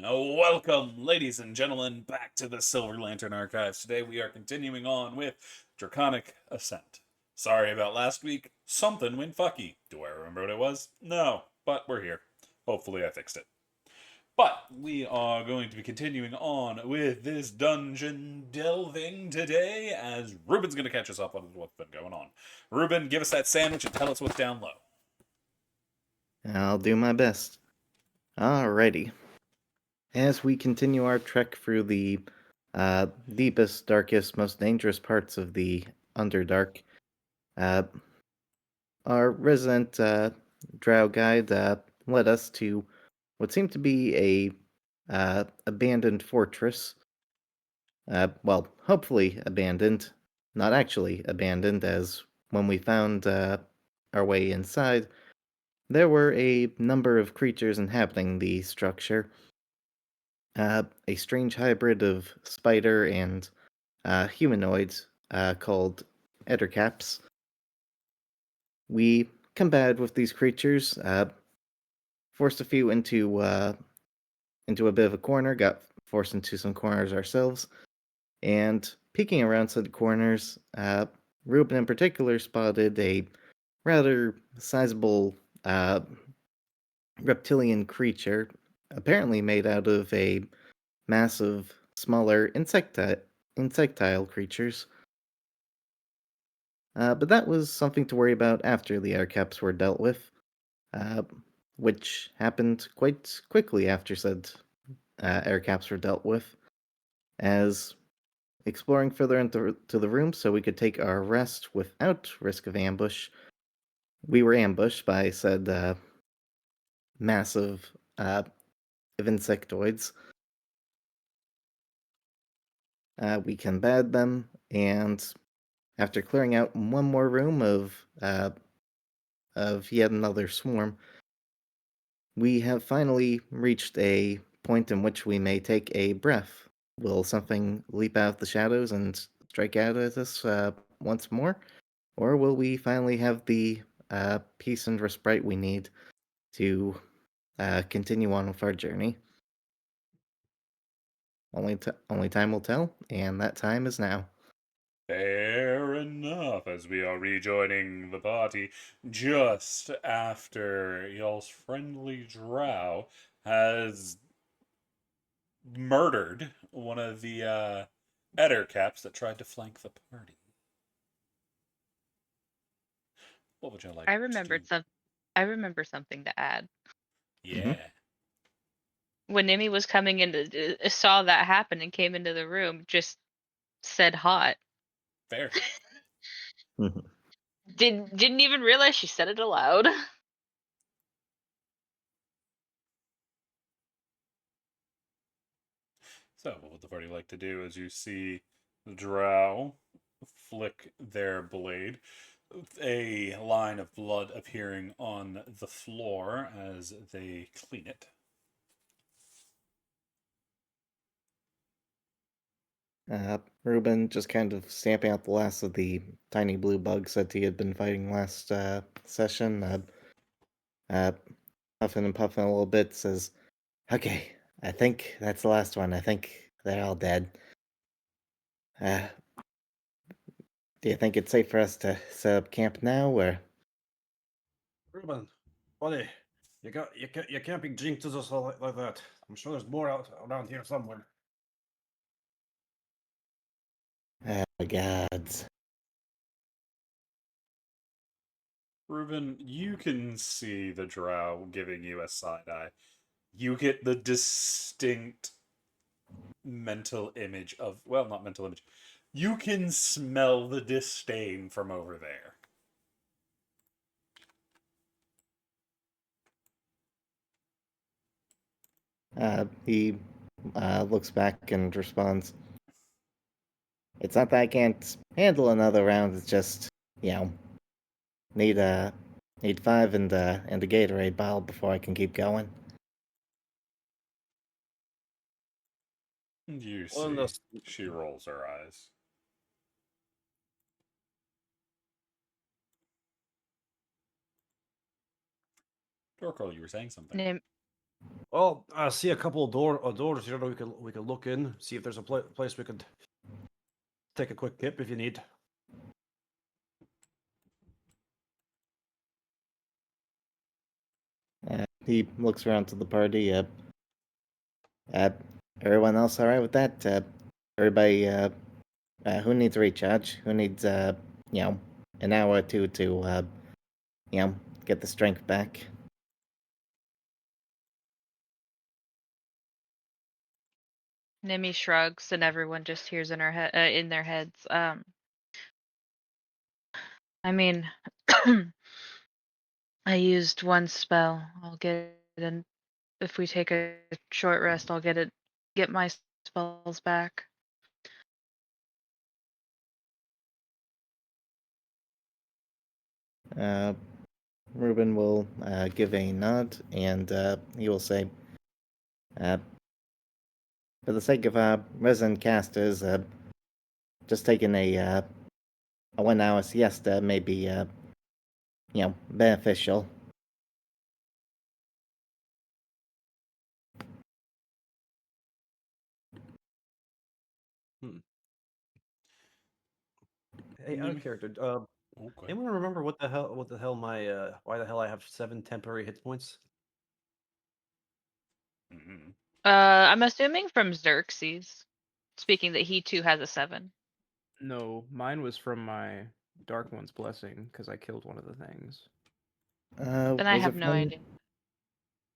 Welcome, ladies and gentlemen, back to the Silver Lantern Archives. Today we are continuing on with Draconic Ascent. Sorry about last week. Something went fucky. Do I remember what it was? No, but we're here. Hopefully I fixed it. But we are going to be continuing on with this dungeon delving today, as Ruben's going to catch us up on what's been going on. Ruben, give us that sandwich and tell us what's down low. I'll do my best. Alrighty. As we continue our trek through the deepest, darkest, most dangerous parts of the Underdark, uh, our resident drow guide led us to what seemed to be a abandoned fortress. Well, hopefully abandoned, not actually abandoned, as when we found our way inside, there were a number of creatures inhabiting the structure. A strange hybrid of spider and humanoids called ettercaps. We combated with these creatures, forced a few into a bit of a corner, got forced into some corners ourselves, and peeking around said corners, Ruben in particular spotted a rather sizable reptilian creature, apparently made out of a massive, smaller insectile creatures. But that was something to worry about after the air caps were dealt with, uh, which happened quite quickly after said air caps were dealt with, as exploring further into the room so we could take our rest without risk of ambush, we were ambushed by said massive of insectoids. We combated them, and after clearing out one more room of yet another swarm, we have finally reached a point in which we may take a breath. Will something leap out of the shadows and strike out at us once more? Or will we finally have the peace and respite we need to continue on with our journey? Only time will tell, and that time is now. Fair enough, as we are rejoining the party just after y'all's friendly drow has murdered one of the Ettercaps that tried to flank the party. What would you like I to do? remembered some. I remember something to add. Mm-hmm. Yeah, When Nimi was coming into, saw that happen and came into the room, just said hot. fair. Mm-hmm. Didn't even realize she said it aloud. So, what would the party like to do as you see the drow flick their blade? A line of blood appearing on the floor as they clean it. Ruben just kind of stamping out the last of the tiny blue bugs that he had been fighting last session. Uh, Puffing and puffing a little bit, says, "Okay, I think that's the last one. I think they're all dead. Uh, do you think it's safe for us to set up camp now, or?" Ruben, buddy, you can't be jinxed us all like that. I'm sure there's more out around here somewhere. Oh my gods. Ruben, you can see the drow giving you a side eye. You get the distinct mental image of, well, not mental image. You can smell the disdain from over there. He looks back and responds, "It's not that I can't handle another round. It's just, you know, need a need five and a Gatorade bottle before I can keep going." You Well, see, she rolls her eyes. Dorkel, you were saying something. Nim- Well, I see a couple of doors here that we can look in, see if there's a place we could take a quick kip if you need. He looks around to the party. Uh, everyone else all right with that? Everybody, who needs recharge? Who needs, you know, an hour or two to, get the strength back? Nimi shrugs, and everyone just hears in in their heads. I mean, I used one spell. I'll get it, and if we take a short rest, I'll get my spells back. Uh, Ruben will give a nod, and he will say, uh, for the sake of our resident casters, just taking a 1 hour siesta may be, beneficial. Hey, out of character. Okay. Anyone remember what the hell my why the hell I have 7 temporary hit points? Mm-hmm. I'm assuming from Xerxes, speaking that he too has a 7. No, mine was from my Dark One's blessing because I killed one of the things. Then I Was have it no from,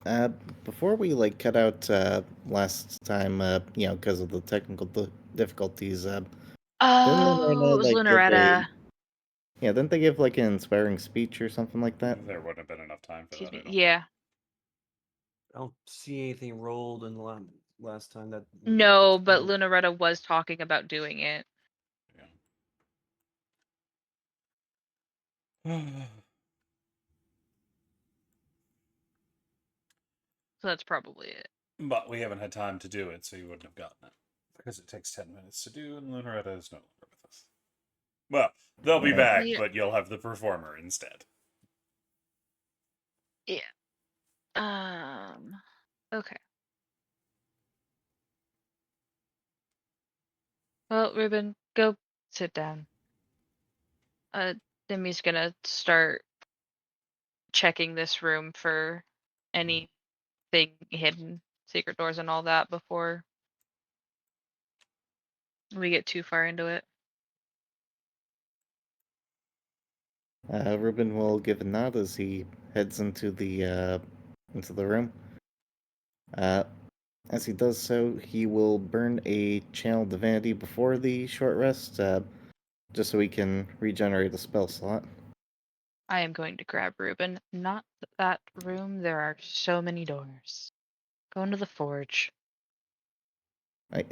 idea. before we cut out last time, because of the technical difficulties, didn't Oh, Lorena it was give Lunaretta. didn't they give like an inspiring speech or something like that? There wouldn't have been enough time for Excuse that, I me. don't Yeah. I don't see anything rolled in the last time that. No, but explained. Lunaretta was talking about doing it. think. So that's probably it. But we haven't had time to do it, so you wouldn't have gotten it. Because it takes 10 minutes to do, and Lunaretta is no longer with us. Well, they'll be back, Yeah. but you'll have the performer instead. Yeah. Okay. Well, Ruben, go sit down. Nimi's gonna start checking this room for anything hidden, secret doors and all that before we get too far into it. Ruben will give a nod as he heads into the room. As he does so, he will burn a channel divinity before the short rest, just so he can regenerate a spell slot. I am going to grab Ruben. Not that room. There are so many doors. Go into the forge. Right.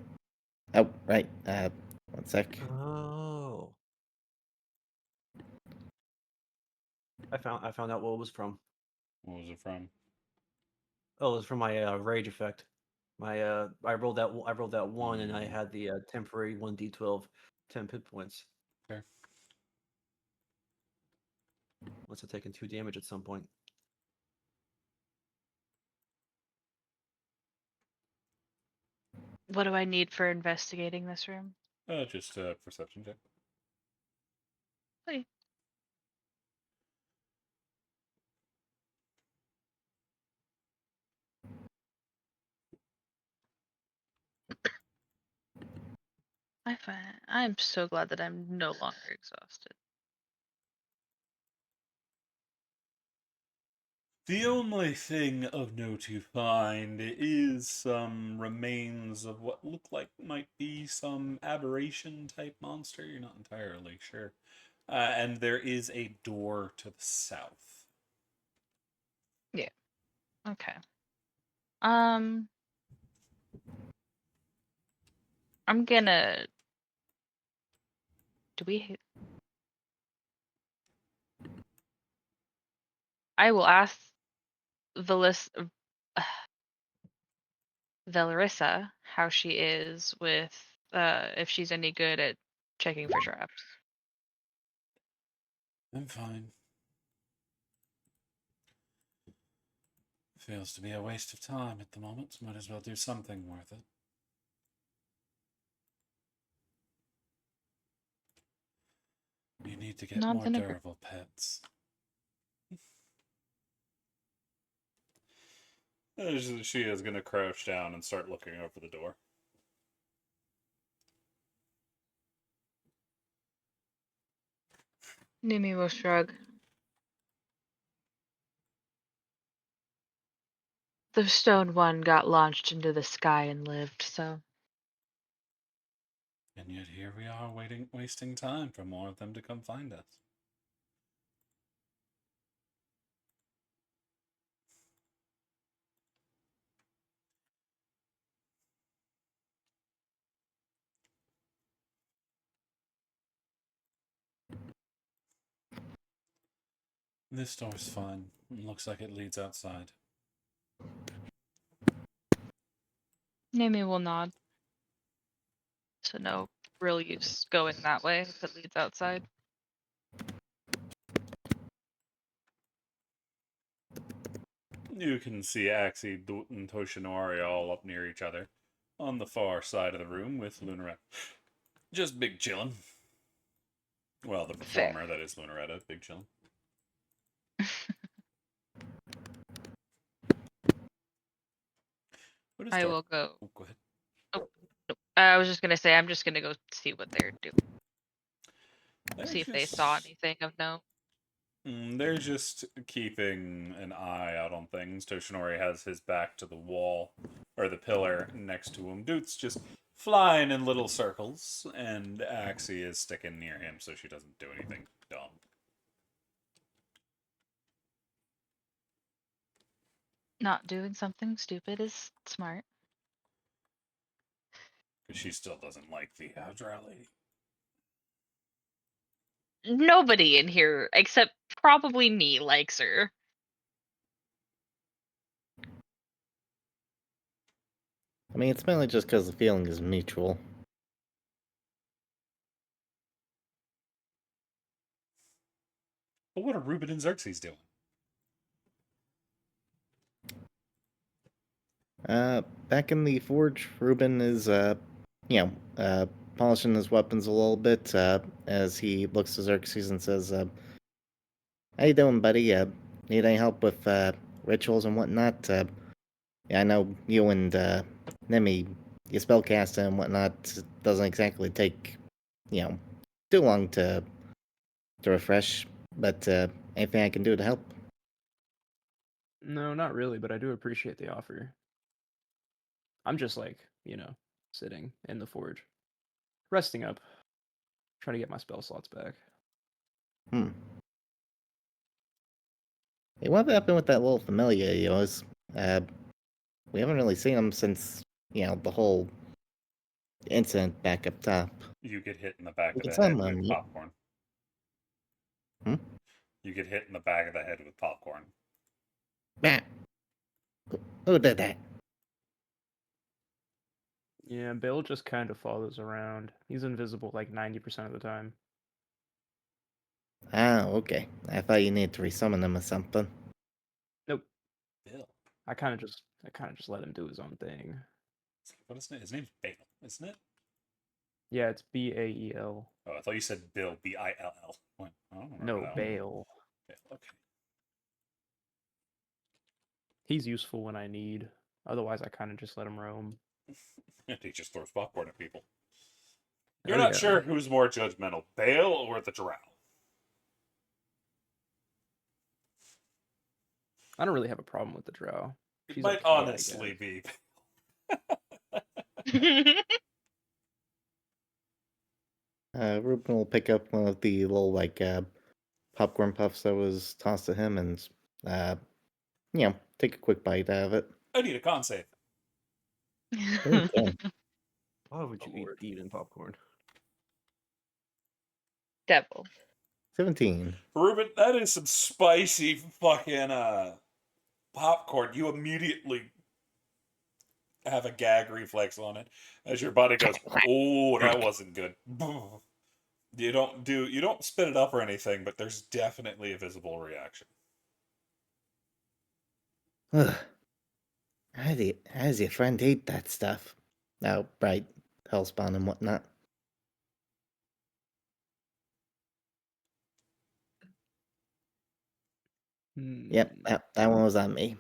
Oh, right. One sec. Oh. I found out what it was from. What was it from? Oh, it was from my rage effect. My I rolled that one, and I had the temporary 1d12 10 hit points. Okay. Must have taken 2 damage at some point. What do I need for investigating this room? Just a perception check. Okay. I'm so glad that I'm no longer exhausted. The only thing of note you find is some remains of what look like might be some aberration type monster. You're not entirely sure. And there is a door to the south. Yeah. Okay. I'm gonna. Do we? I will ask Velis, Velarissa how she is with if she's any good at checking for traps. I'm fine. Feels to be a waste of time at the moment. Might as well do something worth it. You need to get Not more vinegar. durable pets. She is going to crouch down and start looking over the door. Nimi will shrug. The stone one got launched into the sky and lived, so. And yet here we are wasting time for more of them to come find us. This door's fine. It looks like it leads outside. Nimi will nod. So no real use going that way if it leads outside. You can see Axie, and Toshinori all up near each other on the far side of the room with Lunaretta. Just big chillin'. Well, the performer, that is Lunaretta, big chillin'. I will go. Oh, go ahead. Oh, no. I was just gonna say I'm just gonna go see what they're doing. See if they saw anything of note. They're just keeping an eye out on things. Toshinori has his back to the wall, or the pillar next to him. Dude's just flying in little circles, and Axie is sticking near him so she doesn't do anything dumb. Not doing something stupid is smart. Because she still doesn't like the Drow lady. Nobody in here except probably me likes her. I mean, it's mainly just because the feeling is mutual. But what are Reuben and Xerxes doing? Back in the forge, Ruben is, polishing his weapons a little bit, as he looks to Xerxes and says, how you doing, buddy? Need any help with, rituals and whatnot? Yeah, I know you and, Nemi, you spellcasting and whatnot doesn't exactly take, too long to refresh, but, anything I can do to help? No, not really, but I do appreciate the offer. I'm just like, sitting in the forge, resting up, trying to get my spell slots back. Hey, what happened with that little familiar of yours? We haven't really seen him since, the whole incident back up top. You get hit in the back We of the can head summon with him. popcorn. Hmm? You get hit in the back of the head with popcorn. Bah. Who did that? Yeah, Bill just kind of follows around. He's invisible like 90% of the time. Ah, okay. I thought you needed to resummon him or something. Nope. Bill. I kind of just let him do his own thing. What is his name? His name's Bale, isn't it? Yeah, it's Bael. Oh, I thought you said Bill, Bill. I don't remember No, that one. Bale. Bale, okay. He's useful when I need. Otherwise, I kind of just let him roam. He just throws popcorn at people. You're Oh, not yeah. sure who's more judgmental, Bale or the Drow? I don't really have a problem with the Drow. It She's might okay, I honestly guess. be. Ruben will pick up one of the little, popcorn puffs that was tossed at him and, take a quick bite out of it. I need a con save. Oh, damn. Why would you Oh, Lord. eat popcorn? Devil. 17. Ruben, that is some spicy fucking popcorn. You immediately have a gag reflex on it as your body goes, "Oh, that wasn't good." You don't spit it up or anything, but there's definitely a visible reaction. Ugh. How does your friend eat that stuff? Oh, right. Hellspawn and whatnot. Yep, Hmm. that one was on me.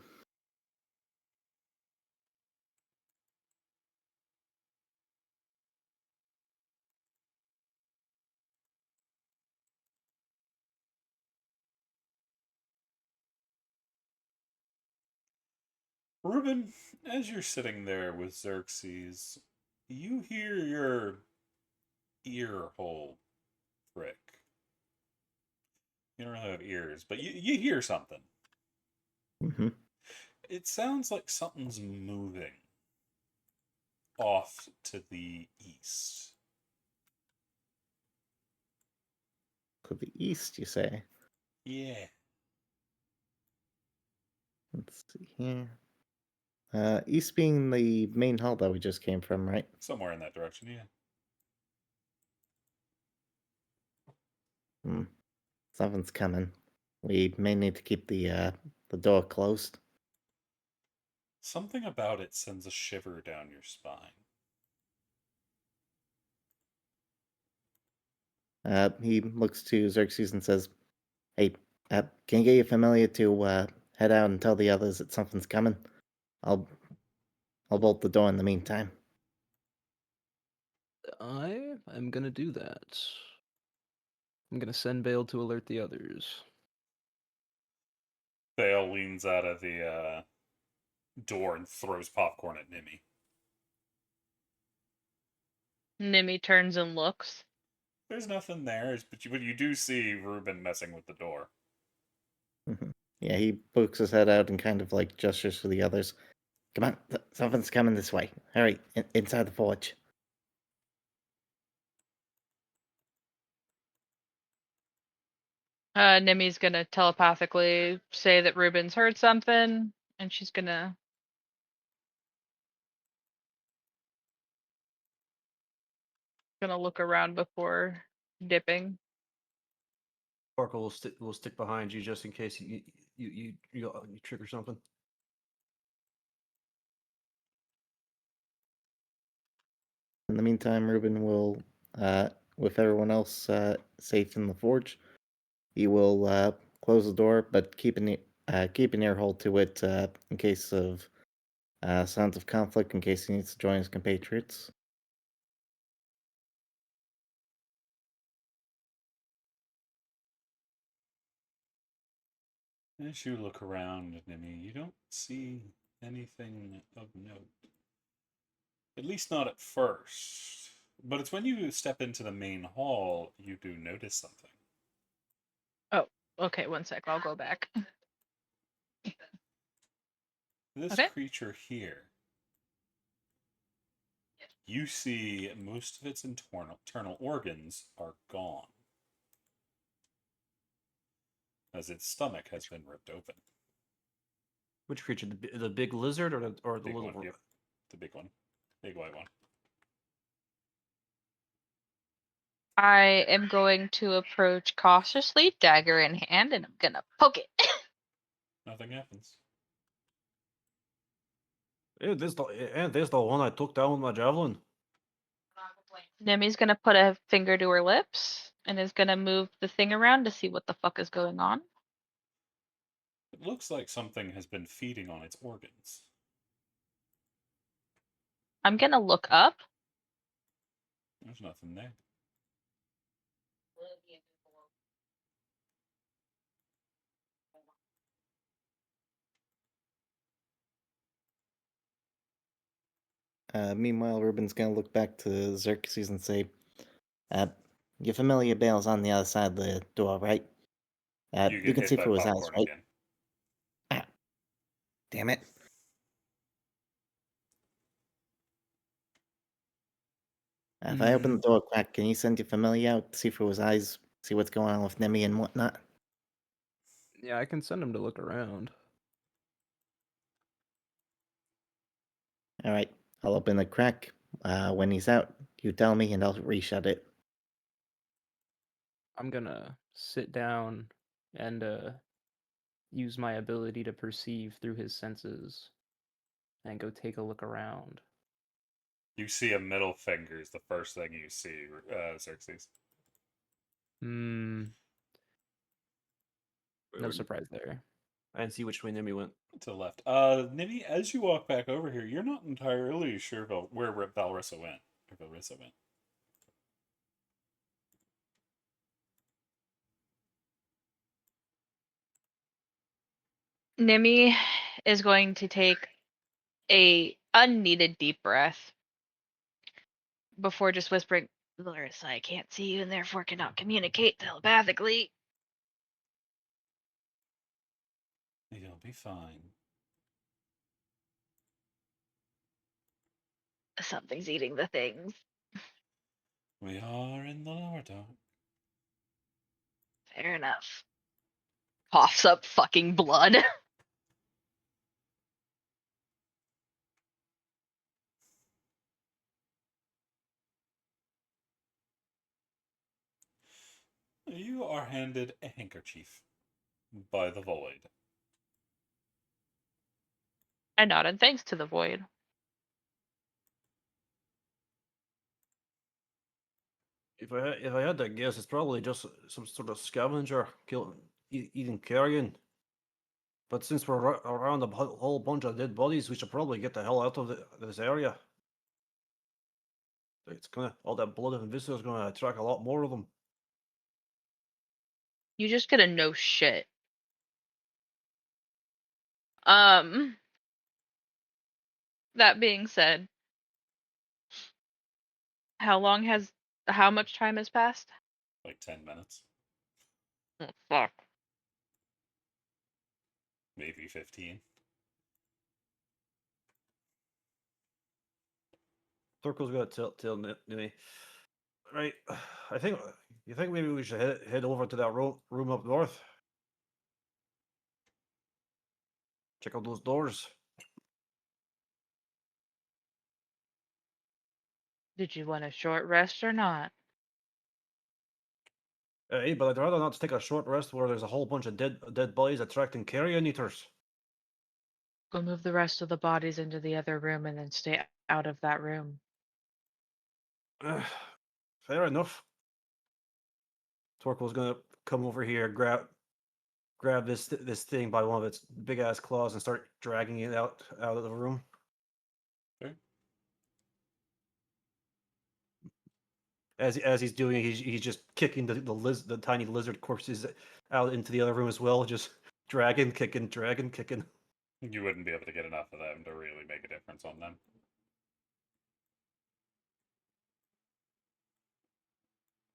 Reuben, as you're sitting there with Xerxes, you hear your ear hole prick. You don't really have ears, but you hear something. Hmm. It sounds like something's moving off to the east. To the east, you say? Yeah. Let's see here. East being the main hall that we just came from, right? Somewhere in that direction, yeah. Hmm. Something's coming. We may need to keep the door closed. Something about it sends a shiver down your spine. He looks to Xerxes and says, "Hey, can you get your familiar to head out and tell the others that something's coming? I'll I'll bolt the door in the meantime." I am gonna do that. I'm gonna send Bale to alert the others. Bale leans out of the door and throws popcorn at Nimmy. Nimmy turns and looks. There's nothing there, but you do see Reuben messing with the door. Mhm. Yeah, he pokes his head out and kind of like gestures for the others. Come on, something's coming this way. Hurry, inside the forge. Nimmy's gonna telepathically say that Ruben's heard something, and she's gonna look around before dipping. Sparkle will stick behind you just in case you trigger something. In the meantime, Ruben will, with everyone else safe in the forge, he will close the door, but keep an ear hole to it in case of sounds of conflict, in case he needs to join his compatriots. As you look around, Nimmy, you don't see anything of note. At least not at first. But it's when you step into the main hall you do notice something. Oh, okay, one sec. I'll go back. This Okay. creature here, you see most of its internal organs are gone, as its stomach has been ripped open. Which creature? The big lizard or the Big little one, one? yep. The big one. Big white one. I am going to approach cautiously, dagger in hand, and I'm gonna poke it. Nothing happens. This the one I took down with my javelin. Nimmy's gonna put a finger to her lips and is gonna move the thing around to see what the fuck is going on. It looks like something has been feeding on its organs. I'm gonna look up. There's nothing there. Meanwhile, Ruben's gonna look back to Xerxes and say, uh, "Your familiar Bale's on the other side of the door, right? You You get can hit see by through his eyes, popcorn right? again. Ah, damn it." If I open the door crack, can you send your familiar out, see through his eyes, see what's going on with Nemi and whatnot? Yeah, I can send him to look around. All right, I'll open the crack. When he's out, you tell me, and I'll reshut it. I'm gonna sit down and use my ability to perceive through his senses and go take a look around. You see a middle finger is the first thing you see, Xerxes. Hmm. No Wait, surprise there. I didn't see which way Nimi went. To the left. Nibby, as you walk back over here, you're not entirely sure where Valrissa went. Or Valrissa went. Nimi is going to take a unneeded deep breath before just whispering, Larissa, I can't see you and therefore cannot communicate telepathically. You'll be fine. Something's eating the things. We are in the lower dark. Fair enough. Coughs up fucking blood. You are handed a handkerchief by the void. I nodded thanks to the void. If I had to guess, it's probably just some sort of scavenger eating carrion. But since we're around a whole bunch of dead bodies, we should probably get the hell out of this area. It's gonna all that blood and viscera is gonna attract a lot more of them. You just get a no shit. That being said, how much time has passed? Like 10 minutes. Oh, fuck. Maybe 15. Turco's gonna tell Nimi. Right, I think you think maybe we should head over to that room up north. Check out those doors. Did you want a short rest or not? Hey, but I'd rather not take a short rest where there's a whole bunch of dead bodies attracting carrion eaters. Go move the rest of the bodies into the other room and then stay out of that room. Fair enough. Torko's gonna come over here, grab this thing by one of its big ass claws and start dragging it out of the room. Sure. As he's doing it, he's just kicking the tiny lizard corpses out into the other room as well, just dragging, kicking, dragging, kicking. You wouldn't be able to get enough of them to really make a difference on them.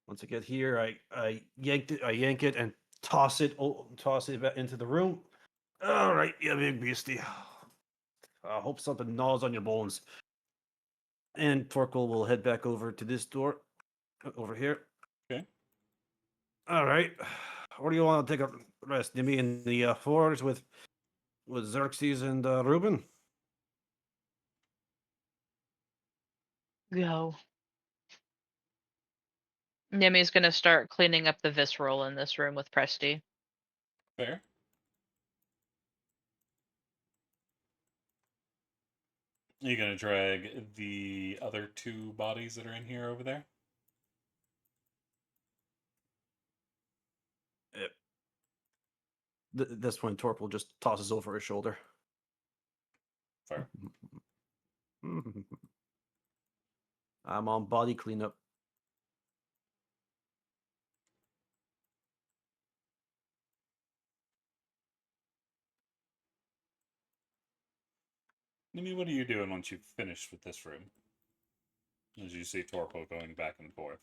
Once I get here, I yank it and toss it back into the room. All right, you big beastie. I hope something gnaws on your bones. And Torkel will head back over to this door over here. Okay. All right. Where do you want to take a rest? Nimi in the forge with Xerxes and Reuben? Go. Nimi's gonna start cleaning up the visceral in this room with Presty. Fair. Are you gonna drag the other two bodies that are in here over there? This one, Torkel just tosses over his shoulder. Fair. I'm on body cleanup. Nimi, what are you doing once you've finished with this room? As you see Torpo going back and forth.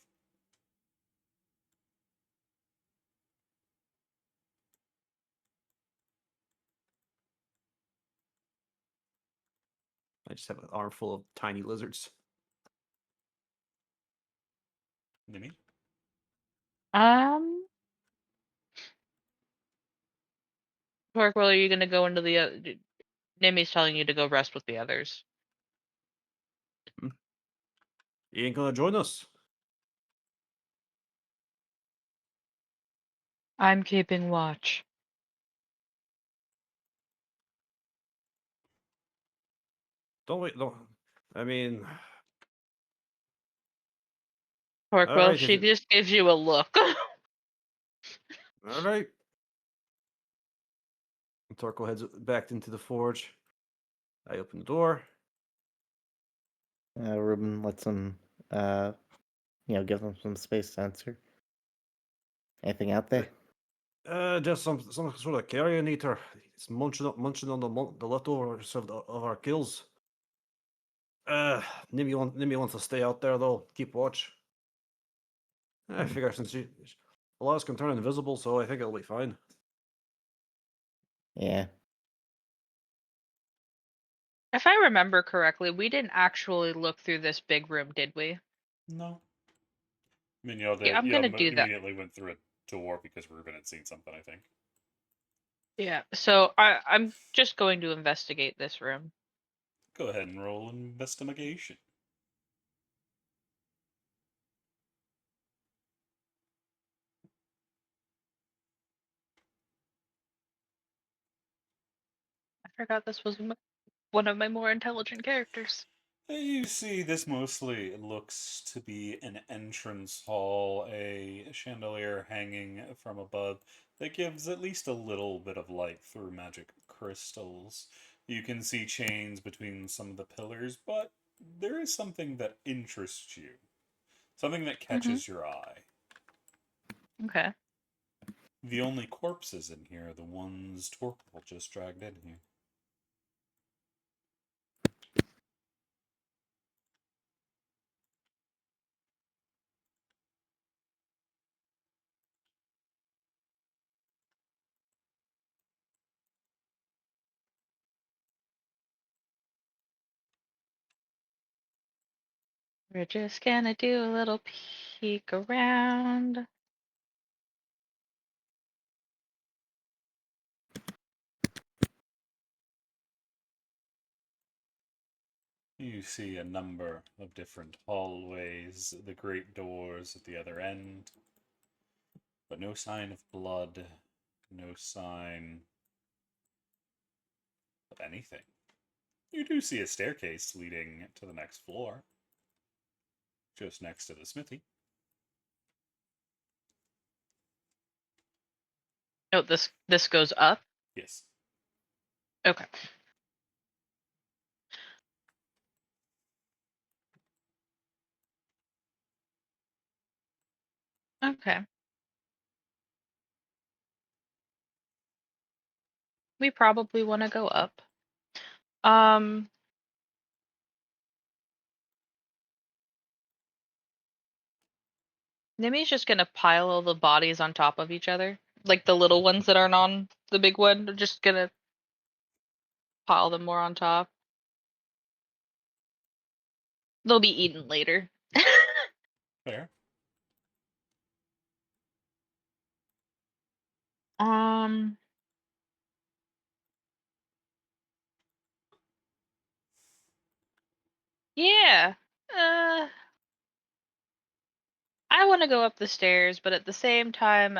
I just have an armful of tiny lizards. Nimi? Torquil, are you gonna go into the? Nimi's telling you to go rest with the others. You ain't gonna join us? I'm keeping watch. Don't wait. Don't. I mean, Orc, all well, right. Is she it just gives you a look. all right? Torko heads back into the forge. I open the door. Ruben lets him, give him some space to answer. Anything out there? Just some sort of carrion eater. It's munching on the leftovers of our kills. Nimmy wants to stay out there though. Keep watch. I figure since a lot of us can turn invisible, so I think it'll be fine. Yeah. If I remember correctly, we didn't actually look through this big room, did we? No. I mean, you Yeah, I'm gonna do that. immediately went through a door because Ruben had seen something, I think. Yeah, so I'm just going to investigate this room. Go ahead and roll investigation. I forgot this was one of my more intelligent characters. You see, this mostly looks to be an entrance hall, a chandelier hanging from above that gives at least a little bit of light through magic crystals. You can see chains between some of the pillars, but there is something that interests you, something that catches your eye. Okay. The only corpses in here are the ones Torquil just dragged in here. We're just gonna do a little peek around. You see a number of different hallways, the great doors at the other end, but no sign of blood, no sign of anything. You do see a staircase leading to the next floor, just next to the smithy. Oh, this goes up. Yes. Okay. Okay. We probably want to go up. Um, Nimi's just gonna pile all the bodies on top of each other, like the little ones that aren't on the big one. They're just gonna pile them more on top. They'll be eaten later. Fair. um, yeah. I want to go up the stairs, but at the same time,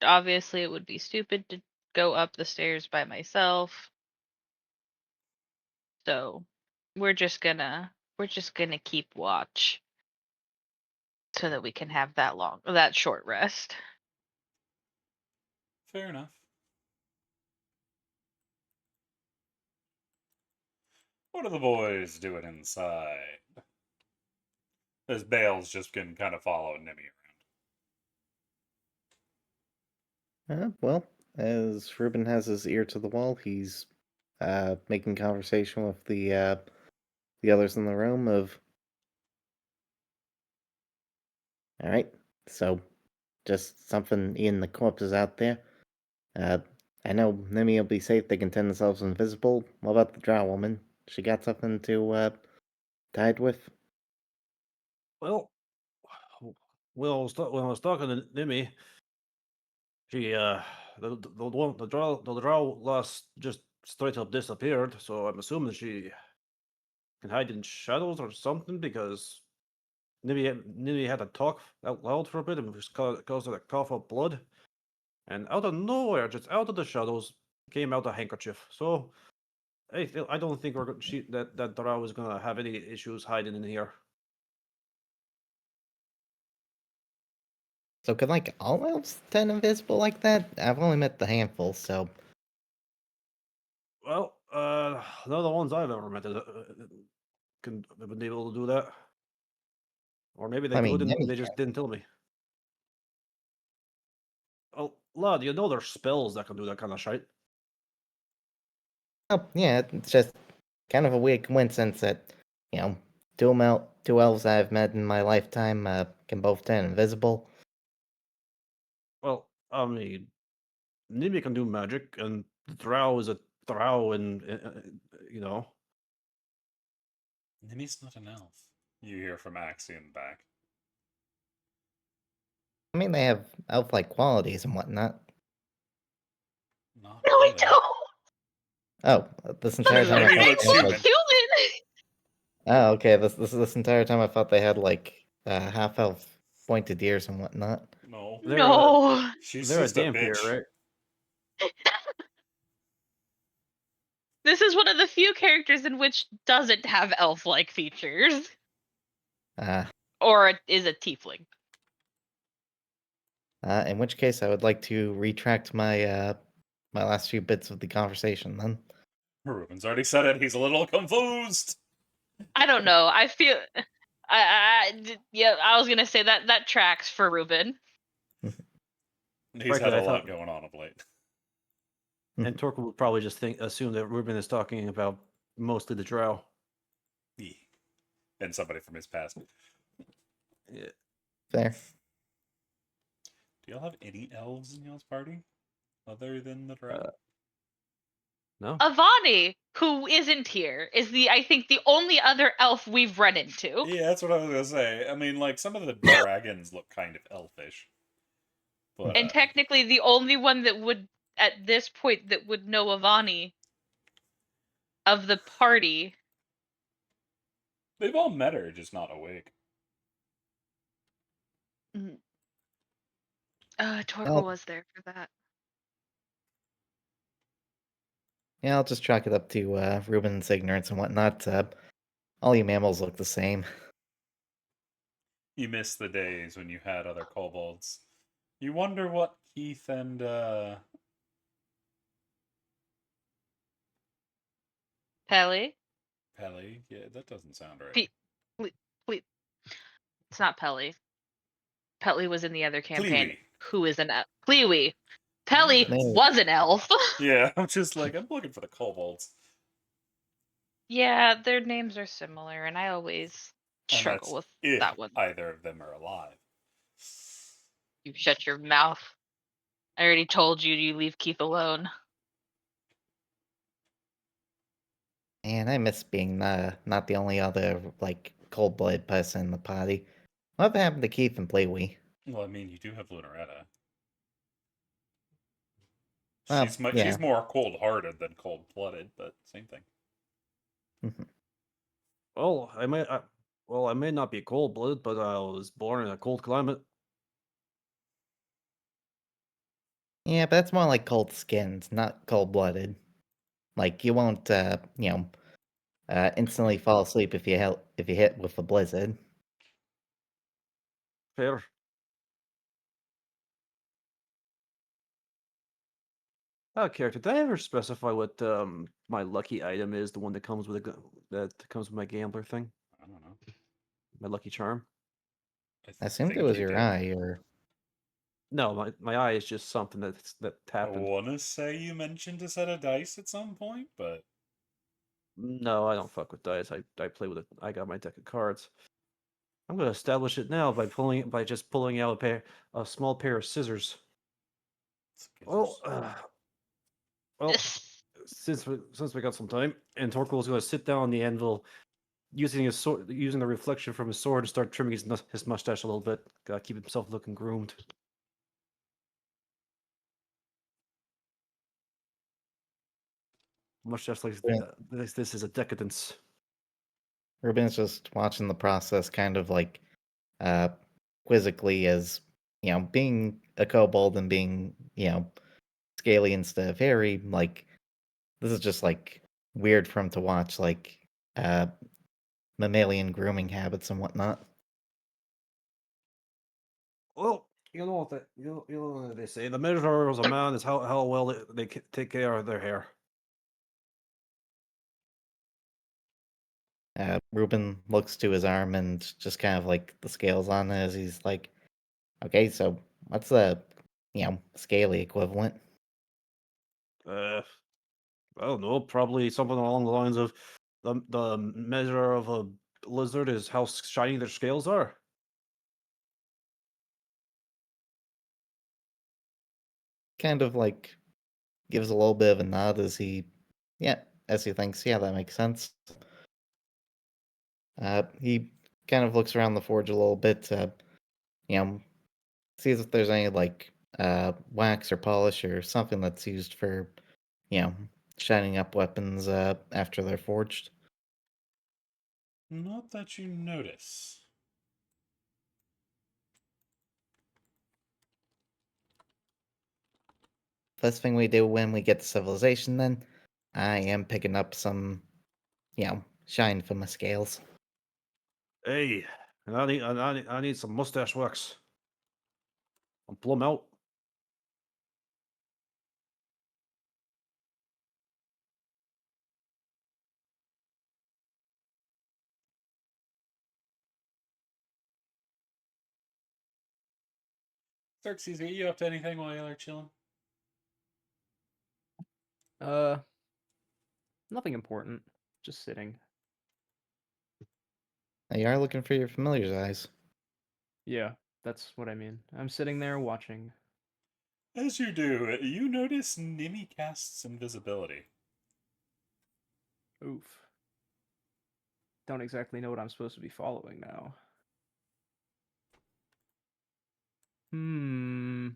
obviously it would be stupid to go up the stairs by myself. So we're just gonna keep watch so that we can have that short rest. Fair enough. What are the boys doing inside? As Bale's just been kind of following Nimmy around. Well, as Ruben has his ear to the wall, he's making conversation with the others in the room of, all right, so just something in the corpses out there. I know Nimi will be safe. They can turn themselves invisible. What about the drow woman? She got something to hide with? Well, when I was talking to Nimmy, she the drow last just straight up disappeared. So I'm assuming she can hide in shadows or something because Nimmy had to talk out loud for a bit and just caused her to cough up blood. And out of nowhere, just out of the shadows, came out a handkerchief. So Hey, Phil, I don't think that Drow is gonna have any issues hiding in here. So can like all elves turn invisible like that? I've only met the handful, so Well, none of the ones I've ever met can have been able to do that. Or maybe they I mean, could and Nemi they just can. didn't tell me. Oh, lad, you know there's spells that can do that kind of shit. Oh, yeah, it's just kind of a weird coincidence that, two elves I've met in my lifetime can both turn invisible. Well, I mean, Nimi can do magic, and the Drow is a Drow, and you know. Nimi's not an elf. You hear from Axie in the back. I mean, they have elf-like qualities and whatnot. Not No, I really. don't. Oh, this entire time I Nimi thought looks they had, human. like, Human. oh, okay. This entire time I thought they had like half elf pointed ears and whatnot. No. No. She's They're a just a dampier, bitch. right? This is one of the few characters in which doesn't have elf-like features, Uh, or is a tiefling. in which case, I would like to retract my last few bits of the conversation. Then, Ruben's already said it. He's a little confused. I don't know. I feel. Yeah. I was gonna say that tracks for Ruben. He's Frankly, had a I lot thought, going on of late. and Torque would probably just assume that Ruben is talking about mostly the Drow. Yeah. And somebody from his past. Do Yeah. fair. y'all have any elves in y'all's party other than the drow? No. Avani, who isn't here, is I think the only other elf we've run into. Yeah, that's what I was gonna say. I mean, like some of the dragons look kind of elfish, but And technically the only one that would at this point that would know Avani of the party. they've all met her, just not awake. Torkel Well, was there for that. yeah, I'll just chalk it up to Ruben's ignorance and whatnot. All you mammals look the same. You miss the days when you had other kobolds. You wonder what Keith and Pelly? Pelly. Yeah, that doesn't sound right. Please. It's not Pelly. Pelly was in the other campaign. Clewy. Who is an elf? Clewy. Yeah, Pelly that's- was an elf. yeah, I'm just like I'm looking for the kobolds, Yeah, their names are similar, and I always and struggle that's with if that one. either of them are alive. You shut your mouth. I already told you you leave Keith alone. And I miss being not the only other like cold-blooded person in the party. Whatever happened to Keith and Playwee? Well, I mean, you do have Lunaretta. Well, yeah. She's more cold-hearted than cold-blooded, but same thing. Well, I may not be cold-blooded, but I was born in a cold climate. Yeah, but that's more like cold skinned, not cold blooded. Like you won't, instantly fall asleep if you hit with a blizzard. Fair. Character, did I ever specify what my lucky item is? The one that comes with that comes with my gambler thing, I don't know. my lucky charm. I assumed it think was you your did. eye, or No, my eye is just something that I happened. want to say you mentioned a set of dice at some point, but No, I don't fuck with dice. I play with it. I got my deck of cards. I'm gonna establish it now by just pulling out a small pair of scissors. Well, well, since we got some time, and Torquil's gonna sit down on the anvil, using his sword, using the reflection from his sword to start trimming his mustache a little bit. Gotta keep himself looking groomed. Mustache like Yeah. this is a decadence. Ruben's just watching the process, kind of like, uh, quizzically as being a kobold and being scaly instead of hairy. Like this is just like weird for him to watch, like mammalian grooming habits and whatnot. Well, you know what you know what they say. The measure of a man is how well they take care of their hair. Ruben looks to his arm and just kind of like the scales on it as he's like, okay, so what's the, scaly equivalent? I don't know. Probably something along the lines of the measure of a lizard is how shiny their scales are. Kind of like gives a little bit of a nod as he thinks, yeah, that makes sense. He kind of looks around the forge a little bit to, sees if there's any like wax or polish or something that's used for, you know, shining up weapons after they're forged. Not that you notice. First thing we do when we get to civilization, then, I am picking up some, shine for my scales. Hey, and I need some mustache wax. I'm plumb out. Xerxes, are you up to anything while you're chilling? Nothing important. Just sitting. Now, you are looking for your familiar's eyes. Yeah, that's what I mean. I'm sitting there watching. As you do, you notice Nimi casts invisibility. Oof. Don't exactly know what I'm supposed to be following now. Hmm.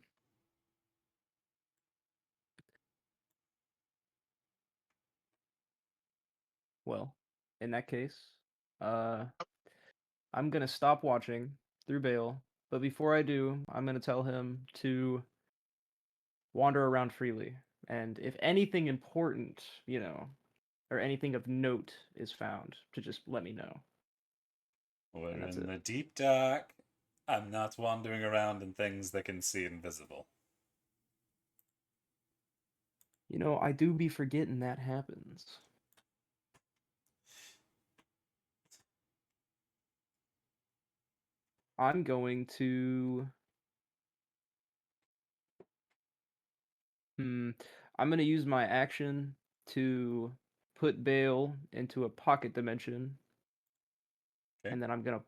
Well, in that case, uh, I'm gonna stop watching through Bale, but before I do, I'm gonna tell him to wander around freely, and if anything important, or anything of note is found, to just let me know. When And that's in it. the deep dark, I'm not wandering around in things that can see invisible. I do be forgetting that happens. I'm going to. I'm going to use my action to put Bale into a pocket dimension, Okay. and then I'm going to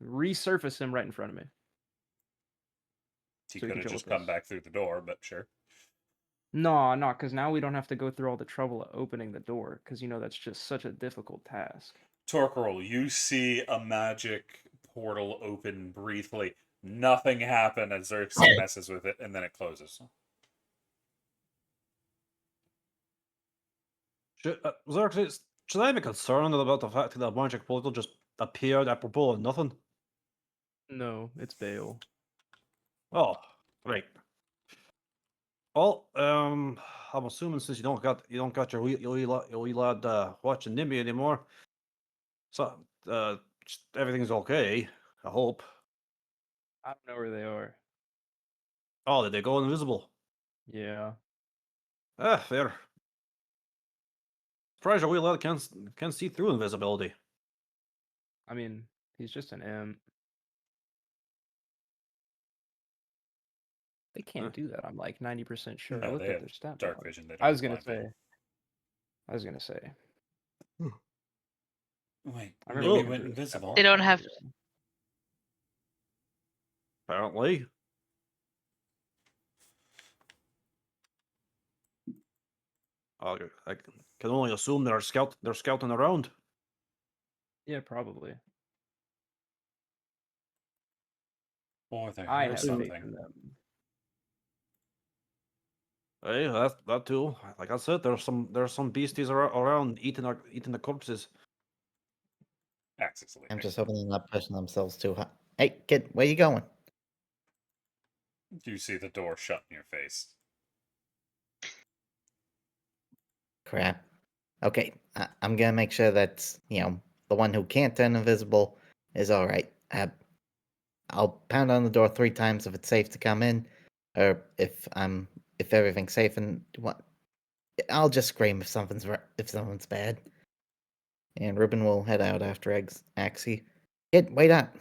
resurface him right in front of me. He So we could can have chill just with come this. back through the door, but sure. No, because now we don't have to go through all the trouble of opening the door, because that's just such a difficult task. Torquerol, you see a magic portal open briefly. Nothing happen as Xerxes messes with it, and then it closes. Should I be concerned about the fact that the magic portal just appeared apropos of nothing? No, it's Bale. Oh, right. Well, I'm assuming since you don't got your wee lad watching Nimby anymore, so everything's okay. I hope. I don't know where they are. Oh, did they go invisible? Yeah. Ah, fair. Surprised your wee lad can see through invisibility. I mean, he's just an imp. They can't Huh? do that. I'm like 90% sure. I No, looked they at have their stat dark bar. vision. They don't I have was gonna blind vision. say. I was gonna say. Wait, I remember Nimi Oh, looking went through the stat invisible? They bar don't a have. while ago. apparently. I can only assume they're scouting around. Yeah, probably. Or they're I here have faith something. in them. Hey, that too. Like I said, there's some beasties around eating the corpses. Axis I'm leaving. just hoping they're not pushing themselves too high. Hey, kid, where you going? You see the door shut in your face. Crap. Okay, I'm gonna make sure that, the one who can't turn invisible is alright. I'll pound on the door 3 times if it's safe to come in, or if everything's safe and what. I'll just scream if someone's bad. And Ruben will head out after Axie. Kid, wait up.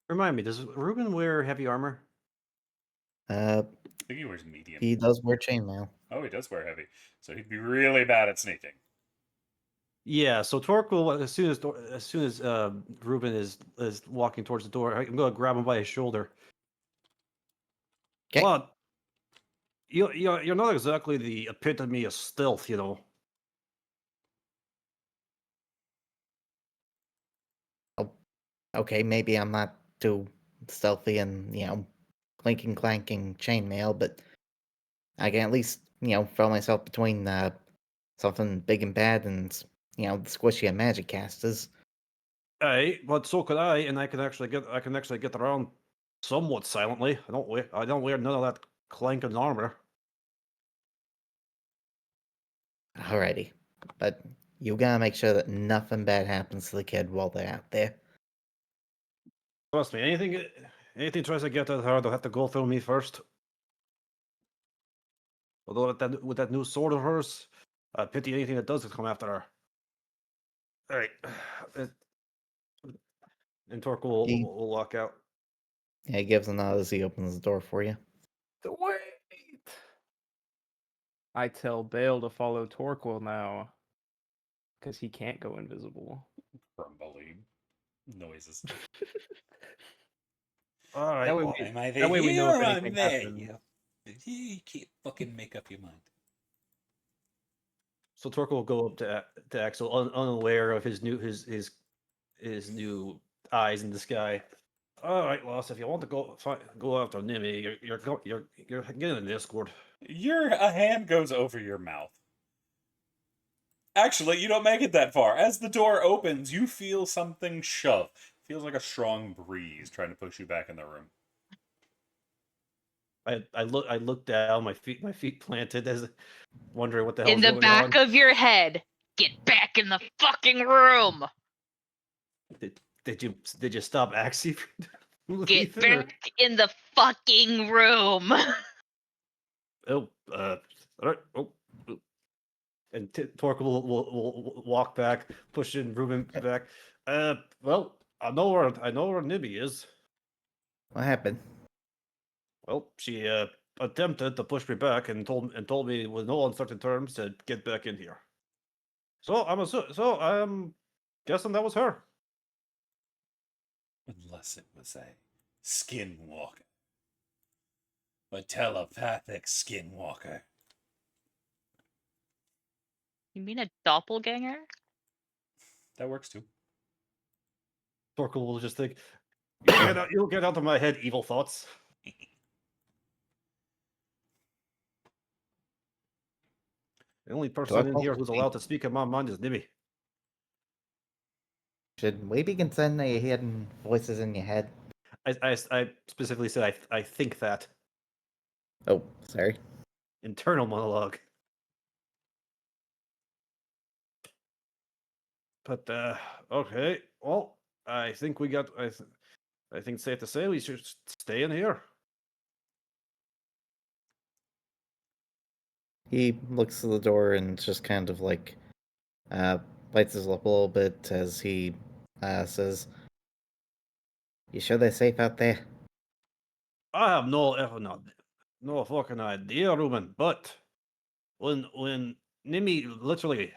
Remind me, does Ruben wear heavy armor? Uh, I think he wears medium. he does wear chainmail. Oh, he does wear heavy. So he'd be really bad at sneaking. Yeah, so Torque will as soon as Ruben is walking towards the door, I'm gonna grab him by his shoulder. 'Kay. But you're not exactly the epitome of stealth, you know. Okay, maybe I'm not too stealthy and, clinking clanking chainmail, but I can at least, throw myself between something big and bad and, the squishy magic casters. Aye, but so could I, and I can actually get around somewhat silently. I don't wear none of that clanking armor. Alrighty. But you gotta make sure that nothing bad happens to the kid while they're out there. Trust me, anything tries to get at her, they'll have to go through me first. Although with that new sword of hers, I pity anything that does come after her. All right, and Torque He- will walk out. Yeah, he gives a nod as he opens the door for you. Wait! I tell Bale to follow Torquil now. Because he can't go invisible. Grumbly noises. All right, That way, well, Am I the that way we know if hero? anything I'm there. happens. You can't fucking make up your mind. so Torque will go up to Axel, unaware of his new eyes in the sky. All right, Loss. If you want to go after Nimi, you're getting an escort. A hand goes over your mouth. Actually, you don't make it that far. As the door opens, you feel something shove. Feels like a strong breeze trying to push you back in the room. I look down, my feet planted, as wondering what the In hell's the going back on. of your head. Get back in the fucking room. Did you stop Axie from Get leaving, or- back in the fucking room. Oh, all right. Oh, oh. And Torque will walk back, pushing Ruben back. Well, I know where Nibby is. What happened? Well, she attempted to push me back and told me with no uncertain terms to get back in here. So I'm guessing that was her. Unless it was a skinwalker. A telepathic skinwalker. You mean a doppelganger? That works too. Torque will just think, you'll get out of my head, evil thoughts. The only person in here who's allowed to speak in my mind is Nibby. Should we be concerned that you're hearing voices in your head? I specifically said I think that. Oh, sorry. Internal monologue. But okay, well, I think we got. I think it's safe to say we should stay in here. He looks to the door and just kind of like bites his lip a little bit as he says, "You sure they're safe out there?" I have no fucking idea, Ruben. But when Nimi literally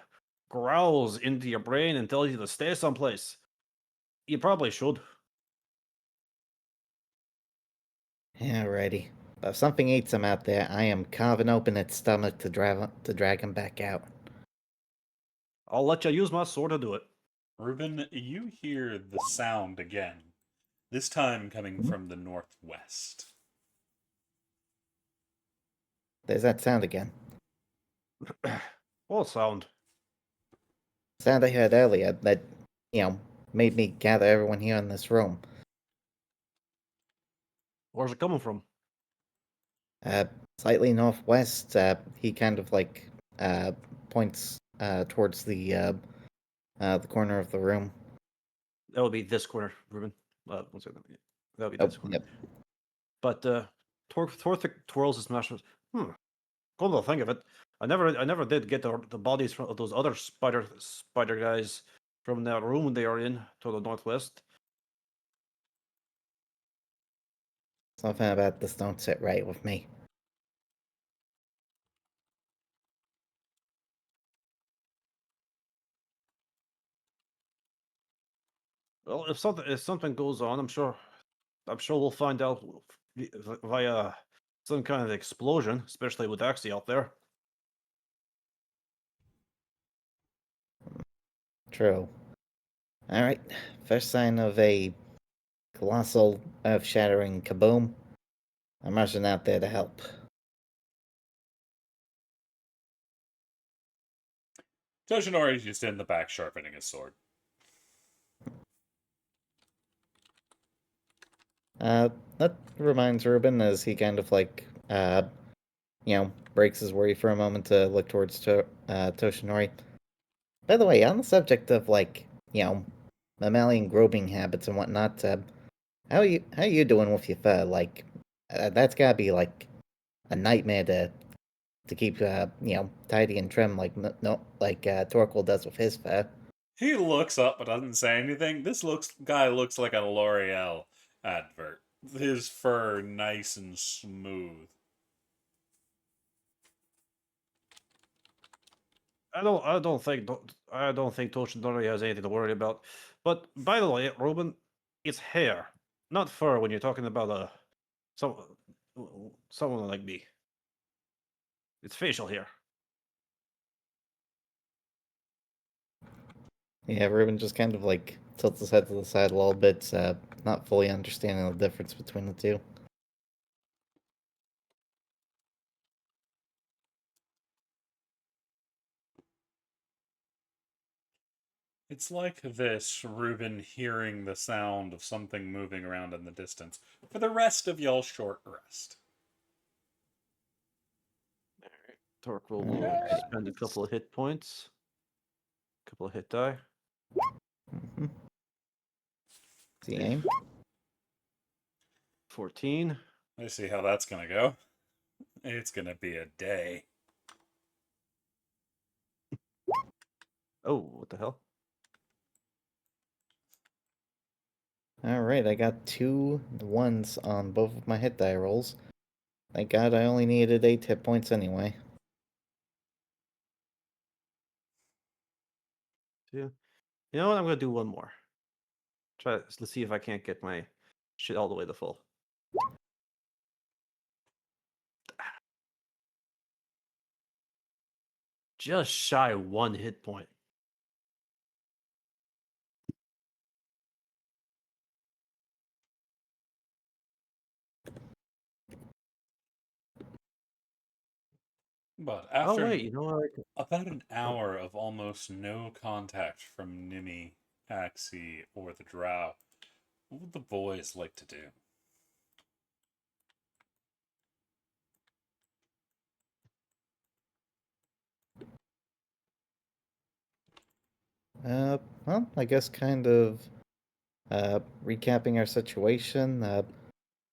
growls into your brain and tells you to stay someplace, you probably should. Alrighty. But if something eats him out there, I am carving open its stomach to drag him back out. I'll let you use my sword to do it. Ruben, you hear the sound again. This time coming from the northwest. There's that sound again. What sound? Sound I heard earlier that, made me gather everyone here in this room. Where's it coming from? Slightly northwest, he kind of like points towards the corner of the room. That would be this corner, Ruben. One second. That would be Oh, this corner. yep. But Torthik twirls his mustache. Come to think of it, I never did get the bodies of those other spider guys from that room they are in to the northwest. Something about this don't sit right with me. Well, if something goes on, I'm sure we'll find out via some kind of explosion, especially with Axie out there. True. Alright, first sign of a colossal, earth-shattering kaboom. I'm rushing out there to help. Toshinori's just in the back sharpening his sword. That reminds Ruben as he kind of breaks his worry for a moment to look towards Toshinori. By the way, on the subject of mammalian groping habits and whatnot, how are you doing with your fur? That's gotta be like a nightmare to keep tidy and trim like Torquil does with his fur. He looks up but doesn't say anything. This guy looks like a L'Oreal advert. His fur nice and smooth. I don't think Toshinori has anything to worry about. But by the way, Ruben, it's hair, not fur. When you're talking about someone like me, it's facial hair. Yeah, Ruben just kind of tilts his head to the side a little bit, not fully understanding the difference between the two. It's like this, Reuben hearing the sound of something moving around in the distance for the rest of y'all's short rest. Torquil will Alright. spend a couple of hit points, couple of hit die. Mm-hmm. See aim? 14. I see how that's gonna go. It's gonna be a day. Oh, what the hell? Alright, I got 2 1s on both of my hit die rolls. Thank God I only needed 8 hit points anyway. Yeah. You know what? I'm gonna do one more. Let's see if I can't get my shit all the way to full. Just shy 1 hit point. But Oh after wait, you know what? about an hour of almost no contact from Nimi, Axie, or the Drow, what would the boys like to do? Well, I guess kind of recapping our situation.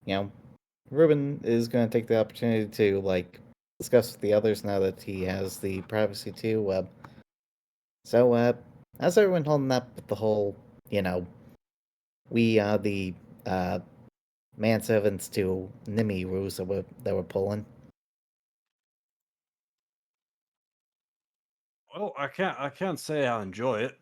You know, Ruben is going to take the opportunity to discuss with the others now that he has the privacy too. How's everyone holding up with the whole, you know, we are the manservants to Nimi rules that we're pulling? Well, I can't say I enjoy it.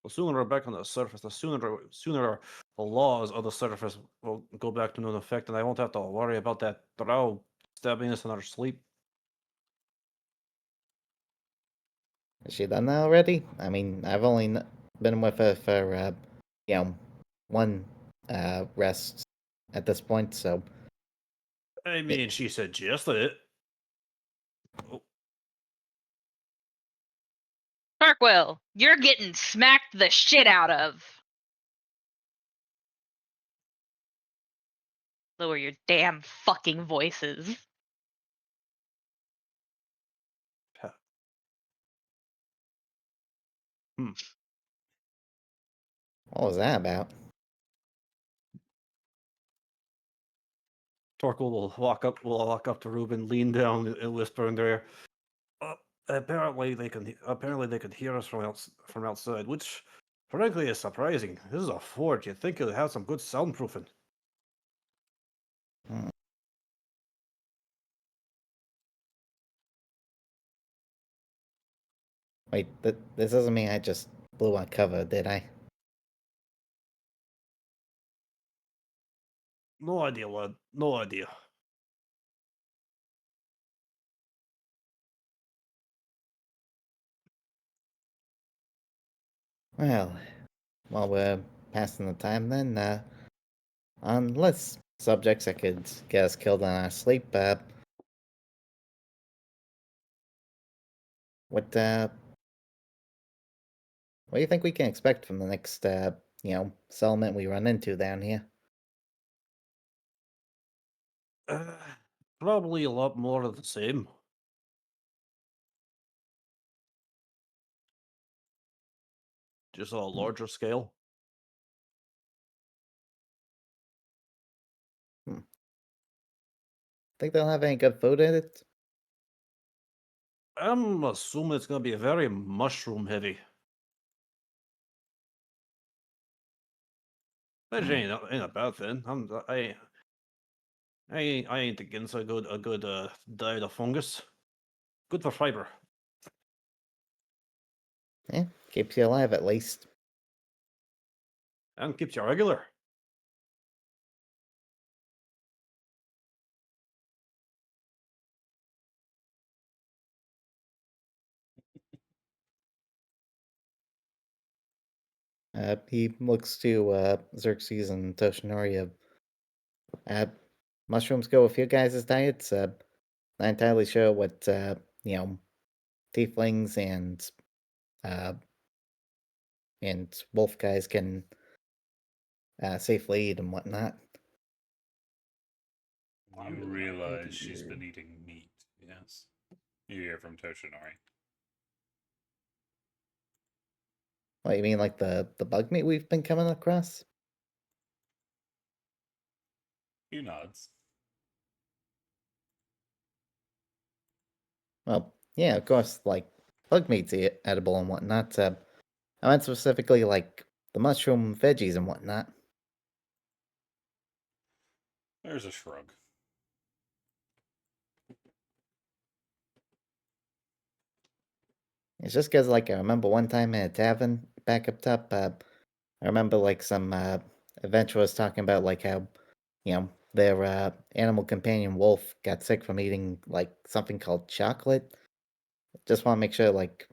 The sooner we're back on the surface, the sooner the laws of the surface will go back to no effect, and I won't have to worry about that drow stabbing us in our sleep. Has she done that already? I mean, I've only been with her for, one rest at this point, so. I mean, she suggested it. Oh, Tarkwell, you're getting smacked the shit out of. Lower your damn fucking voices. What was that about? Torkel will walk up to Ruben, lean down, and whisper in their ear. Apparently they can hear us from outside, which frankly is surprising. This is a fort. You'd think it would have some good soundproofing. Hmm. Wait, this doesn't mean I just blew our cover, did I? No idea, lad. No idea. Well, while we're passing the time then, on less subjects that could get us killed in our sleep, what do you think we can expect from the next, settlement we run into down here? Uh, Probably a lot more of the same. Just on a larger scale. Think they'll have any good food in it? I'm assuming it's gonna be very mushroom heavy. Which ain't a bad thing. I ain't against a good diet of fungus. Good for fiber. Keeps you alive at least. And keeps you regular. He looks to Xerxes and Toshinori. Uh, mushrooms go with your guys' diets. Not entirely sure what tieflings uh, and wolf guys can safely eat and whatnot. I'm You really not realize thinking she's here. been eating meat, yes? You hear from Toshinori. What you mean, like the bug meat we've been coming across? He nods. Well, yeah, of course, like bug meat's edible and whatnot. I meant specifically like the mushroom veggies and whatnot. There's a shrug. It's just because, like, I remember one time at a tavern back up top, I remember, like, some adventurers talking about, like, how, their animal companion wolf got sick from eating, like, something called chocolate. Just want to make sure, like,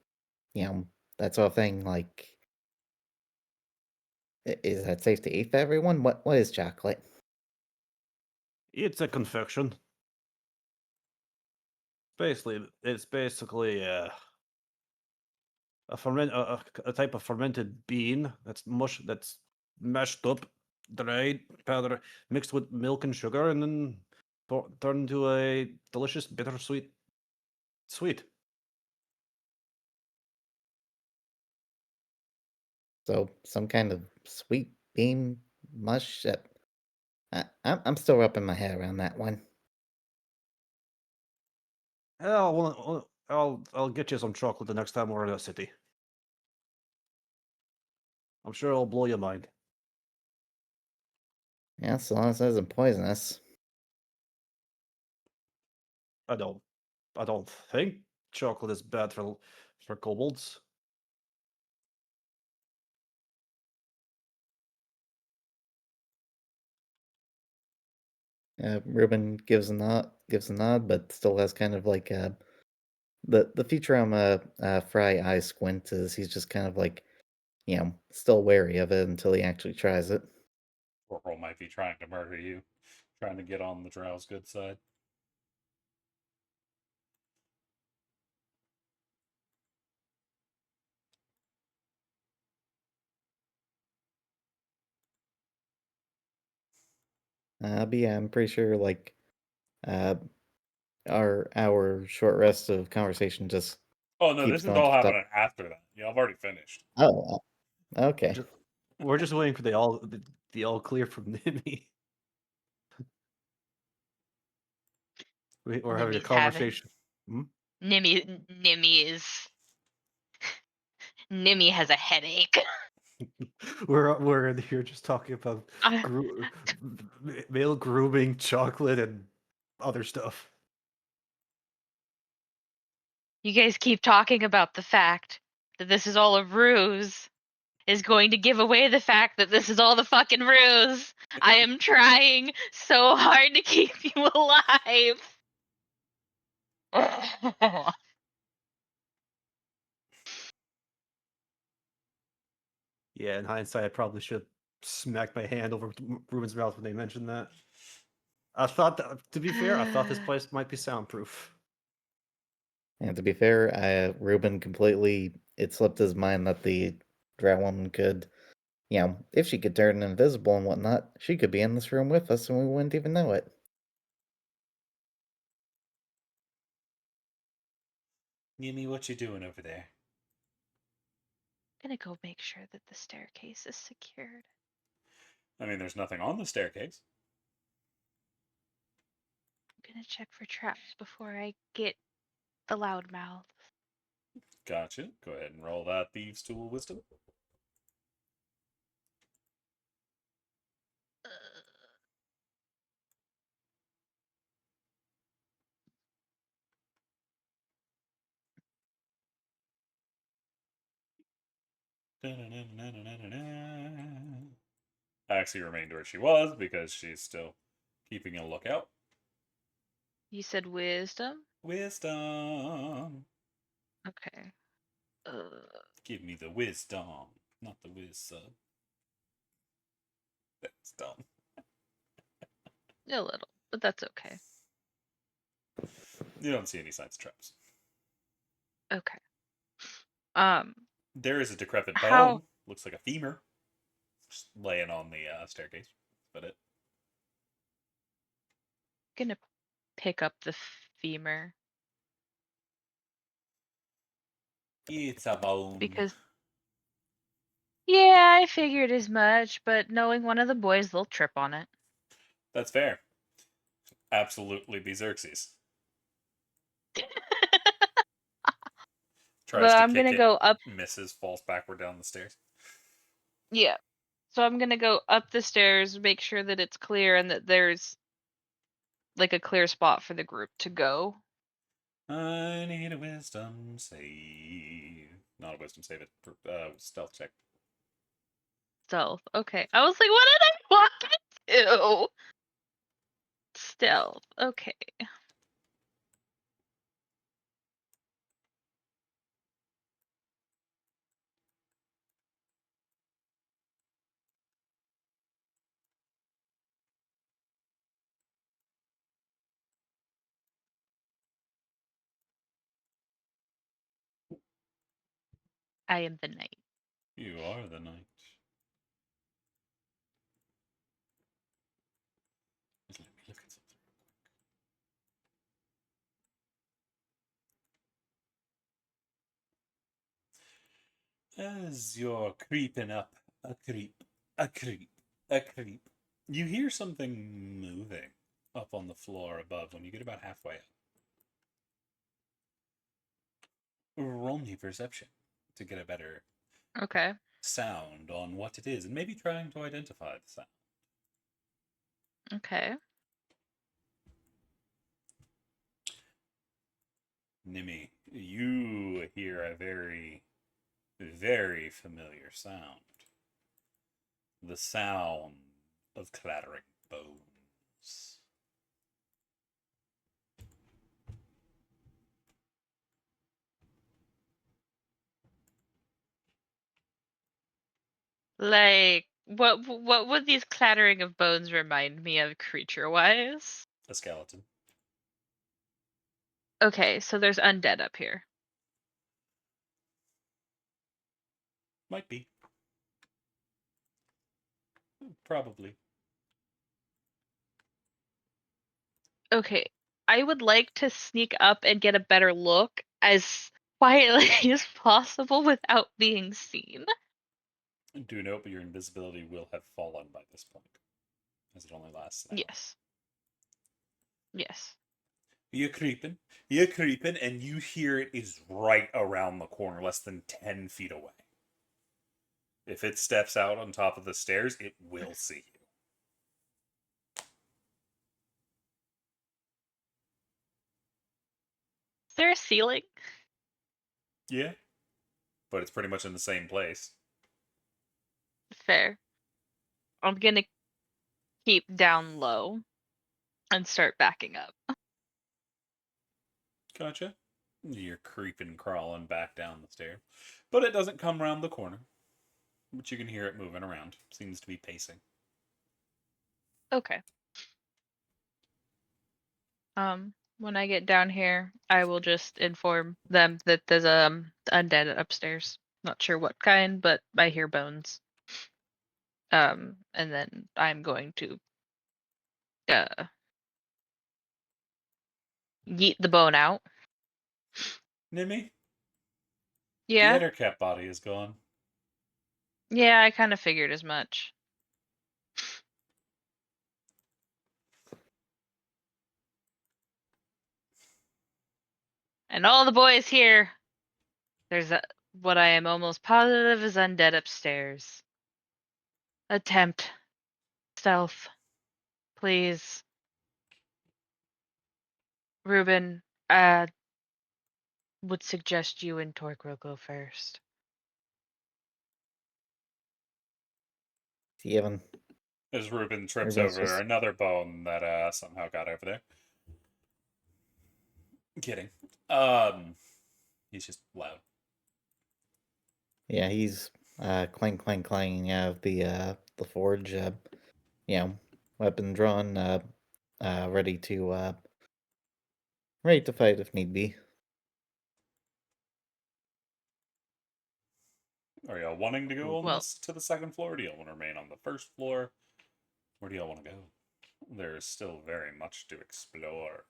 that sort of thing, like, is that safe to eat for everyone? What is chocolate? It's a confection. It's basically a type of fermented bean that's mashed up, dried, powder, mixed with milk and sugar, and then turned into a delicious bittersweet sweet. So, some kind of sweet bean mush? I'm still wrapping my head around that one. I'll get you some chocolate the next time we're in the city. I'm sure it'll blow your mind. Yeah, so long as it isn't poisonous. I don't I don't think chocolate is bad for kobolds. Ruben gives a nod, but still has kind of like the Futurama Fry eye squint is he's just kind of like still wary of it until he actually tries it. Corporal might be trying to murder you, trying to get on the Drow's good side. But yeah, I'm pretty sure like uh our short rest of conversation just Oh no, keeps this is going all to stop. happening after that. Yeah, I've already finished. Oh, okay. We're just waiting for the all clear from Nimi. We're having a Nimi's having- conversation. Nimi has a headache. We're in here just talking about Uh, male grooming, chocolate, and other stuff. You guys keep talking about the fact that this is all a ruse is going to give away the fact that this is all the fucking ruse. I am trying so hard to keep you alive. Yeah, in hindsight, I probably should smack my hand over Ruben's mouth when they mentioned that. I thought, to be fair, I thought this place might be soundproof. And to be fair, Ruben completely, it slipped his mind that the Drow woman could, if she could turn invisible and whatnot, she could be in this room with us and we wouldn't even know it. Nimi, what you doing over there? I'm gonna go make sure that the staircase is secured. I mean, there's nothing on the staircase. I'm gonna check for traps before I get the loudmouth. Gotcha. Go ahead and roll that Thieves' Tool Wisdom. Axie remained where she was because she's still keeping a lookout. You said wisdom? Wisdom. Okay. Give me the wisdom, not the whiz sub. That's dumb. A little, but that's okay. You don't see any signs of traps. Okay. There is a decrepit How- bone. Looks like a femur. Just laying on the staircase. But it. Gonna pick up the femur It's a bone. because yeah, I figured as much, but knowing one of the boys, they'll trip on it. That's fair. Absolutely be Xerxes. Tries But to I'm kick gonna it, go up. misses, falls backward down the stairs. Yeah. So I'm gonna go up the stairs, make sure that it's clear and that there's like a clear spot for the group to go. I need a wisdom save. Not a wisdom save, it's stealth check. Stealth. Okay. I was like, what did I walk into? Stealth. Okay. I am the knight. You are the knight. Just let me look at something real quick. As you're creeping up, a creep, you hear something moving up on the floor above when you get about halfway up. Roll me perception to get a better Okay. sound on what it is and maybe trying to identify the sound. Okay. Nimi, you hear a very, very familiar sound. The sound of clattering bones. Like what would these clattering of bones remind me of creature wise? A skeleton. Okay, so there's undead up here. Might be. Probably. Okay. I would like to sneak up and get a better look as quietly as possible without being seen. Do note, but your invisibility will have fallen by this point, as it only lasts an hour. Yes. Yes. You're creeping, and you hear it is right around the corner, less than 10 feet away. If it steps out on top of the stairs, it will see you. Is there a ceiling? Yeah, but it's pretty much in the same place. Fair. I'm gonna keep down low and start backing up. Gotcha. You're creeping, crawling back down the stairs. But it doesn't come around the corner. But you can hear it moving around. Seems to be pacing. Okay. When I get down here, I will just inform them that there's undead upstairs. Not sure what kind, but I hear bones. And then I'm going to yeet the bone out. Nimmy, the Yeah. Ettercap body is gone. Yeah, I kind of figured as much. And all the boys here. There's what I am almost positive is undead upstairs. Attempt. Stealth. Please. Ruben, would suggest you and Torquil go first. Steven. As Ruben trips Ruben's over just- another bone that somehow got over there. Kidding. He's just loud. Yeah, he's clang clang clanging out of the forge. Weapon drawn, ready to fight if need be. Are y'all wanting to go on Well- this to the second floor? Do y'all want to remain on the first floor? Where do y'all want to go? There's still very much to explore.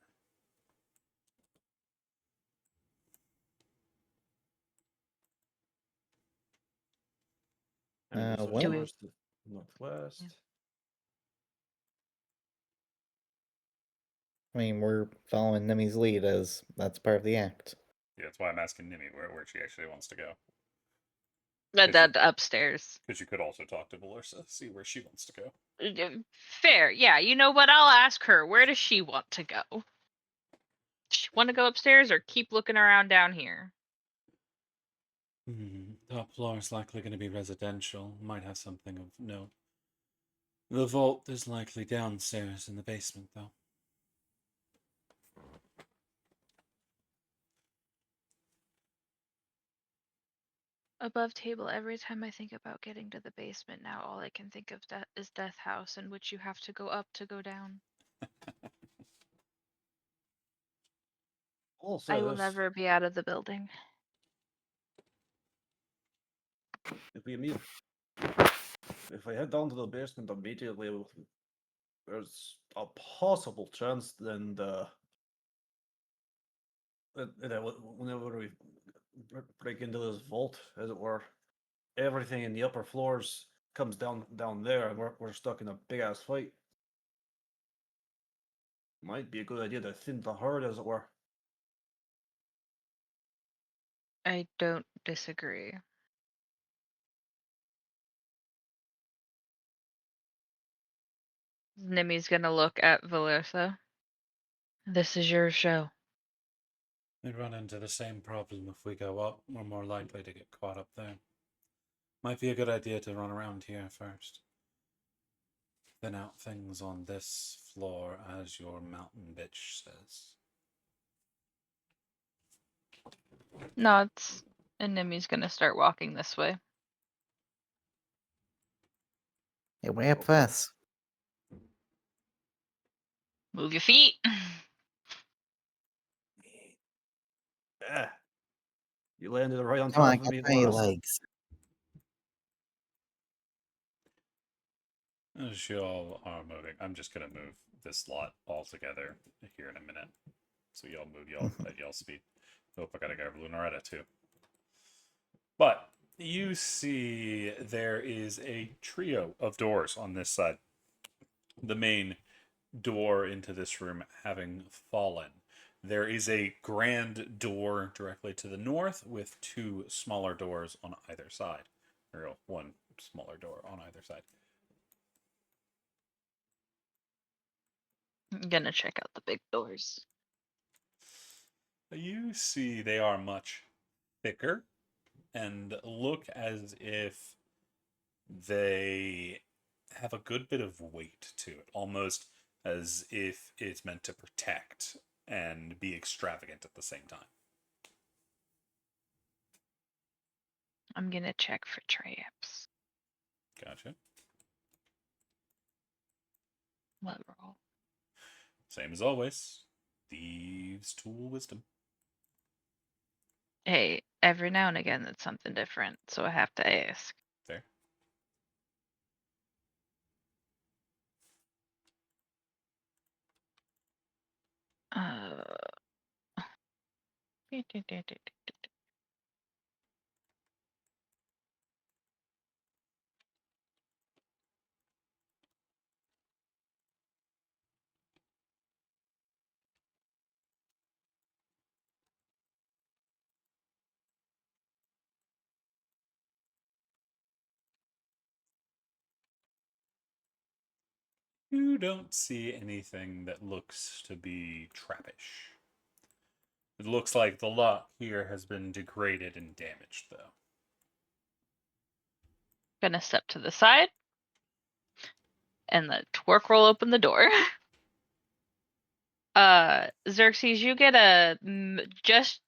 well- Do we- North, northwest. I mean, we're following Nemi's lead as that's part of the act. Yeah, that's why I'm asking Nimmy where she actually wants to go. That upstairs. Because you could also talk to Valursa, see where she wants to go. Fair, yeah. You know what? I'll ask her. Where does she want to go? Does she want to go upstairs or keep looking around down here? Top floor is likely going to be residential. Might have something of note. The vault is likely downstairs in the basement, though. Above table, every time I think about getting to the basement now, all I can think of is Death House, in which you have to go up to go down. Also, I will never be out of the building. If I head down to the basement immediately, there's a possible chance then whenever we break into this vault, as it were, everything in the upper floors comes down there, and we're stuck in a big ass fight. Might be a good idea to thin the herd, as it were. I don't disagree. Nimmy's gonna look at Valursa. This is your show. We'd run into the same problem if we go up. We're more likely to get caught up there. Might be a good idea to run around here first. Thin out things on this floor, as your mountain bitch says. Nods. And Nimmy's gonna start walking this way. Hey, way up fast. Move your feet. Yeah. You landed right on Come on, top of me. get my Boris. legs. As you all are moving, I'm just gonna move this lot all together here in a minute. So y'all move y'all at y'all speed. Oh, I gotta grab Lunaretta too. But you see there is a trio of doors on this side. The main door into this room having fallen. There is a grand door directly to the north with two smaller doors on either side. Or one smaller door on either side. I'm gonna check out the big doors. You see they are much thicker and look as if they have a good bit of weight to it, almost as if it's meant to protect and be extravagant at the same time. I'm gonna check for traps. Gotcha. What roll? Same as always. Thieves' tool wisdom. Hey, every now and again it's something different, so I have to ask. Fair. Uh. You don't see anything that looks to be trappish. It looks like the lock here has been degraded and damaged, though. Gonna step to the side and the twerk roll open the door. Xerxes, you get a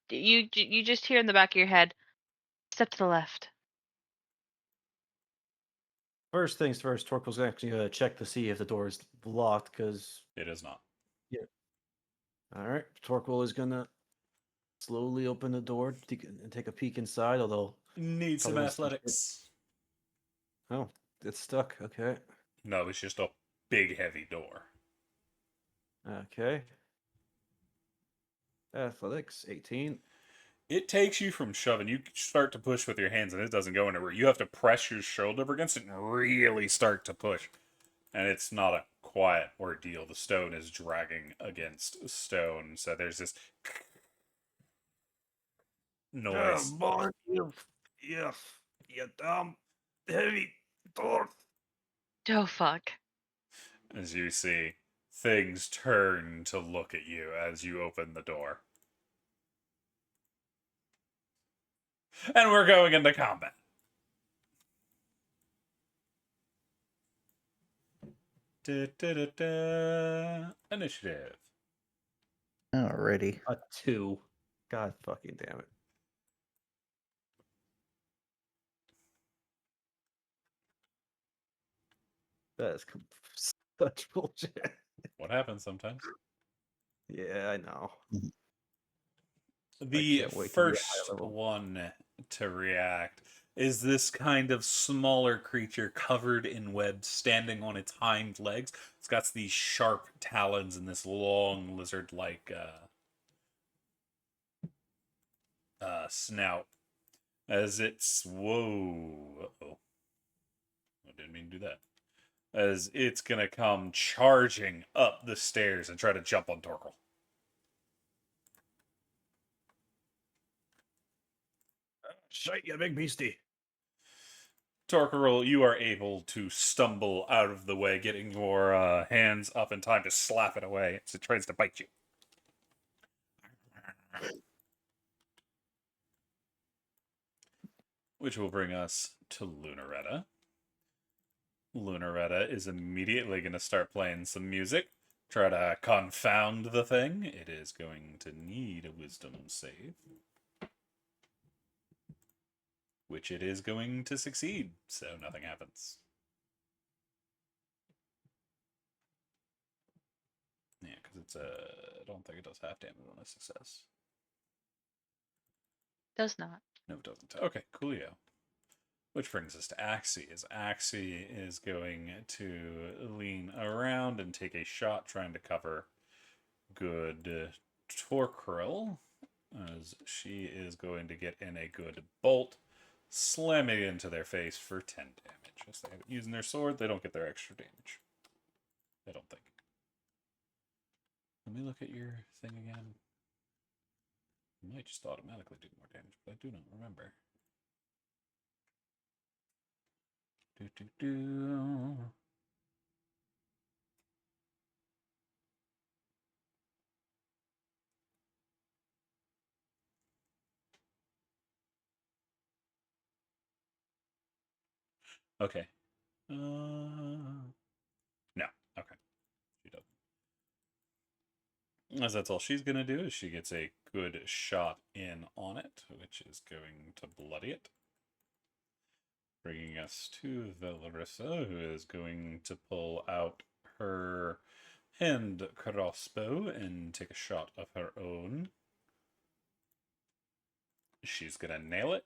you just hear in the back of your head, step to the left. First things first, Torquil's actually going to check to see if the door is locked, because... It is not. Alright, Torquil is going to slowly open the door and take a peek inside, although... Need some Probably was some athletics. Oh, it's stuck. Okay. No, it's just a big, heavy door. Okay. Athletics, 18. It takes you from shoving. You start to push with your hands, and it doesn't go anywhere. You have to press your shoulder up against it and really start to push. And it's not a quiet ordeal. The stone is dragging against stone, so there's this noise. Come on, you dumb, heavy door. Oh fuck. As you see, things turn to look at you as you open the door. And we're going into combat. Initiative. Alrighty. A 2. God fucking damn it. That is such bullshit. What happens sometimes? Yeah, I know. The can't wait to be at high first level. one to react is this kind of smaller creature covered in webs standing on its hind legs. It's got these sharp talons and this long lizard-like snout. As it's... Whoa. Uh-oh. I didn't mean to do that. As it's gonna come charging up the stairs and try to jump on Torquil. Shite, you big beastie. Torquil, you are able to stumble out of the way, getting your hands up in time to slap it away as it tries to bite you. Which will bring us to Lunaretta. Lunaretta is immediately going to start playing some music. Try to confound the thing. It is going to need a wisdom save. Which it is going to succeed, so nothing happens. Yeah, because it's I don't think it does half damage on a success. Does not. No, it doesn't. Okay, coolio. Which brings us to Axie. As Axie is going to lean around and take a shot trying to cover good Torquil, as she is going to get in a good bolt, slamming it into their face for 10 damage. As they have it using their sword, they don't get their extra damage. I don't think. Let me look at your thing again. It might just automatically do more damage, but I do not remember. Do. Okay. No. Okay. She doesn't. As that's all she's going to do is she gets a good shot in on it, which is going to bloody it. Bringing us to Velarissa, who is going to pull out her hand crossbow and take a shot of her own. She's going to nail it,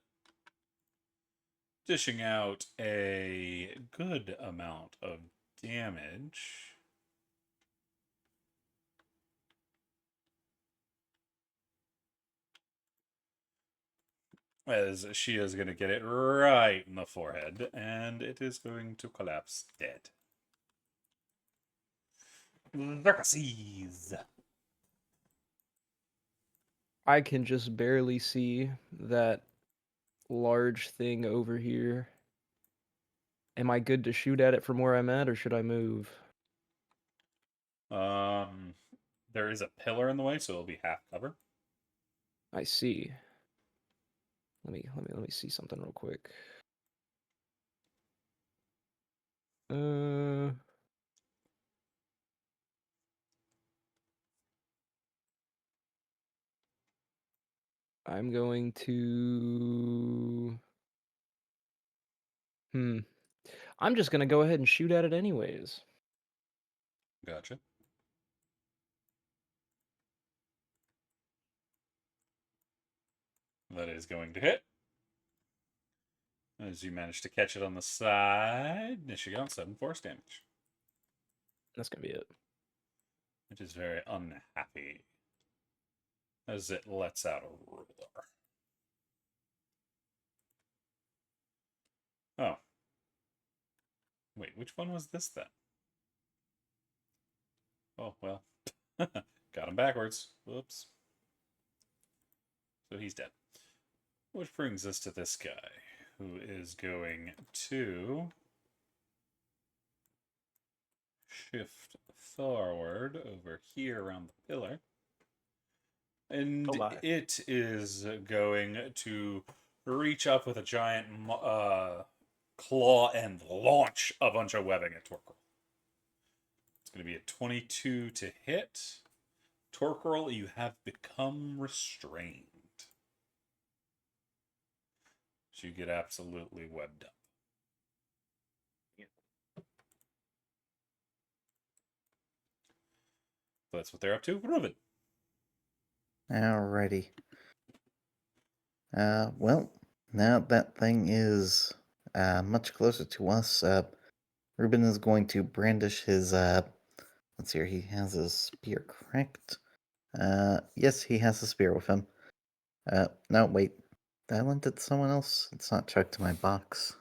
dishing out a good amount of damage. As she is going to get it right in the forehead, and it is going to collapse dead. Xerxes. I can just barely see that large thing over here. Am I good to shoot at it from where I'm at, or should I move? There is a pillar in the way, so it'll be half cover. I see. Let me see something real quick. I'm going to. I'm just gonna go ahead and shoot at it anyways. Gotcha. That is going to hit. As you manage to catch it on the side, Nishigon 7 force damage. That's gonna be it. It is very unhappy as it lets out a ruler. Oh. Wait, which one was this then? Oh, well. Got him backwards. Whoops. So he's dead. Which brings us to this guy, who is going to shift forward over here around the pillar. And it is going to reach up with a giant claw and launch a bunch of webbing at Torkoal. It's going to be a 22 to hit. Torkoal, you have become restrained. So you get absolutely webbed up. So that's what they're up to. Ruben. Alrighty. Well, now that thing is much closer to us, Ruben is going to brandish his, let's see here, he has his spear, correct? Yes, he has a spear with him. No, wait. Did I lend it to someone else? It's not checked to my box.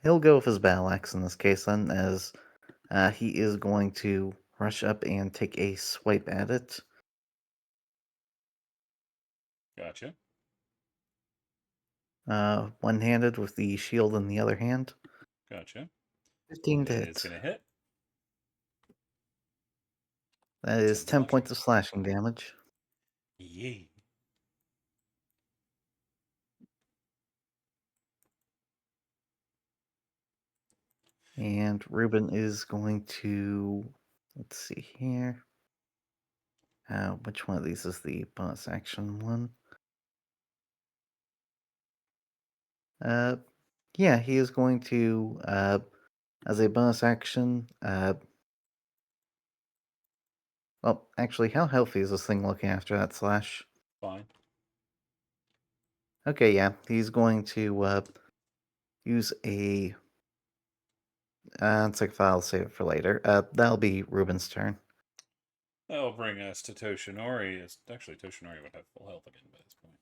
He'll go with his battle axe in this case then, as he is going to rush up and take a swipe at it. Gotcha. One-handed with the shield in the other hand. Gotcha. 15 to It hit. is going to hit. That is 10 slashing. points of slashing damage. Yay. And Ruben is going to, let's see here. Which one of these is the bonus action one? Yeah, he is going to, as a bonus action, well, actually, how healthy is this thing looking after that slash? Fine. Okay, yeah, he's going to, use a, it's like I'll save it for later. That'll be Ruben's turn. That'll bring us to Toshinori. Actually, Toshinori would have full health again by this point.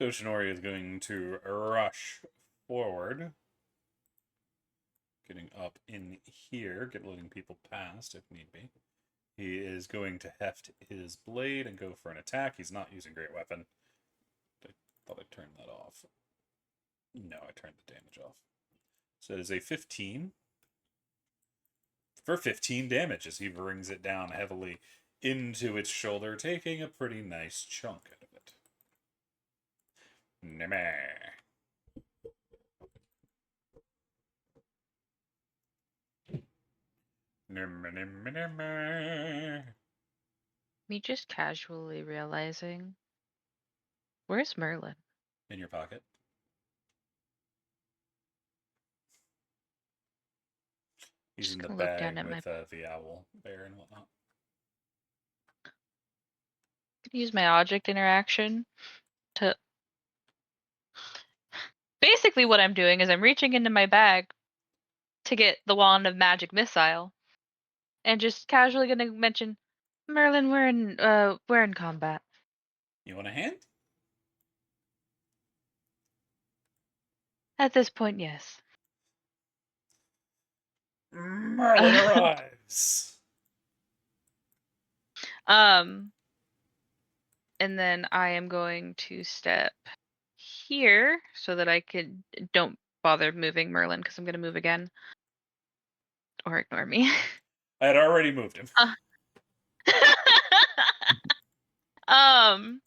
Toshinori is going to rush forward. Getting up in here, letting people past if need be. He is going to heft his blade and go for an attack. He's not using Great Weapon. I thought I turned that off. No, I turned the damage off. So it is a 15. For 15 damage as he brings it down heavily into its shoulder, taking a pretty nice chunk out of it. Me just casually realizing, where's Merlin? In your pocket. He's Just in the gonna look down bag at my. with the owl bear and whatnot. Use my object interaction to. Basically, what I'm doing is I'm reaching into my bag to get the wand of magic missile, and just casually gonna mention, Merlin, we're in combat. You want a hand? At this point, yes. Merlin arrives. And then I am going to step here so that I don't bother moving Merlin because I'm gonna move again. Or ignore me. I had already moved him. I'm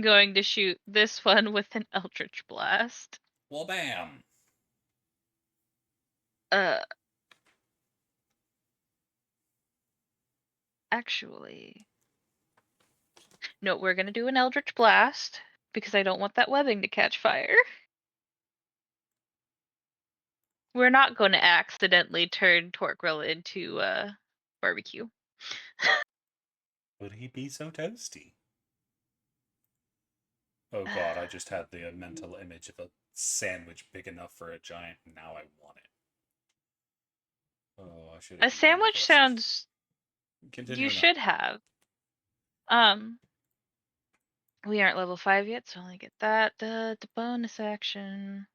going to shoot this one with an Eldritch Blast. Well, bam. Actually, no, we're gonna do an Eldritch Blast because I don't want that webbing to catch fire. We're not going to accidentally turn Torquil into barbecue. Would he be so toasty? Oh god, I just had the mental image of a sandwich big enough for a giant, and now I want it. Oh, I should have. A sandwich sounds. You should have. We aren't level 5 yet, so I only get that. The bonus action.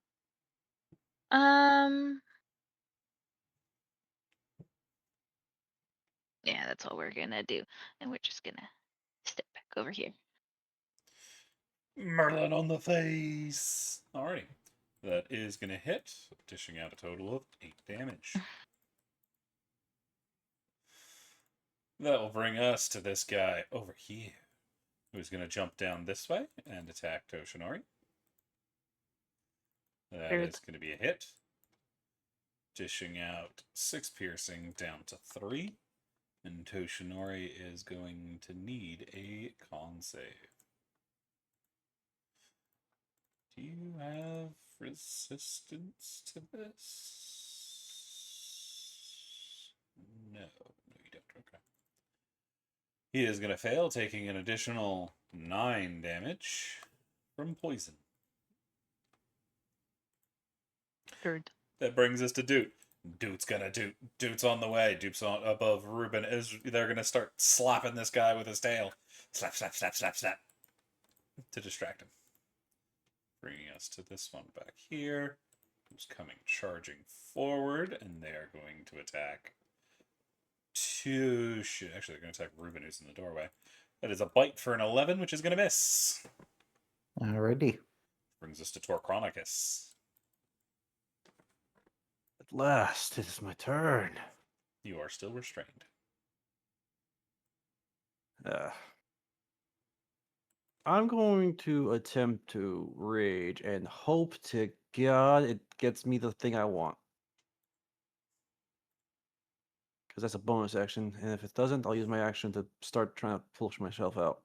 Yeah, that's all we're gonna do. And we're just gonna step back over here. Merlin on the face. Alrighty. That is gonna hit, dishing out a total of 8 damage. That will bring us to this guy over here, who's going to jump down this way and attack Toshinori. That is going to be a hit. Dishing out 6 piercing down to 3. And Toshinori is going to need a con save. Do you have resistance to this? No, you don't. Okay. He is going to fail, taking an additional 9 damage from poison. Third. That brings us to Doot. Doot's gonna Doot. Doot's on the way. Doot's on above Ruben. They're gonna start slapping this guy with his tail. Slap, slap, slap, slap, slap. To distract him. Bringing us to this one back here. Who's coming charging forward, and they are going to attack. Actually, they're going to attack Ruben, who's in the doorway. That is a bite for an 11, which is going to miss. Alrighty. Brings us to Torchronicus. At last, it is my turn. You are still restrained. I'm going to attempt to rage and hope to God it gets me the thing I want. Because that's a bonus action, and if it doesn't, I'll use my action to start trying to push myself out.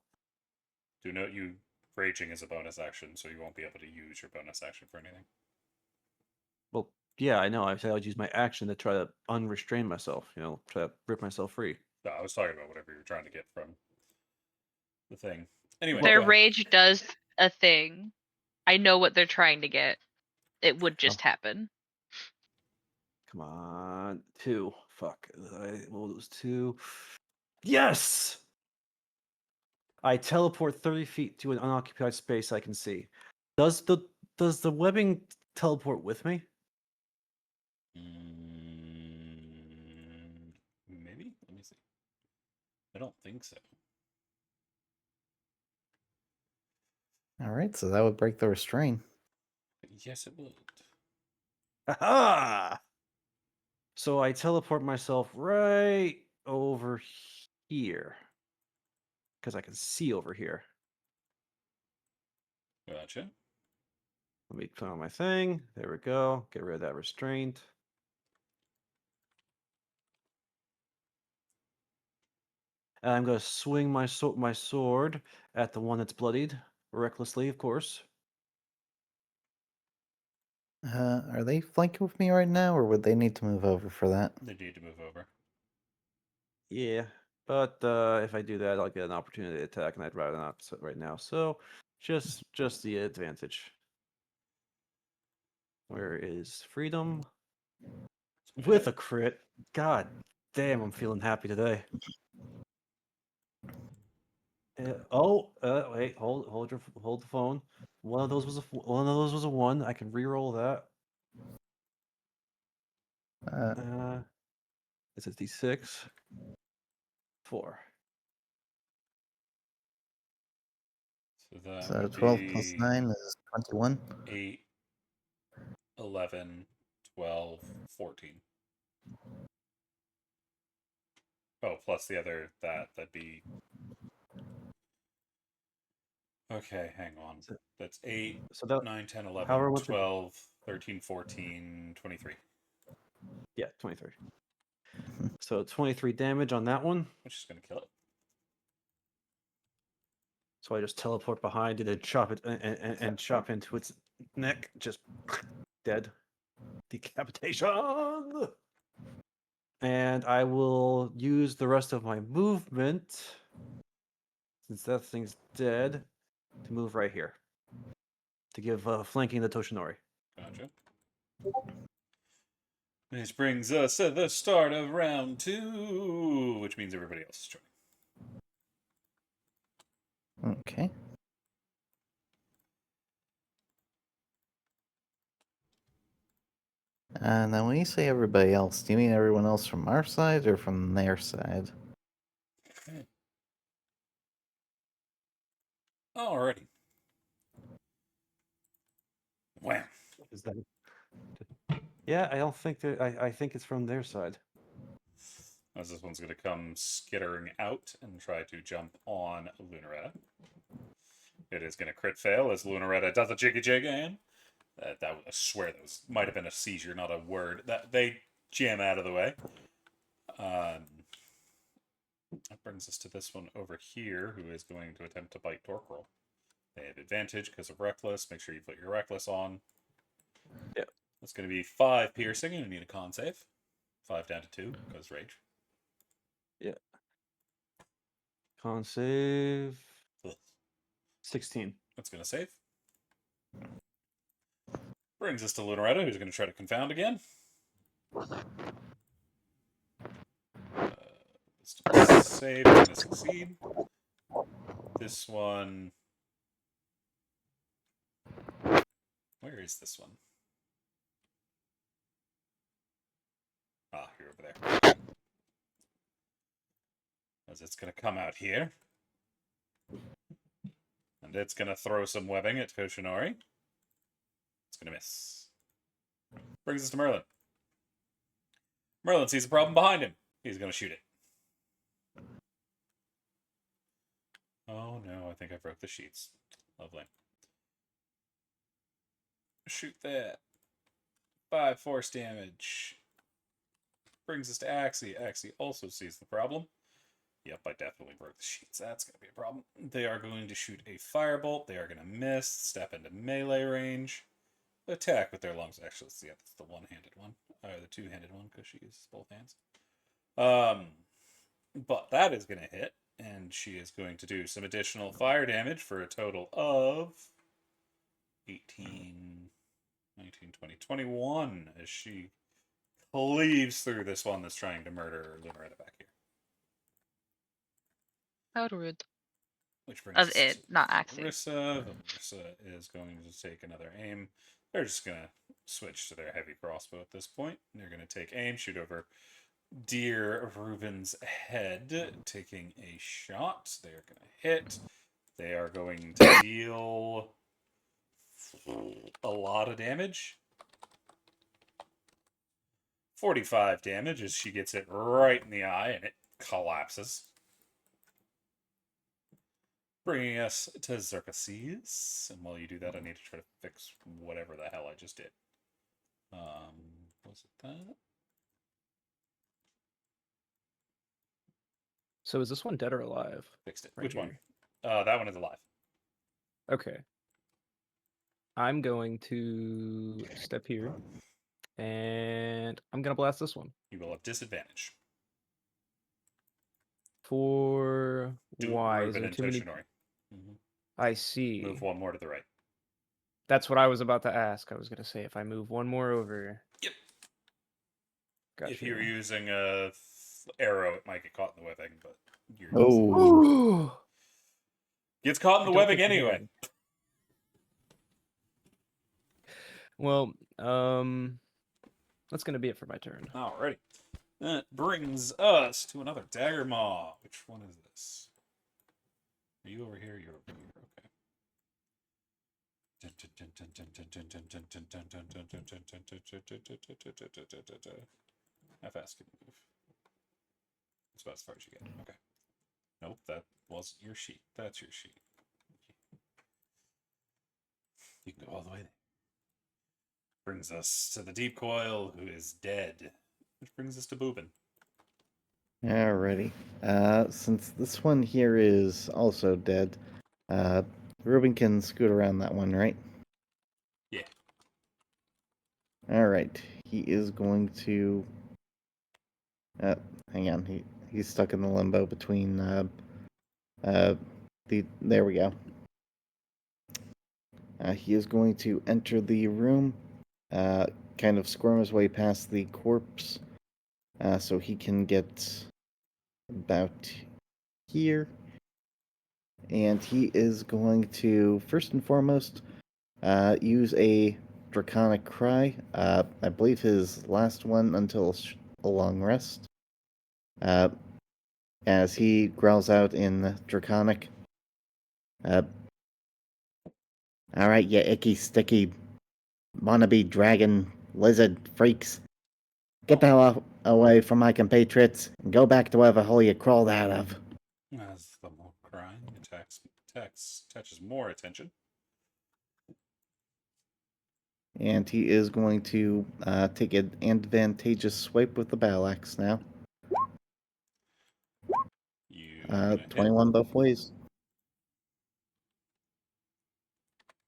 Do note you raging is a bonus action, so you won't be able to use your bonus action for anything. Well, yeah, I know. I said I would use my action to try to unrestrain myself, try to rip myself free. No, I was talking about whatever you're trying to get from the thing. Anyway, their rage does a thing. I know what they're trying to get. It would just happen. Come on. 2. fuck. Well, it was 2. Yes! I teleport 30 feet to an unoccupied space I can see. Does the webbing teleport with me? Maybe? Let me see. I don't think so. All right, so that would break the restraint. Yes, it would. Aha! So I teleport myself right over here. Because I can see over here. Gotcha. Let me put on my thing. There we go. Get rid of that restraint. And I'm going to swing my sword at the one that's bloodied. Recklessly, of course. Are they flanking with me right now, or would they need to move over for that? They need to move over. Yeah. But if I do that, I'll get an opportunity to attack, and I'd rather not right now. So just the advantage. Where is freedom? With a crit. God damn, I'm feeling happy today. Wait, hold the phone. One of those was a 1. I can re-roll that. It's a d6. 4. So that So would 12 plus be 9 is 21. 8, 11, 12, 14. Oh, plus the other, that'd be... Okay, hang on. That's 8, So that 9, 10, 11, however much 12, 13, 14, 23. Yeah, 23. So 23 damage on that one. Which is going to kill it. So I just teleport behind it and chop it and chop into its neck. Just dead. Decapitation. And I will use the rest of my movement, since that thing's dead, to move right here. To give flanking the Toshinori. Gotcha. This brings us to the start of round 2, which means everybody else is joining. Okay. Now, when you say everybody else, do you mean everyone else from our side or from their side? Alrighty. Wham. Is that? Yeah, I don't think that. I think it's from their side. As this one's going to come skittering out and try to jump on Lunaretta. It is going to crit fail as Lunaretta does a jiggy jig and I swear that might have been a seizure, not a word. That they jam out of the way. That brings us to this one over here, who is going to attempt to bite Torquil. They have advantage because of Reckless. Make sure you put your Reckless on. Yeah. That's going to be 5 piercing, and you need a con save. 5 down to 2 because rage. Yeah. Con save. Ugh. 16. That's going to save. Brings us to Lunaretta, who's going to try to confound again. Save, going to succeed. This one... Where is this one? Ah, you're over there. As it's going to come out here. And it's going to throw some webbing at Toshinori. It's going to miss. Brings us to Merlin. Merlin sees a problem behind him. He's going to shoot it. Oh no, I think I broke the sheets. Lovely. Shoot that. 5 force damage. Brings us to Axie. Axie also sees the problem. Yep, I definitely broke the sheets. That's going to be a problem. They are going to shoot a firebolt. They are going to miss. Step into melee range. Attack with their lungs. Actually, yeah, that's the one-handed one. Or the two-handed one, because she uses both hands. But that is going to hit. And she is going to do some additional fire damage for a total of 18, 19, 20, 21 as she cleaves through this one that's trying to murder Limeretta back here. How rude. Which brings Of us it, to not Axie. Larissa. Larissa is going to take another aim. They're just going to switch to their heavy crossbow at this point. They're going to take aim, shoot over Dear Reuben's head, taking a shot. They're going to hit. They are going to deal a lot of damage. 45 damage as she gets it right in the eye and it collapses. Bringing us to Xerxes. And while you do that, I need to try to fix whatever the hell I just did. Was it that? So is this one dead or alive? Fixed it. Right Which here. one? That one is alive. Okay. I'm going to step here, and I'm gonna blast this one. You will have disadvantage. For Do why? Is Reuben there and too many? Toshinori. Mm-hmm. I see. Move one more to the right. That's what I was about to ask. I was gonna say if I move one more over. Yep. Gotcha. If you're using a arrow, it might get caught in the webbing, but you're Oh, gets caught in the I don't webbing think you anyway. can. Well, that's gonna be it for my turn. Alrighty. That brings us to another Dagger Maw. Which one is this? Are you over here? You're over here. Okay. How fast can you move? That's about as far as you get. Okay. Nope, that wasn't your sheet. That's your sheet. You can go all the way there. Brings us to the Deep Coil, who is dead. Which brings us to Boobin. alrighty. Since this one here is also dead, Ruben can scoot around that one, right? Yeah. Alright. He is going to... hang on. He's stuck in the limbo between... there we go. He is going to enter the room, kind of squirm his way past the corpse, so he can get about here. And he is going to, first and foremost, use a Draconic Cry. I believe his last one until a long rest. As he growls out in Draconic. Alright, you icky, sticky, wannabe dragon, lizard freaks. Get the hell away from my compatriots and go back to wherever hole you crawled out of. As the more crying attaches more attention. And he is going to take an advantageous swipe with the battle axe now. You 21 both ways.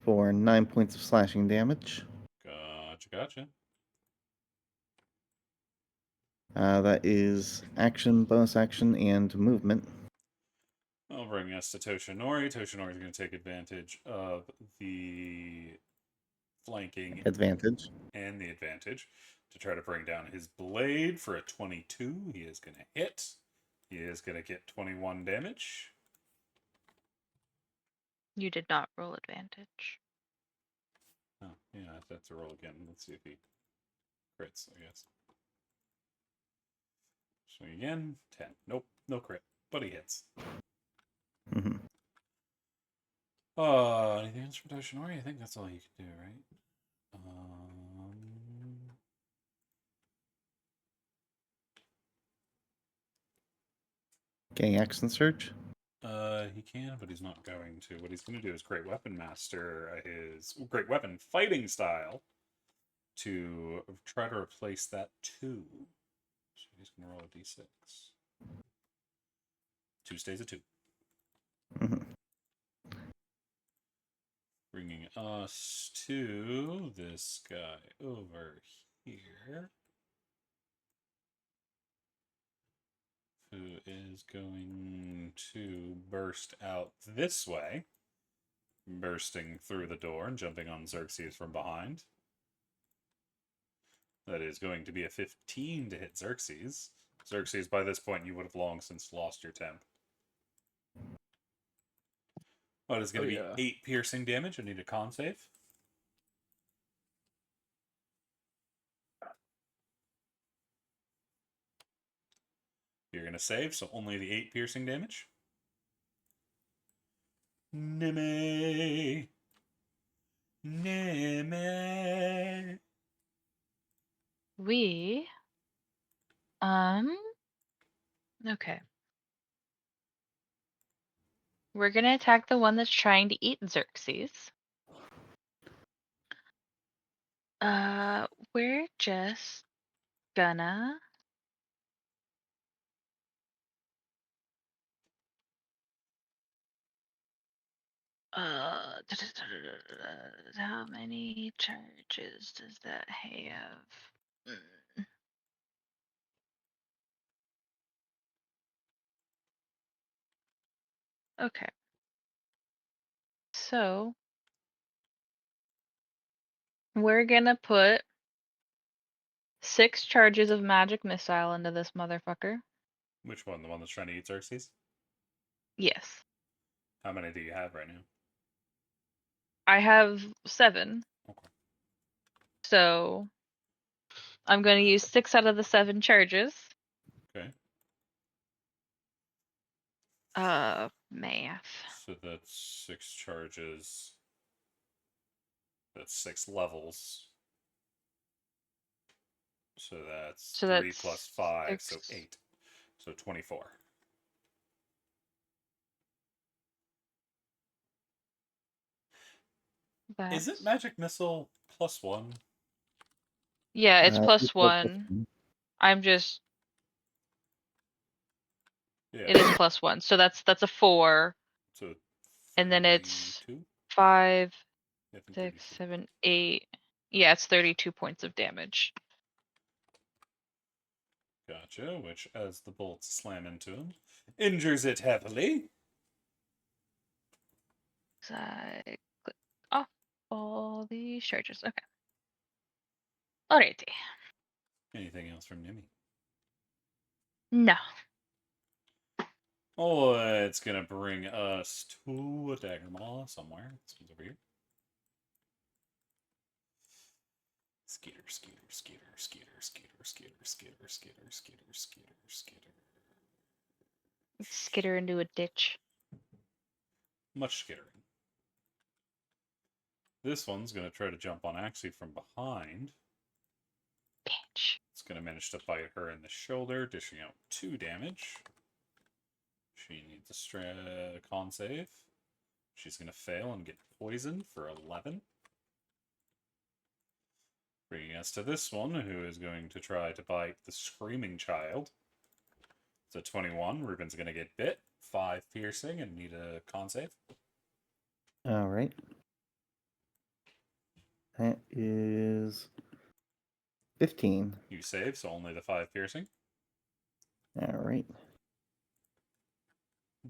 For 9 points of slashing damage. Gotcha. That is action, bonus action, and movement. I'll bring us to Toshinori. Toshinori is going to take advantage of the flanking Advantage. and the advantage to try to bring down his blade for a 22. He is going to hit. He is going to get 21 damage. You did not roll advantage. Oh, yeah, that's a roll again. Let's see if he crits, I guess. Swing again. 10. Nope, no crit, but he hits. Mm-hmm. Anything else from Toshinori? I think that's all you can do, right? Okay, action search. He can, but he's not going to. What he's going to do is Great Weapon Master his Great Weapon fighting style to try to replace that 2. So he's going to roll a d6. 2 stays a 2. Mm-hmm. Bringing us to this guy over here, who is going to burst out this way, bursting through the door and jumping on Xerxes from behind. That is going to be a 15 to hit Xerxes. Xerxes, by this point, you would have long since lost your temp. But it's going to be 8 piercing damage. I need a con save. You're going to save, so only the 8 piercing damage. Nimmy. Nimmy. We okay. We're gonna attack the one that's trying to eat Xerxes. We're just gonna how many charges does that have? Okay. So we're gonna put 6 charges of magic missile into this motherfucker. Which one? The one that's trying to eat Xerxes? Yes. How many do you have right now? I have 7. Okay. So I'm going to use 6 out of the 7 charges. Okay. Math. So that's 6 charges. That's 6 levels. So that's 3 plus 5, so 8. So 24. Is it magic missile +1? Yeah, it's It's +1. I'm just. Yeah. It is +1, so that's a 4. So And then it's 32? 5, Yeah, I think 6, 32. 7, 8. Yeah, it's 32 points of damage. Gotcha, which, as the bullets slam into him, injures it heavily. So I click off all these charges. Okay. Alrighty. Anything else from Nimmy? No. Oh, it's gonna bring us to a dagger maw somewhere. This one's over here. Skeeter, skeeter, skeeter, skeeter, skeeter, skeeter, skeeter, skeeter, skeeter, skeeter, skeeter. Skitter into a ditch. Much skittering. This one's gonna try to jump on Axie from behind. Bitch. It's gonna manage to bite her in the shoulder, dishing out 2 damage. She needs a con save. She's gonna fail and get poisoned for 11. Bringing us to this one, who is going to try to bite the screaming child. It's a 21. Ruben's going to get bit. 5 piercing and need a con save. All right. That is 15. You save, so only the 5 piercing. All right.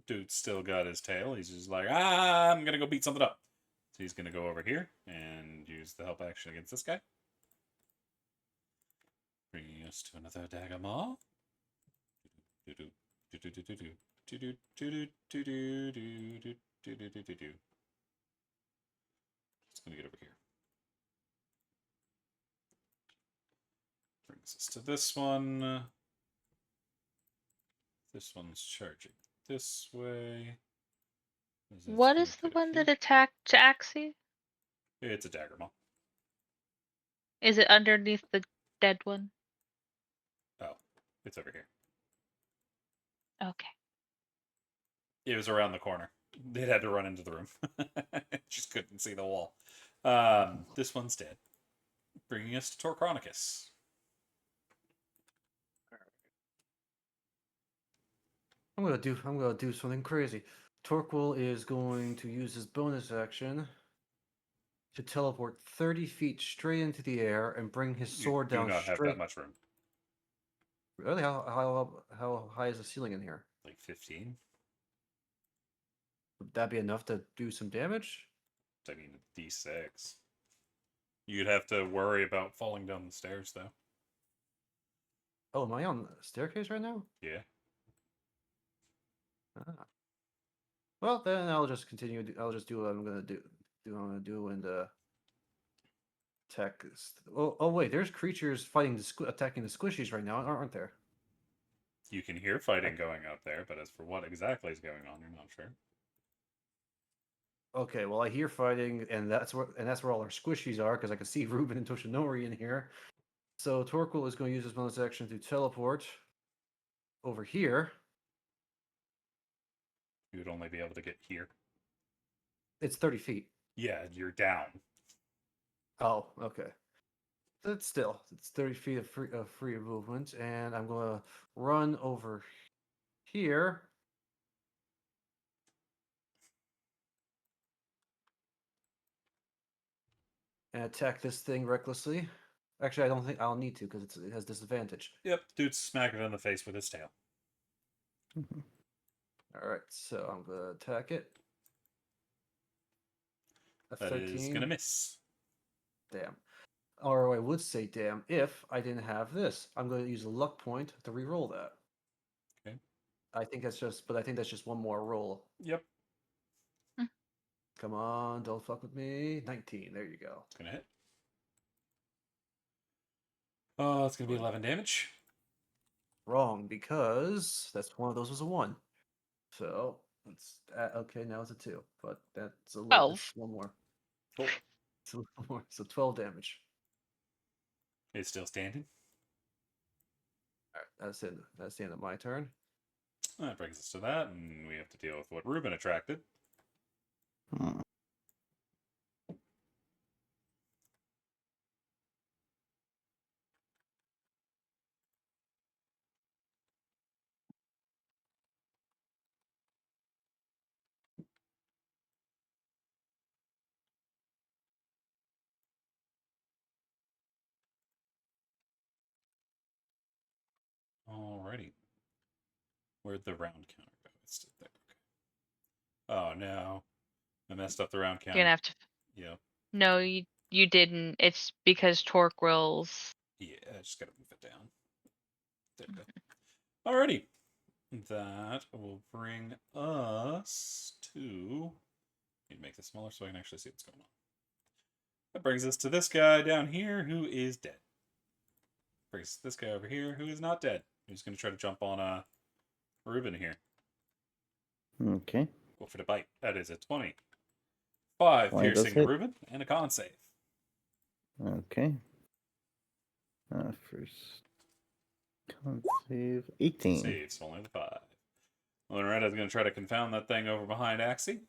Dude's still got his tail. He's just like, I'm going to go beat something up. So he's going to go over here and use the help action against this guy. Bringing us to another dagger maw. It's going to get over here. Brings us to this one. This one's charging this way. What is the one that attacked Axie? It's a dagger maw. Is it underneath the dead one? Oh, it's over here. Okay. It was around the corner. It had to run into the room. Just couldn't see the wall. This one's dead. Bringing us to Torchronicus. I'm gonna do something crazy. Torquil is going to use his bonus action to teleport 30 feet straight into the air and bring his sword down do not straight. have that much room. Really? How high is the ceiling in here? Like 15? Would that be enough to do some damage? I mean, D6. You'd have to worry about falling down the stairs, though. Oh, am I on the staircase right now? Yeah. Ah. Well, then I'll just continue. I'll just do what I'm gonna do. Do what I'm gonna do and attack. Oh wait, there's creatures fighting attacking the squishies right now, aren't there? You can hear fighting going out there, but as for what exactly is going on, you're not sure. Okay, well I hear fighting, and that's where all our squishies are, because I can see Ruben and Toshinori in here. So Torquil is going to use his bonus action to teleport over here. You would only be able to get here. It's 30 feet. Yeah, you're down. Oh, okay. But still, it's 30 feet of free movement, and I'm going to run over here. And attack this thing recklessly. Actually, I don't think I'll need to because it has disadvantage. Yep, dude smack it in the face with his tail. Mhm. All right, so I'm gonna attack it. A That 13. is gonna miss. Damn. Or I would say damn if I didn't have this. I'm going to use a luck point to re-roll that. Okay. I think that's just one more roll. Yep, Come on, don't fuck with me. 19. There you go. it's gonna hit. Oh, it's gonna be 11 damage. Wrong, because that's one of those was a 1. So it's okay. Now it's a 2, but that's a little. 12. It's one more. Oh, It's a little more. So 12 damage. it's still standing. All right, that's the end of my turn. That brings us to that, and we have to deal with what Ruben attracted. Hmm. Alrighty. Where'd the round counter go? It's still there. Okay. Oh no, I messed up the round You're counter. gonna have to. Yeah, No, you didn't. It's because Torque rolls. yeah. I just gotta move it down. There we go. Alrighty. That will bring us to. Need to make this smaller so I can actually see what's going on. That brings us to this guy down here who is dead. Brings this guy over here who is not dead. Who's going to try to jump on Ruben here. Okay. Go for the bite. That is a 20. 5 20 does piercing to hit. Ruben and a con save. Okay. First con save 18. Saves only the 5. Loretta's going to try to confound that thing over behind Axie.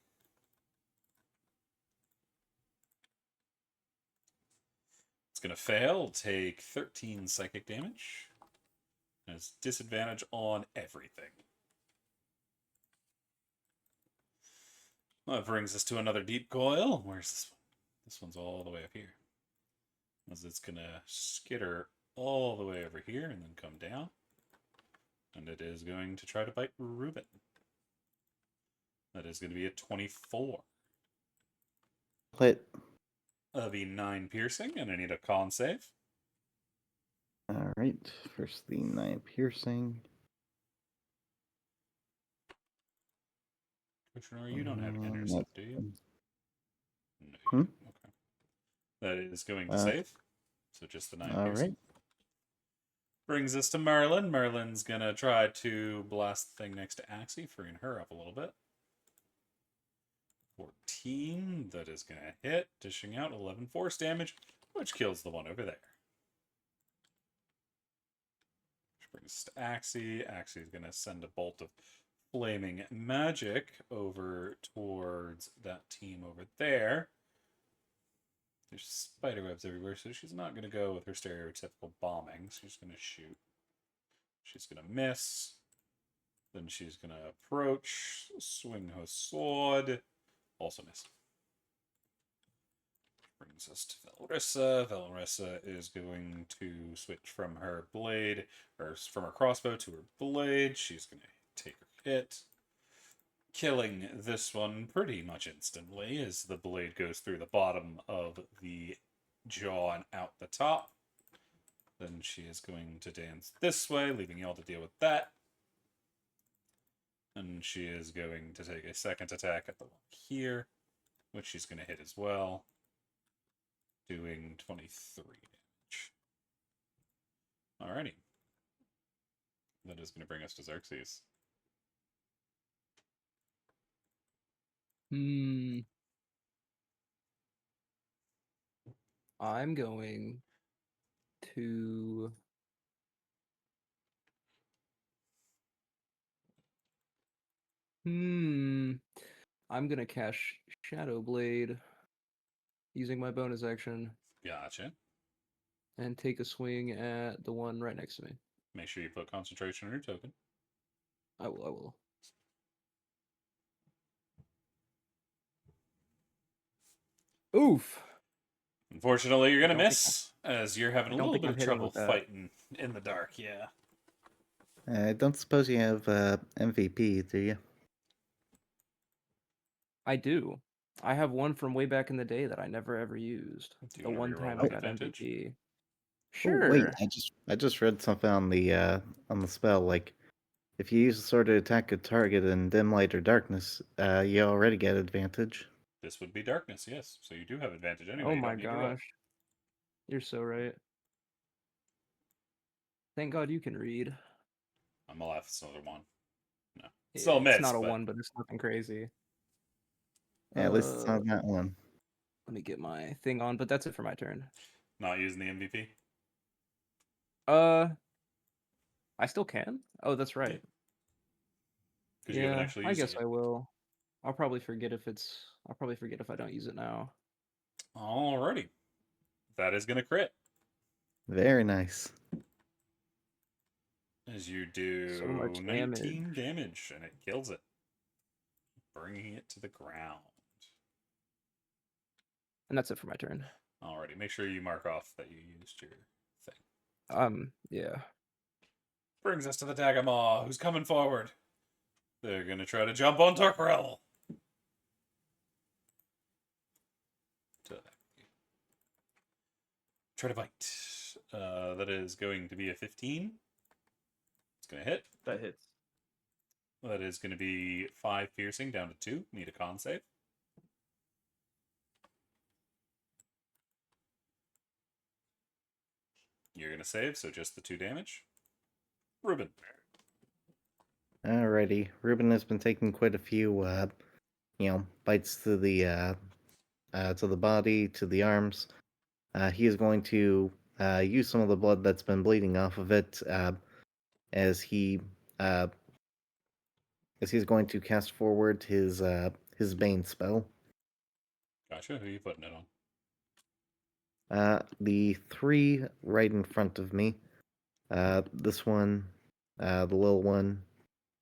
It's going to fail. Take 13 psychic damage. Has disadvantage on everything. Well, that brings us to another deep coil. Where's this one? This one's all the way up here. As it's going to skitter all the way over here and then come down. And it is going to try to bite Ruben. That is going to be a 24. Hit. That'll be 9 piercing, and I need a con save. All right. First the 9 piercing. Commissioner, you don't have intercept, do you? No, you Hmm? don't. Okay. That is going to save. So just the 9 All piercing. right. Brings us to Merlin. Merlin's going to try to blast the thing next to Axie, freeing her up a little bit. 14. That is going to hit, dishing out 11 force damage, which kills the one over there. Which brings us to Axie. Axie is going to send a bolt of flaming magic over towards that team over there. There's spider webs everywhere, so she's not going to go with her stereotypical bombing. She's going to shoot. She's going to miss. Then she's going to approach, swing her sword. Also miss. Brings us to Valrissa. Valrissa is going to switch from her blade, or from her crossbow to her blade. She's going to take her hit, killing this one pretty much instantly as the blade goes through the bottom of the jaw and out the top. Then she is going to dance this way, leaving y'all to deal with that. And she is going to take a second attack at the one here, which she's going to hit as well, doing 23 damage. Alrighty. That is going to bring us to Xerxes. I'm going to I'm gonna cast Shadow Blade using my bonus action Gotcha. and take a swing at the one right next to me. Make sure you put concentration on your token. I will. Oof. Unfortunately, you're going to don't think miss, as you're having I a don't little think bit I'm of hitting trouble with that. fighting in the dark, yeah. I don't suppose you have MVP, do you? I do. I have one from way back in the day that I never ever used. Do you The wanna one reroll time with I got advantage? MVP. Oh, wait, Sure. I just read something on the spell. Like, if you use a sword to attack a target in dim light or darkness, you already get advantage. This would be darkness, yes. So you do have advantage anyway. Oh You my don't need to roll. gosh. You're so right. Thank God you can read. I'm alive. It's another one. No. Yeah, Still a it's miss, not a but one, but it's nothing crazy. At least it's not that one. Let me get my thing on, but that's it for my turn. not using the MVP. I still can? Oh, that's right. Because you haven't Yeah, actually I used it guess yet. I will. I'll probably forget if I don't use it now. Alrighty. That is going to crit. Very nice. As you So do much 19 damage, and it kills it, bringing it to the ground. And that's it for my turn. Alrighty, make sure you mark off that you used your thing. Yeah. Brings us to the Dagamaw, who's coming forward. They're going to try to jump on Torquerel. Try to bite. That is going to be a 15. It's going to hit. That hits. That is going to be 5 piercing down to 2. Need a con save. You're going to save, so just the 2 damage. Ruben. Alrighty, Ruben has been taking quite a few, bites to the body, to the arms. He is going to use some of the blood that's been bleeding off of it, as he as he's going to cast forward his Bane spell. Gotcha. Who are you putting it on? The 3 right in front of me. This one, the little one,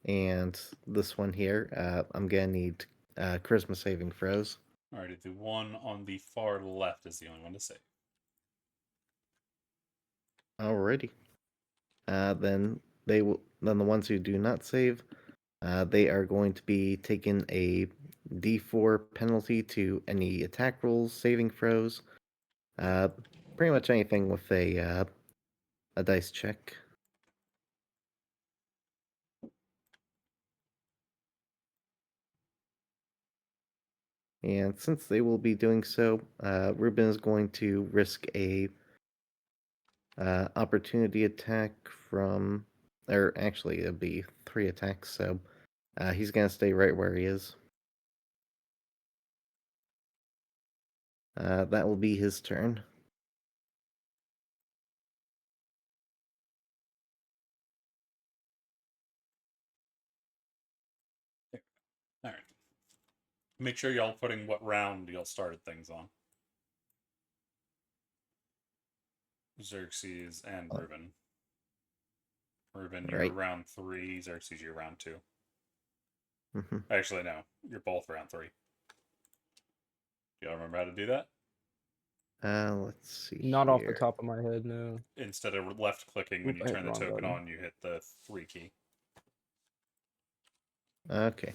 and this one here. I'm gonna need charisma saving throws. Alrighty, the one on the far left is the only one to save. Alrighty. Then the ones who do not save, they are going to be taking a D4 penalty to any attack rolls, saving throws, pretty much anything with a dice check. And since they will be doing so, Ruben is going to risk a opportunity attack from, or actually it'll be 3 attacks, so he's gonna stay right where he is. That will be his turn. Alright. Make sure y'all putting what round y'all started things on. Xerxes and Ruben. Ruben, you're Right. round 3. Xerxes, you're round 2. Mm-hmm. Actually, no. You're both round 3. Do y'all remember how to do that? Let's see. Not off the here. top of my head, no. Instead of left clicking when Oop, you I hit turn the the wrong token button. on, you hit the 3 key. Okay.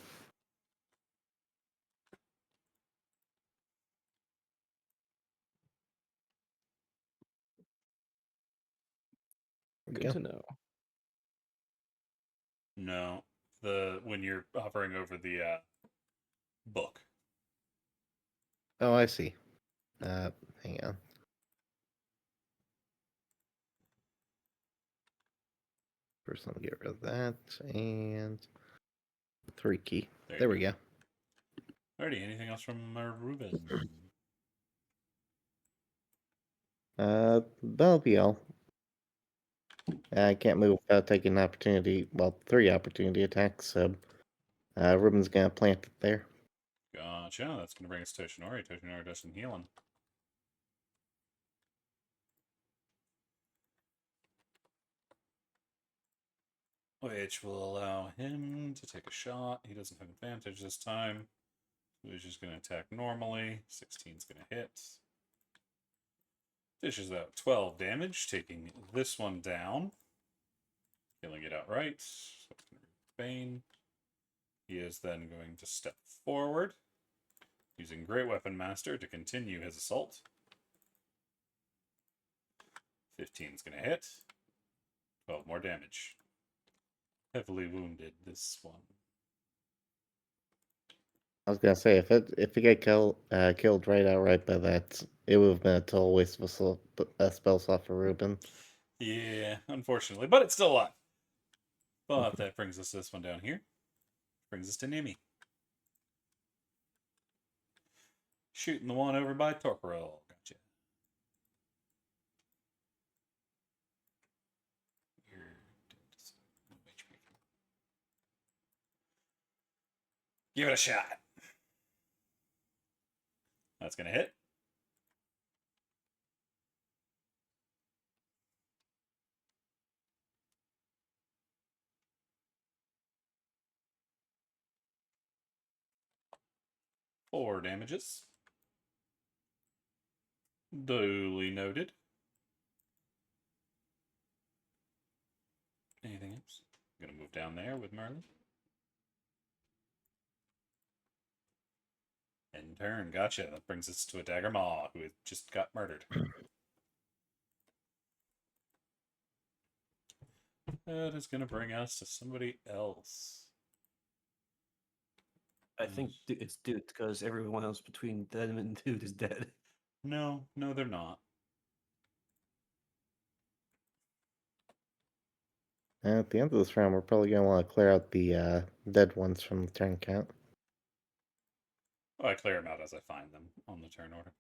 Good go. to know. No, when you're hovering over the book. Oh, I see. Hang on. First, let me get rid of that and 3 key. There you There we go. Alrighty, anything else from Ruben? That'll be all. I can't move without taking an opportunity. Well, 3 opportunity attacks. So, Ruben's gonna plant it there. Gotcha. That's going to bring us to Toshinori. Toshinori does some healing. Which will allow him to take a shot. He doesn't have advantage this time. So he's just going to attack normally. 16's going to hit. Dishes out 12 damage, taking this one down. Killing it outright. So it's going to be Bane. He is then going to step forward, using Great Weapon Master to continue his assault. 15's going to hit. 12 more damage. Heavily wounded, this one. I was gonna say if it get killed right outright by that, it would have been a total waste of a spell slot for Ruben. Yeah, unfortunately, but it's still alive. But that brings us to this one down here. Brings us to Nimi. Shooting the one over by Torquerel. Gotcha. Give it a shot. That's going to hit. Four damages. Duly noted. Anything else? I'm going to move down there with Merlin. End turn. Gotcha. That brings us to a Dagger Maw, who had just got murdered. That is going to bring us to somebody else. I think it's Dude because everyone else between them and Dude is dead. No, they're not. At the end of this round, we're probably gonna want to clear out the dead ones from the turn count. Oh, I clear them out as I find them on the turn order.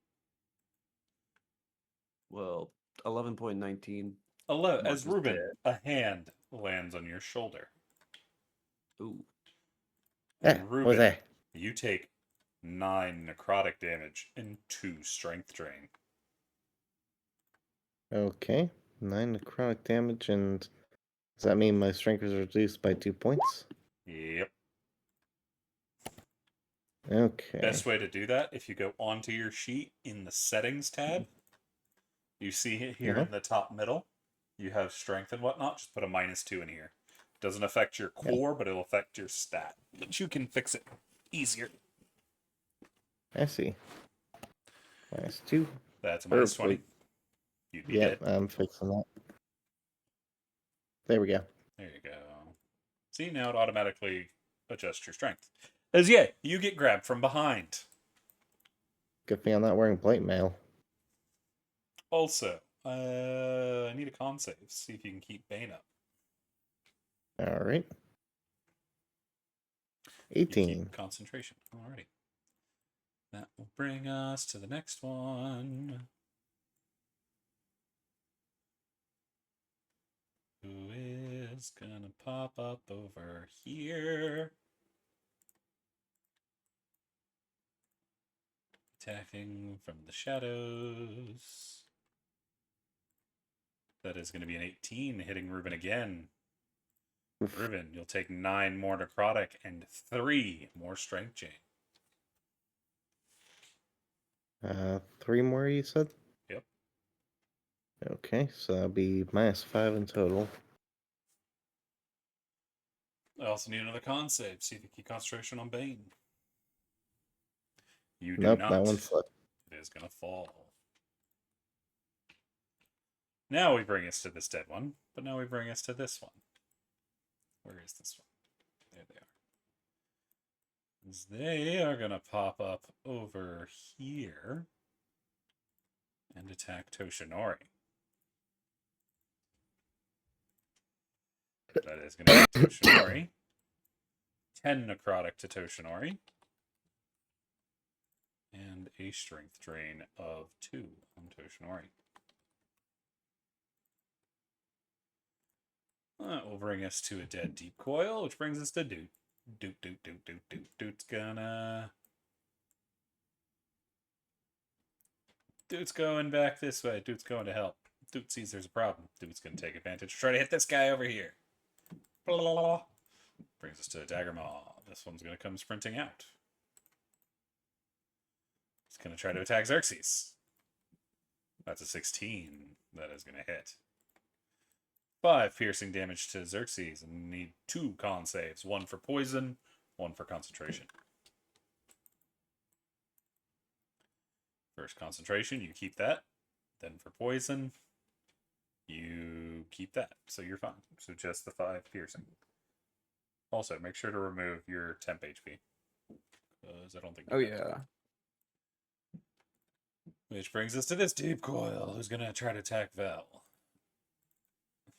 Well, 11.19. 11. Mark As is Ruben, dead. a hand lands on your shoulder. Ooh. And What Ruben, was that? you take 9 necrotic damage and 2 strength drain. Okay, 9 necrotic damage, and does that mean my strength is reduced by 2 points? Yep. Okay. Best way to do that, if you go onto your sheet in the settings tab, you see it here in the top middle. You have strength and whatnot. Just put a -2 in here. Doesn't affect your core, but it'll affect your stat. But you can fix it easier. I see. -2. That's a Or, -20. wait. You'd be Yep, dead. I'm fixing that. There we go. There you go. See, now it automatically adjusts your strength. As yeah, you get grabbed from behind. Good thing I'm not wearing plate mail. Also, I need a con save. See if you can keep Bane up. Alright. You 18. keep concentration. Alrighty. That will bring us to the next one. Who is gonna pop up over here? Attacking from the shadows. That is going to be an 18, hitting Ruben again. Oof. Ruben, you'll take 9 more necrotic and 3 more strength chain. 3 more, you said? Yep. Okay, so that'll be -5 in total. I also need another con save. See if you keep concentration on Bane. You do Nope, not. that one's left. It is going to fall. Now we bring us to this dead one, but now we bring us to this one. Where is this one? There they are. 'Cause they are going to pop up over here and attack Toshinori. That is going to hit Toshinori. 10 necrotic to Toshinori. And a strength drain of 2 on Toshinori. That will bring us to a dead deep coil, which brings us to Doot. Doot's going back this way. Doot's going to help. Doot sees there's a problem. Doot's going to take advantage. Try to hit this guy over here. Blah, blah, blah. Brings us to a Dagger Maw. This one's going to come sprinting out. It's going to try to attack Xerxes. That's a 16. That is going to hit. 5 piercing damage to Xerxes, and need 2 con saves. 1 for poison, 1 for concentration. First concentration, you keep that. Then for poison, you keep that. So you're fine. So just the 5 piercing. Also, make sure to remove your temp HP. Because I don't think you Oh, have to. yeah. Which brings us to this deep coil, who's going to try to attack Vel.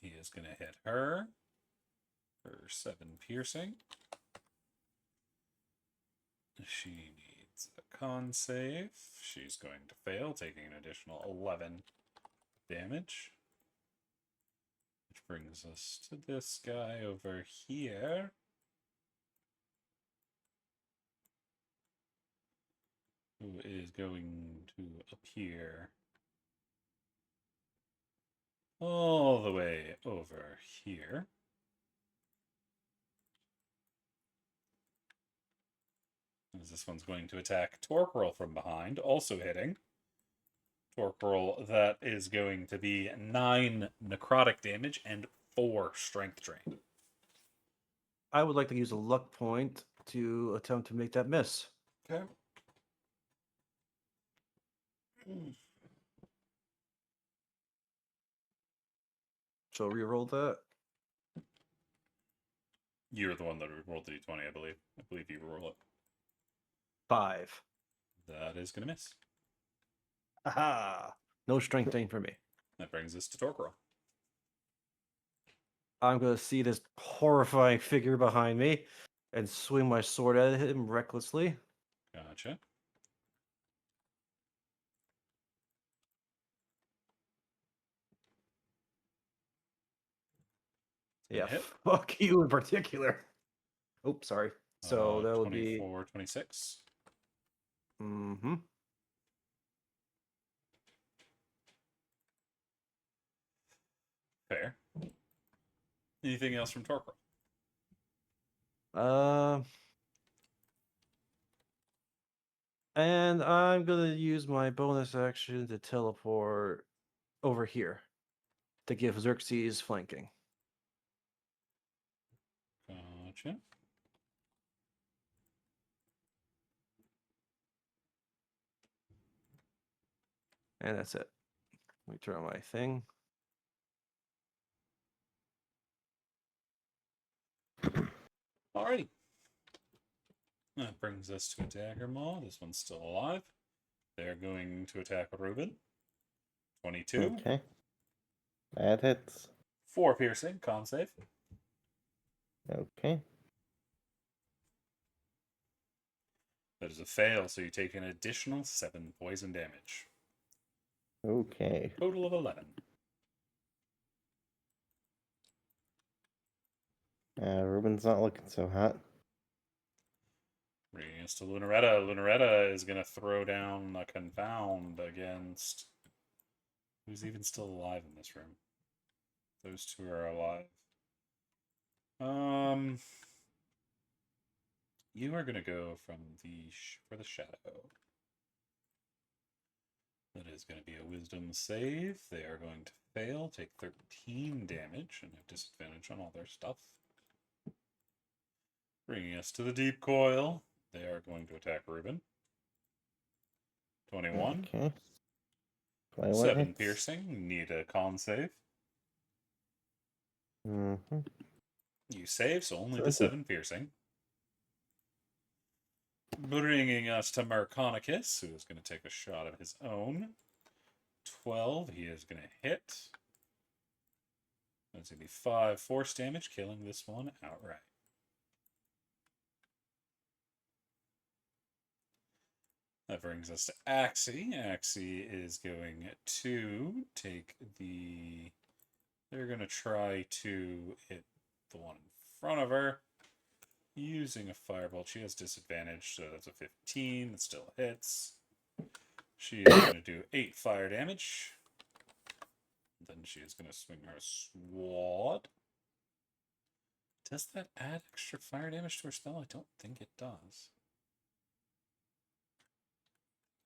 He is going to hit her for 7 piercing. She needs a con save. She's going to fail, taking an additional 11 damage. Which brings us to this guy over here. Who is going to appear all the way over here. As this one's going to attack Torquil from behind, also hitting. Torquil, that is going to be 9 necrotic damage and 4 strength drain. I would like to use a luck point to attempt to make that miss. Okay. So reroll that. You're the one that rolled the d20, I believe. I believe you roll it. 5. That is going to miss. Aha! No strength drain for me. That brings us to Torquil. I'm going to see this horrifying figure behind me and swing my sword at him recklessly. Gotcha. Yeah, hit. fuck you in particular. Oops, sorry. So that would be 24, 26. Mm-hmm. Fair. Anything else from Torquil? And I'm gonna use my bonus action to teleport over here to give Xerxes flanking. Gotcha. And that's it. Let me turn on my thing. Alrighty. That brings us to a Dagger Maw. This one's still alive. They're going to attack Ruben. 22. Okay. That hits. 4 piercing, con save. Okay. That is a fail, so you take an additional 7 poison damage. Okay. Total of 11. Ruben's not looking so hot. Bringing us to Lunaretta. Lunaretta is going to throw down a Confound against... Who's even still alive in this room? Those 2 are alive. You are going to go from for the Shadow. That is going to be a Wisdom save. They are going to fail, take 13 damage, and have disadvantage on all their stuff. Bringing us to the Deep Coil. They are going to attack Ruben. 21. Okay. 21 7 hits. piercing. Need a con save. Mm-hmm. You save, so only the 20. 7 piercing. Bringing us to Merconicus, who is going to take a shot of his own. 12, he is going to hit. That's going to be 5 force damage, killing this one outright. That brings us to Axie. Axie is going to take the... They're going to try to hit the one in front of her. Using a firebolt, she has disadvantage, so that's a 15. That still hits. She is going to do 8 fire damage. Then she is going to swing her sword. Does that add extra fire damage to her spell? I don't think it does.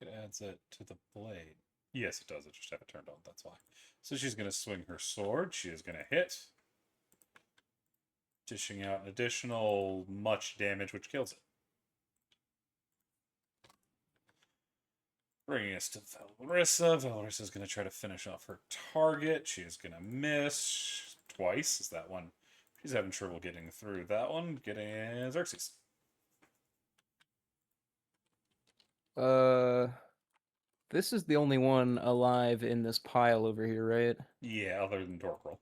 It adds it to the blade. Yes, it does. I just have it turned on. That's why. So she's going to swing her sword. She is going to hit. Dishing out an additional much damage, which kills it. Bringing us to Valorissa. Valorissa is going to try to finish off her target. She is going to miss twice. Is that one? She's having trouble getting through that one. Getting Xerxes. This is the only one alive in this pile over here, right? Yeah, other than Dorkrel.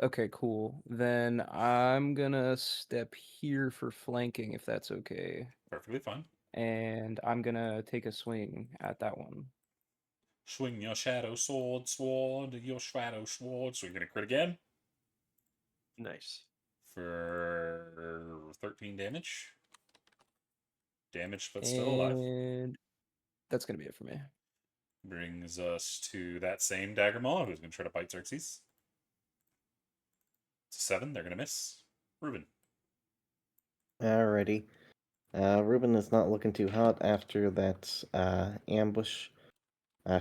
Okay, cool. Then I'm gonna step here for flanking, if that's okay. Perfectly fine. And I'm gonna take a swing at that one. Swing your shadow sword, your shadow sword. So you're going to crit again Nice. for 13 damage. Damaged, but still alive. And that's gonna be it for me. Brings us to that same Dagger Maw, who's going to try to bite Xerxes. It's a 7. They're going to miss. Ruben. Alrighty. Ruben is not looking too hot after that ambush.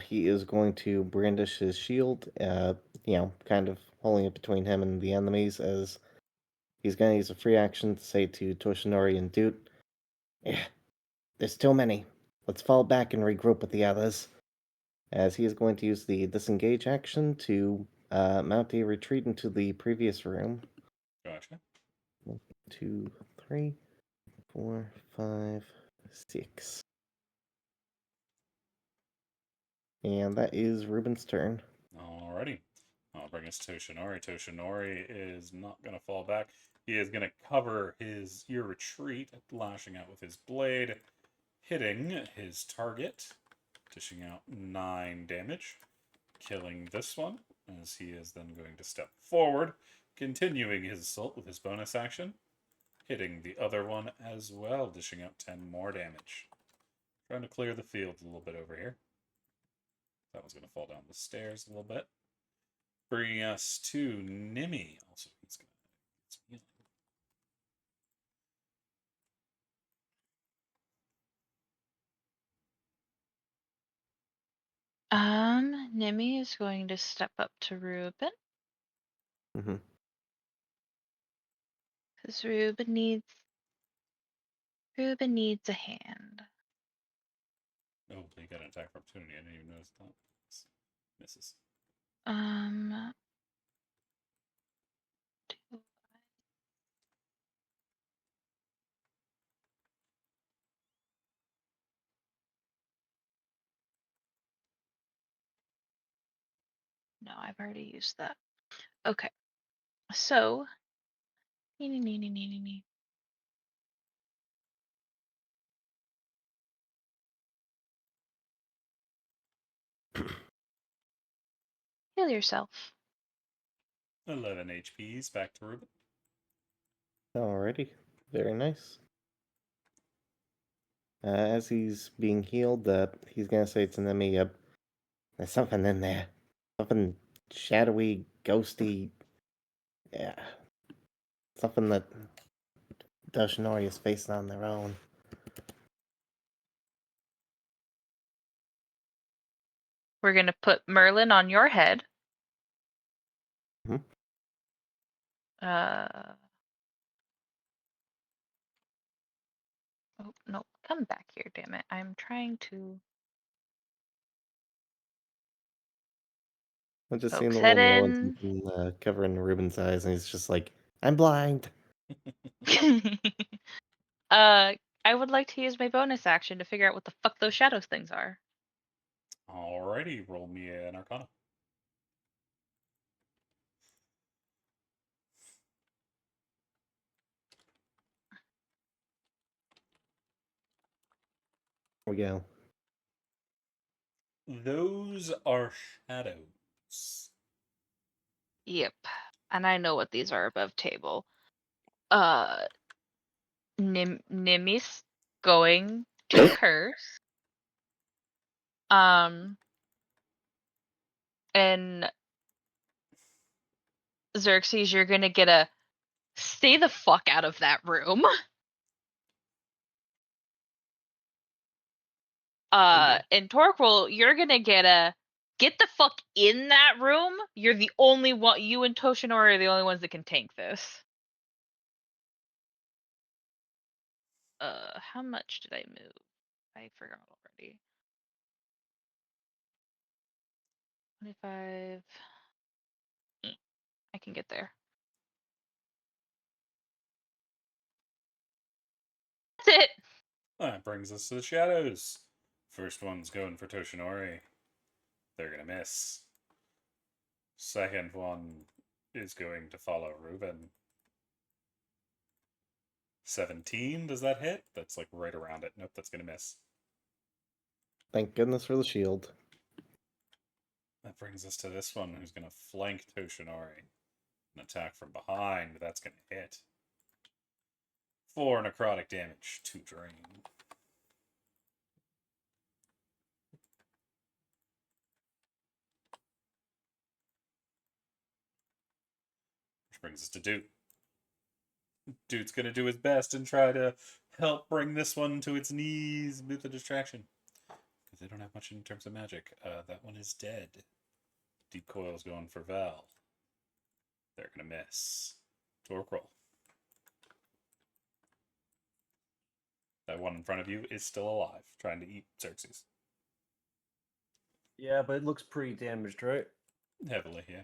He is going to brandish his shield, kind of holding it between him and the enemies, as he's going to use a free action to say to Toshinori and Doot, "Yeah, there's too many. Let's fall back and regroup with the others." As he is going to use the disengage action to mount a retreat into the previous room. Gotcha. 1, 2, 3, 4, 5, 6. And that is Ruben's turn. Alrighty. I'll bring us Toshinori. Toshinori is not going to fall back. He is going to cover your retreat, lashing out with his blade, hitting his target, dishing out 9 damage, killing this one, as he is then going to step forward, continuing his assault with his bonus action, hitting the other one as well, dishing out 10 more damage. Trying to clear the field a little bit over here. That one's going to fall down the stairs a little bit. Bringing us to Nimi. Also, he's going to get some healing. Nimi is going to step up to Ruben. Mm-hmm. Because Ruben needs a hand. Oh, he got an attack of opportunity. I didn't even notice that. Misses. Two- No, I've already used that. Okay. So, nee. Heal yourself. 11 HPs. Back to Ruben. Alrighty. Very nice. As he's being healed, he's going to say to Nemi, "There's something in there. Something shadowy, ghosty. Yeah. Something that Doshinori is facing on their own." We're going to put Merlin on your head. Mhm. Oh, no. Come back here, damn it. I'm trying to... I just seen Pokes the head little Merlin in. covering Ruben's eyes, and he's just like, "I'm blind." I would like to use my bonus action to figure out what the fuck those shadows things are. Alrighty, roll me an Arcana. There we go. Those are shadows. Yep. And I know what these are above table. Nimi's going to curse. And Xerxes, you're gonna get a stay the fuck out of that room. And Torquil, you're gonna get a get the fuck in that room. You're the only one. You and Toshinori are the only ones that can tank this. How much did I move? I forgot already. 25. I can get there. That's it. That brings us to the shadows. First one's going for Toshinori. They're gonna miss. Second one is going to follow Ruben. 17, does that hit? That's like right around it. Nope, that's gonna miss. Thank goodness for the shield. That brings us to this one, who's gonna flank Toshinori. An attack from behind, that's gonna hit. 4 necrotic damage to drain. Which brings us to Dude. Dude's gonna do his best and try to help bring this one to its knees with a distraction. Because they don't have much in terms of magic. That one is dead. Deep Coil's going for Val. They're gonna miss. Torquil. That one in front of you is still alive, trying to eat Xerxes. Yeah, but it looks pretty damaged, right? Heavily, yeah.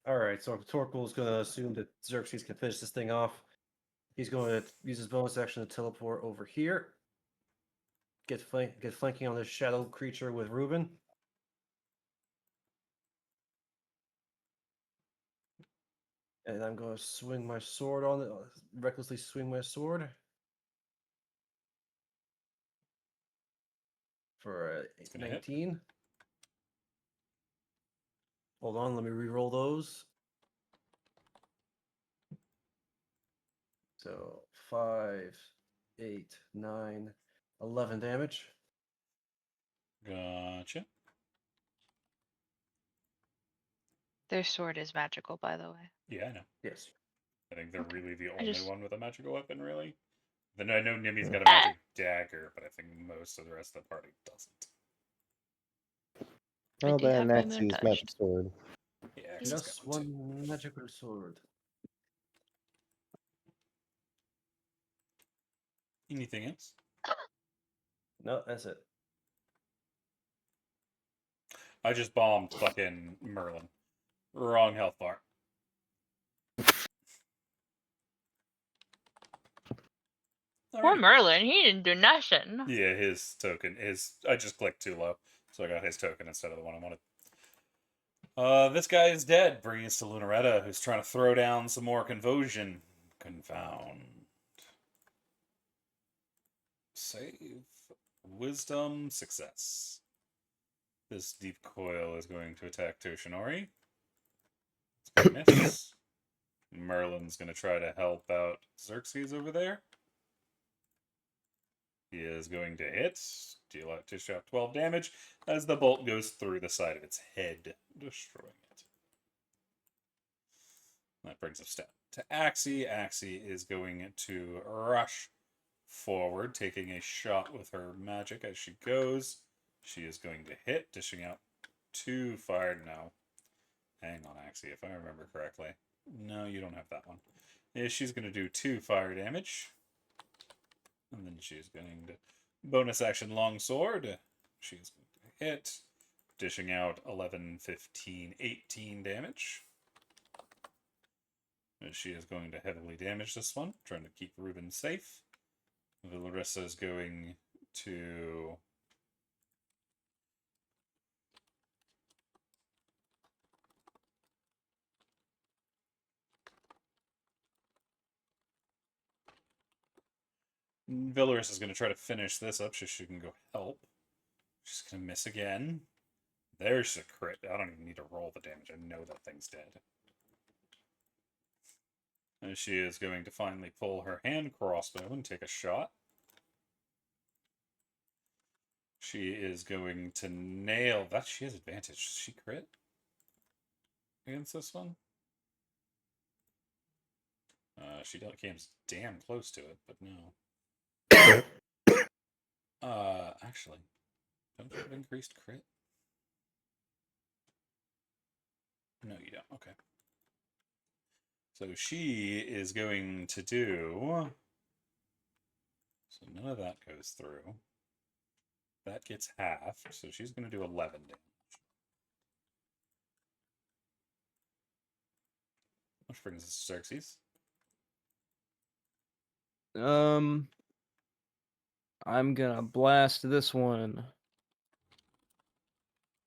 Alright, so Torquil's going to assume that Xerxes can finish this thing off. He's going to use his bonus action to teleport over here. Get flanking on this shadow creature with Ruben. And I'm going to swing my sword on it, recklessly swing my sword. For a 19. Hit. Hold on, let me re-roll those. So 5, 8, 9, 11 damage. Gotcha. Their sword is magical, by the way. Yeah, I know. Yes. I think they're really the I only just- one with a magical weapon, really. Then I know Nimi's got a magic dagger, but I think most of the rest of the party doesn't. I Well, do have then my moon Naxi's touch. magic sword. Yeah, Just one magical sword. Anything else? No, that's it. I just bombed fucking Merlin. Wrong health bar. Poor Alrighty. Merlin, he didn't do nothing. Yeah, his token is. I just clicked too low, so I got his token instead of the one I wanted. This guy is dead. Bringing us to Lunaretta, who's trying to throw down some more confusion. Confound. Save. Wisdom. Success. This deep coil is going to attack Toshinori. It's going to miss. Merlin's going to try to help out Xerxes over there. He is going to hit. Deal out to shot 12 damage as the bolt goes through the side of its head, destroying it. That brings us down to Axie. Axie is going to rush forward, taking a shot with her magic as she goes. She is going to hit, dishing out 2 fire. No. Hang on, Axie, if I remember correctly. No, you don't have that one. Yeah, she's going to do 2 fire damage. And then she's going to bonus action longsword. She's going to hit. dishing out 11, 15, 18 damage. She is going to heavily damage this one, trying to keep Ruben safe. Larissa is going to... Villaris is going to try to finish this up so she can go help. She's going to miss again. There's a crit. I don't even need to roll the damage. I know that thing's dead. And she is going to finally pull her hand crossbow and take a shot. She is going to nail that. She has advantage. She crit against this one. She came damn close to it, but no. Actually, don't you have increased crit? No, you don't. Okay. So she is going to do... So none of that goes through. That gets half, so she's going to do 11 damage. Which brings us to Xerxes. I'm gonna blast this one.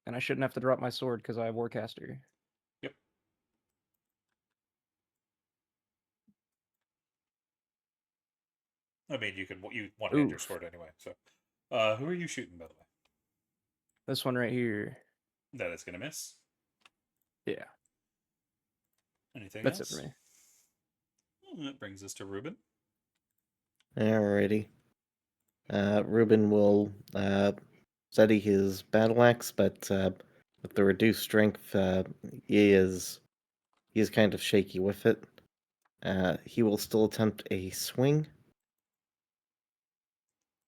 And I shouldn't have to drop my sword because I have Warcaster. Yep. I mean, you want to hit your Oof. sword anyway. So, who are you shooting, by the way? This one right here. That is going to miss. Yeah, Anything that's else? it for me. Well, that brings us to Ruben. Alrighty. Ruben will steady his battle axe, but with the reduced strength, he is kind of shaky with it. He will still attempt a swing.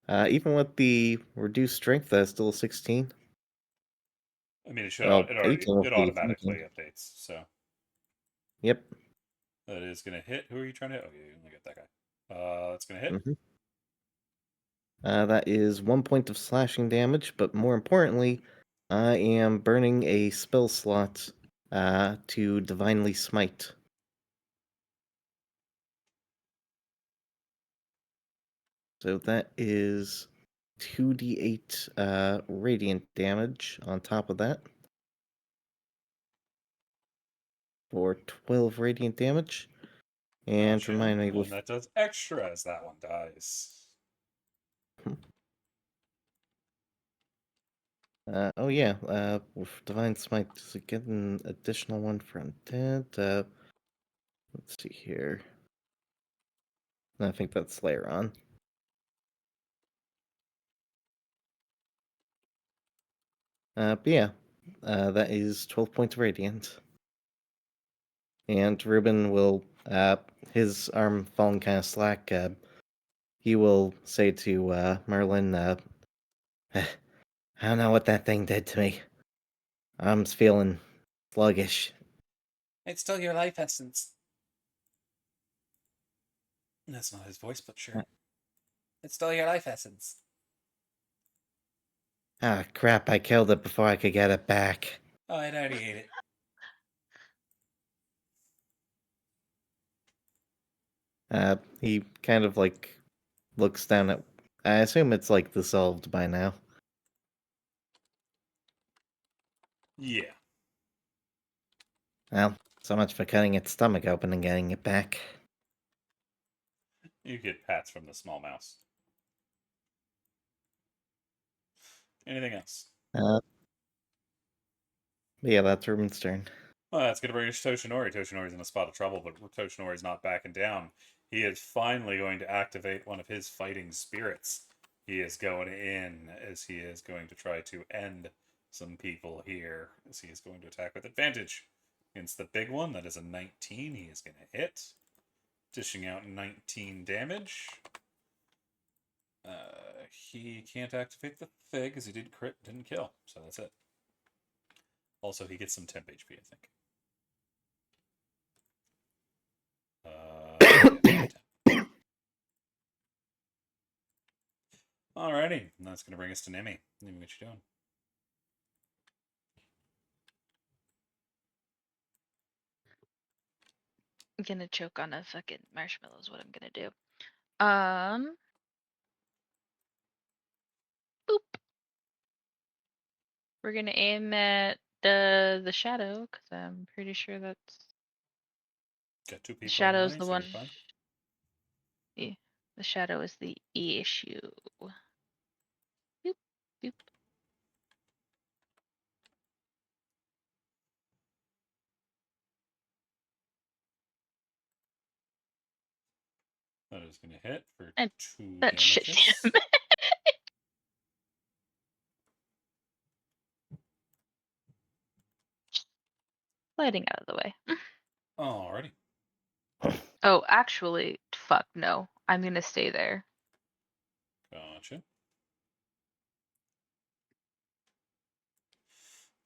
Even with the reduced strength, that's still 16. I mean, it should Well, it 18 with the automatically thinking. updates. So Yep. that is going to hit. Who are you trying to hit? Oh, you only got that guy. That's going to hit. Mhm. That is 1 point of slashing damage, but more importantly, I am burning a spell slot to divinely smite. So that is 2d8 radiant damage on top of that. For 12 radiant damage. And Gotcha. remind me And with that does extra as that one dies. oh yeah, with Divine Smite, does it get an additional one for Undead? Let's see here. I think that's later on. But yeah, that is 12 points of Radiant. And Ruben will, his arm falling kind of slack, he will say to Merlin, I don't know what that thing did to me. Arm's feeling sluggish. It's still your life essence. That's not his voice, but sure. It's still your life essence. Ah, crap, I killed it before I could get it back. Oh, I'd already ate it. He kind of like looks down at. I assume it's like dissolved by now. Yeah. Well, so much for cutting its stomach open and getting it back. You get pats from the small mouse. Anything else? Yeah, that's Ruben's turn. Well, that's going to bring us to Toshinori. Toshinori's in a spot of trouble, but Toshinori's not backing down. He is finally going to activate one of his fighting spirits. He is going in as he is going to try to end some people here, as he is going to attack with advantage against the big one. That is a 19. He is going to hit, dishing out 19 damage. He can't activate the thing because he did crit, didn't kill, so that's it. Also, he gets some temp HP, I think. Yeah, alrighty, and that's going to bring us to Nemi. Nemi, what you doing? I'm gonna choke on a fucking marshmallow is what I'm gonna do. Boop. We're gonna aim at the shadow because I'm pretty sure that's Got two the people in shadow's range, the so you're one. fine. Yeah, the shadow is the issue. Boop, boop. That is going to hit for And 2 that shit damages. him. Sliding out of the way. Alrighty. Oh, actually, fuck no. I'm gonna stay there. Gotcha.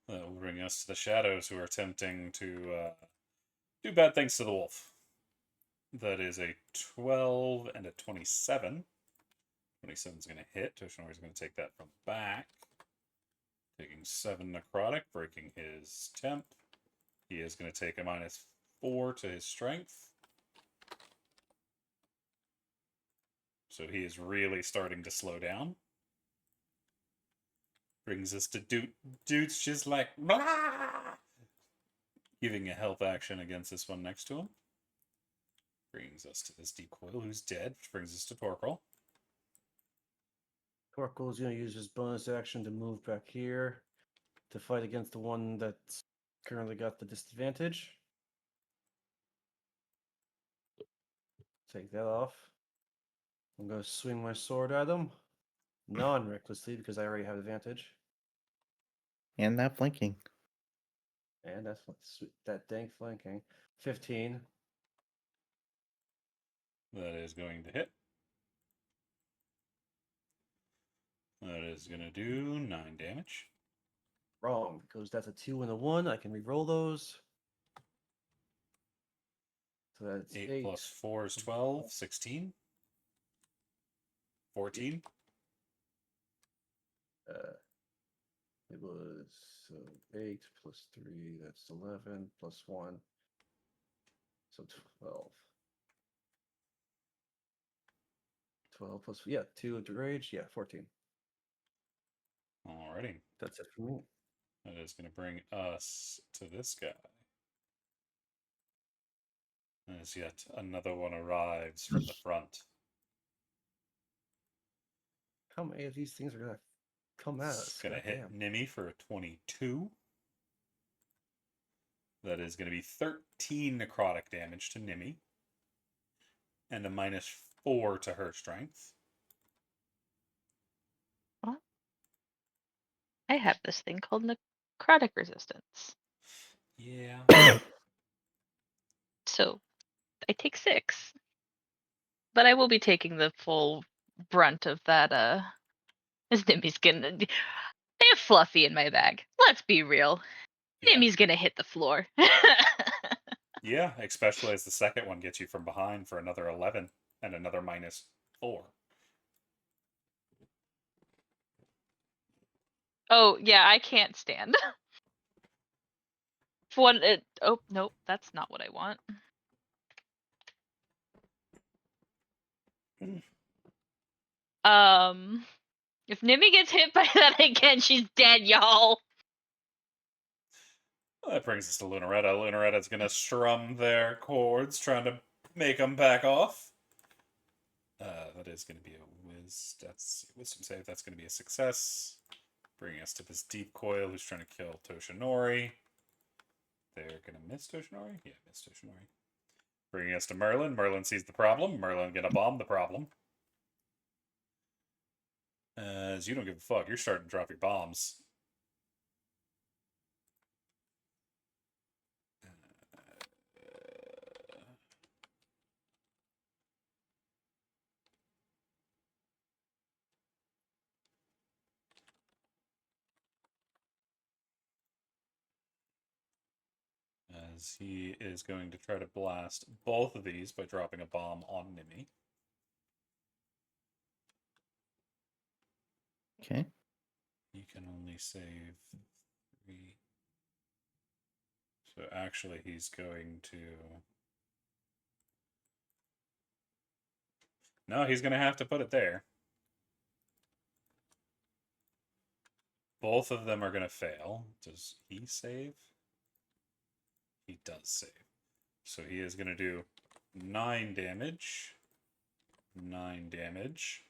That will bring us to the shadows who are attempting to do bad things to the wolf. That is a 12 and a 27. 27 is going to hit. Toshinori is going to take that from back. Taking 7 necrotic, breaking his temp. He is going to take a -4 to his strength. So he is really starting to slow down. Brings us to Dude's just like, blah! Giving a health action against this one next to him. Brings us to this deep coil who's dead, which brings us to Torkoal. Torkoal is going to use his bonus action to move back here to fight against the one that's currently got the disadvantage. Take that off. I'm going to swing my sword at him, non-recklessly because I already have advantage. And that flanking. And that's that dang flanking. 15. That is going to hit. That is going to do 9 damage. Wrong, because that's a 2 and a 1. I can re-roll those. So that's 8 8 plus 4 is 12, 16. 14. It was 8 plus 3, that's 11, plus 1. So 12. 12 plus, yeah, 2 into rage, yeah, 14. Alrighty. That's it for me. That is going to bring us to this guy. As yet another one arrives from the front. How many of these things are going to come at us? It's going to hit Goddamn. Nimi for a 22. That is going to be 13 necrotic damage to Nimi. And a -4 to her strength. What? I have this thing called necrotic resistance. Yeah. So I take 6. But I will be taking the full brunt of that Nimmy's gonna I have Fluffy in my bag. Let's be real. Yeah. Nimmy's gonna hit the floor. Yeah, especially as the second one gets you from behind for another 11 and another -4. Oh yeah, I can't stand. Oh nope, that's not what I want. If Nimmy gets hit by that again, she's dead, y'all. Well, that brings us to Lunaretta. Lunaretta's going to strum their chords, trying to make them back off. That is going to be a wisdom save. That's going to be a success. Bringing us to this deep coil who's trying to kill Toshinori. They're going to miss Toshinori? Yeah, miss Toshinori. Bringing us to Merlin. Merlin sees the problem. Merlin going to bomb the problem. As you don't give a fuck. You're starting to drop your bombs. As he is going to try to blast both of these by dropping a bomb on Nimi. Okay. You can only save 3. So actually he's going to No, he's going to have to put it there. Both of them are going to fail. Does he save? He does save. So he is going to do 9 damage. 9 damage.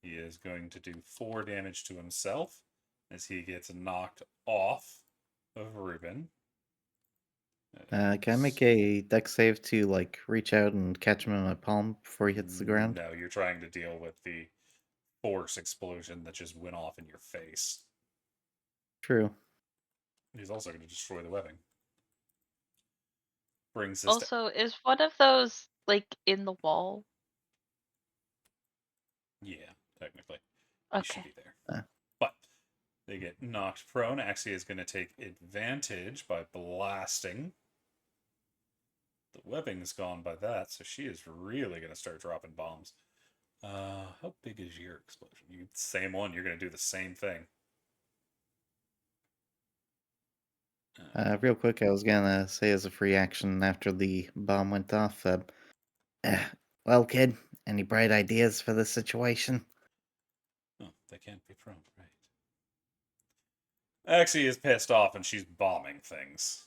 He is going to do 4 damage to himself as he gets knocked off of Ruben. Can I make a dex save to like reach out and catch him in my palm before he hits the ground? No, you're trying to deal with the force explosion that just went off in your face. True. He's also going to destroy the webbing. Brings this Also, is one of those like in the wall? Yeah, technically. He should Okay. be there. But they get knocked prone. Axie is going to take advantage by blasting. The webbing's gone by that, so she is really going to start dropping bombs. How big is your explosion? You same one. You're going to do the same thing. Real quick, I was gonna say as a free action after the bomb went off. Well, kid, any bright ideas for this situation? Oh, they can't be prone, right? Axie is pissed off and she's bombing things.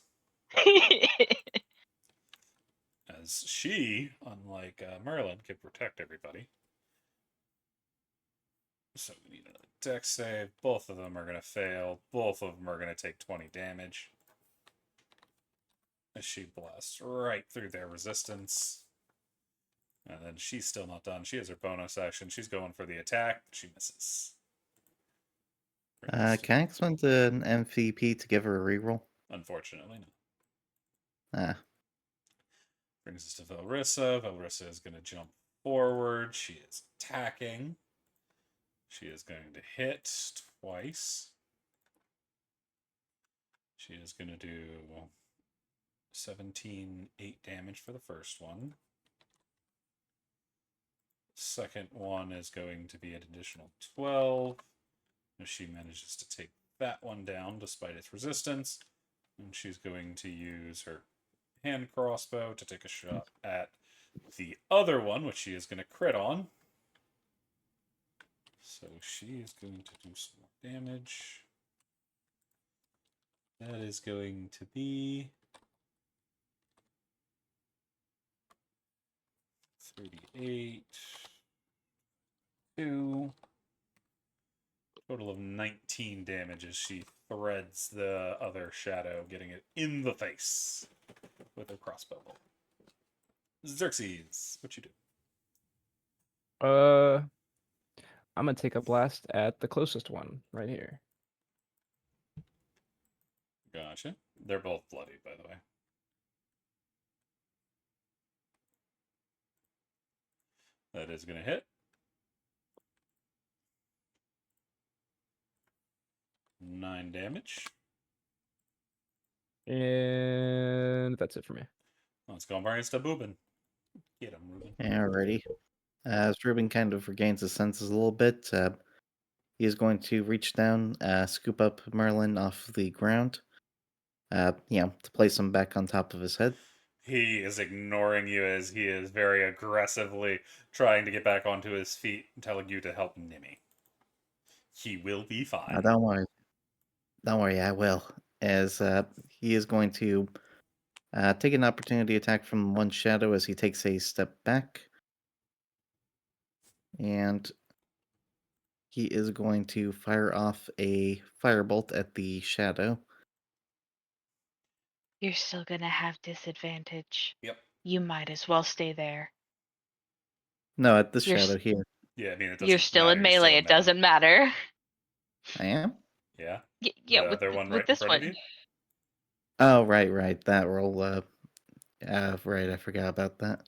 As she, unlike Merlin, can protect everybody. So we need a dex save. Both of them are going to fail. Both of them are going to take 20 damage. As she blasts right through their resistance. And then she's still not done. She has her bonus action. She's going for the attack, but she misses. Can I spend an MVP to give her a reroll? Unfortunately, no. Ah, Brings us to Valrissa. Valrissa is going to jump forward. She is attacking. She is going to hit twice. She is going to do 17, 8 damage for the first one. Second one is going to be an additional 12. She manages to take that one down despite its resistance. And she's going to use her hand crossbow to take a shot at the other one, which she is going to crit on. So she is going to do some more damage. That is going to be 38, 2. Total of 19 damage as she threads the other shadow, getting it in the face with her crossbow bolt. Xerxes, what you do? I'm gonna take a blast at the closest one right here. Gotcha. They're both bloodied, by the way. That is going to hit. 9 damage. And that's it for me. Let's go and bring us to Boobin. Get him, Ruben. alrighty. As Ruben kind of regains his senses a little bit, he is going to reach down, scoop up Merlin off the ground, to place him back on top of his head. He is ignoring you as he is very aggressively trying to get back onto his feet and telling you to help Nimmy. He will be fine. Don't worry. Don't worry, I will. As he is going to take an opportunity attack from one shadow as he takes a step back. And he is going to fire off a firebolt at the shadow. You're still gonna have disadvantage. Yep. You might as well stay there. No, at this You're shadow s- here. Yeah, I mean, it doesn't You're still matter. in You're still melee. in It doesn't matter. I am? Yeah. Yeah, The with other one with right in this front of one. you? Oh, right. That roll. Right. I forgot about that.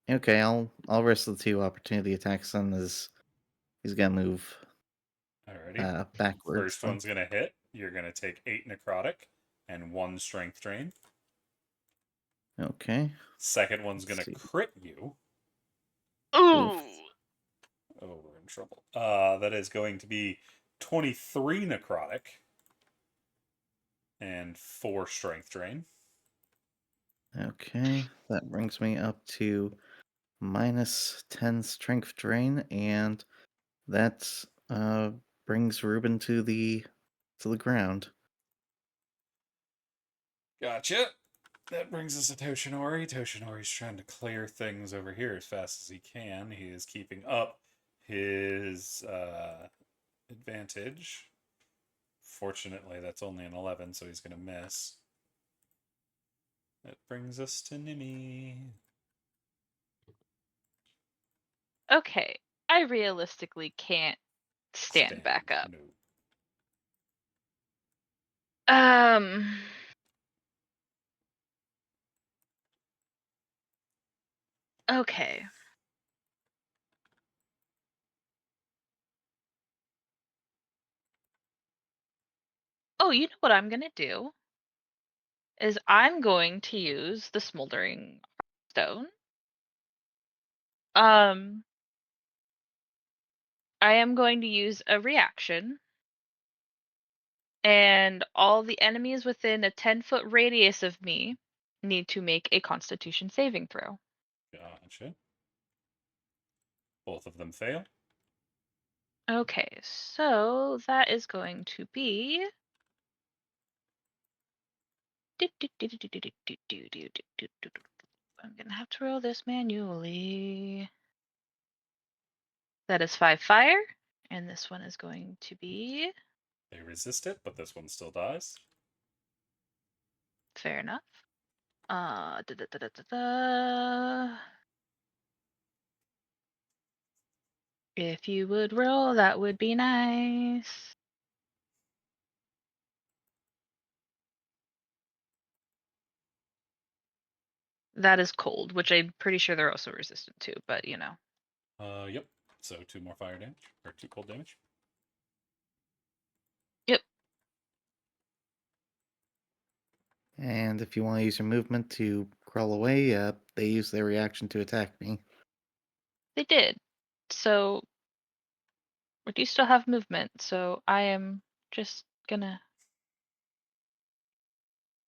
Okay. I'll risk the 2 opportunity attacks then, as he's gonna move Alrighty. backwards. First one's going to hit. You're going to take 8 necrotic and 1 strength drain. Okay. Second one's going Let's to see. crit you. Ooh. Oh, we're in trouble. That is going to be 23 necrotic and 4 strength drain. Okay, that brings me up to -10 strength drain, and that brings Ruben to the ground. Gotcha. That brings us to Toshinori. Toshinori's trying to clear things over here as fast as he can. He is keeping up his advantage. Fortunately, that's only an 11, so he's going to miss. That brings us to Nimi. Okay, I realistically can't stand back up. No. Um. Okay. Oh, you know what I'm gonna do? Is I'm going to use the smoldering stone. Um, I am going to use a reaction, and all the enemies within a 10-foot radius of me need to make a Constitution saving throw. Gotcha. Both of them fail. Okay, so that is going to be. I'm gonna have to roll this manually. That is 5 fire, and this one is going to be They resist it, but this one still dies. fair enough. Da, da, da, da, da, da. If you would roll, that would be nice. That is cold, which I'm pretty sure they're also resistant to, but you know. Yep. So 2 more fire damage, or 2 cold damage. Yep. And if you want to use your movement to crawl away, they use their reaction to attack me. They did. So we do still have movement, so I am just gonna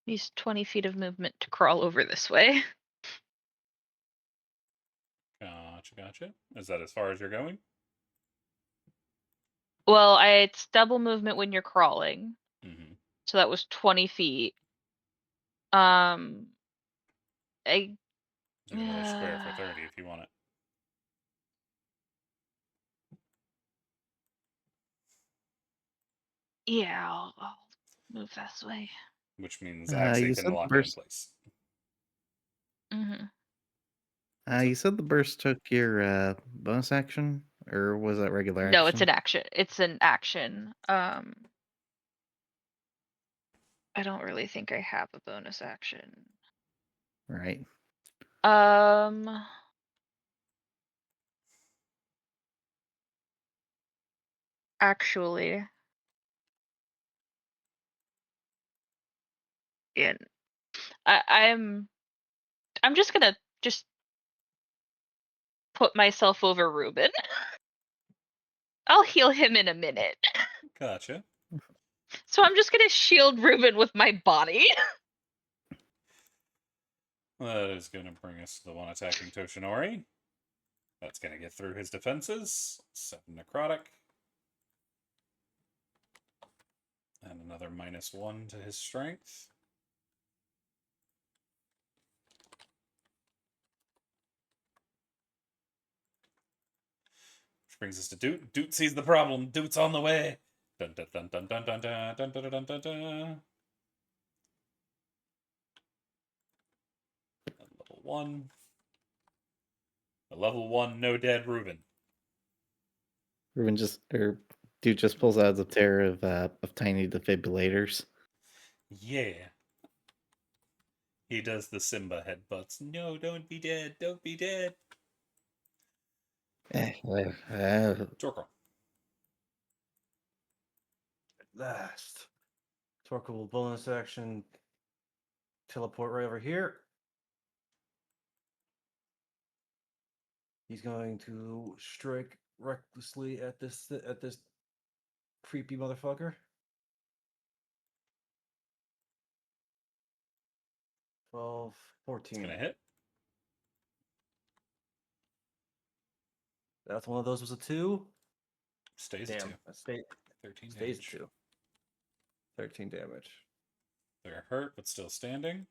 use 20 feet of movement to crawl over this way. Gotcha. Is that as far as you're going? Well, it's double movement when you're crawling. Mm-hmm. So that was 20 feet. Um, I There's another square for 30 if you want it. yeah, I'll move this way. Which means Axie You can said the lock it in burst. place. Mm-hmm. You said the burst took your bonus action, or was that regular No, action? it's an action. It's an action. I don't really think I have a bonus action. Right. Actually, yeah, I'm just gonna just put myself over Ruben. I'll heal him in a minute. Gotcha. So I'm just gonna shield Ruben with my body. That is going to bring us to the one attacking Toshinori. That's going to get through his defenses. 7 necrotic. And another -1 to his strength. Which brings us to Doot. Doot sees the problem. Doot's on the way. Dun dun dun dun dun dun dun dun dun dun dun dun. Level 1. A level 1 no dead Ruben. Dude just pulls out the pair of tiny defibrillators. Yeah. He does the Simba headbutts. No, don't be dead. Don't be dead. Torkoal. At last. Torkoal will bonus action. Teleport right over here. He's going to strike recklessly at this creepy motherfucker. 12, 14. It's gonna hit. That's one of those was a 2. Stays Damn, at 2. that 13 stays at damage. 2. 13 damage. They're hurt, but still standing.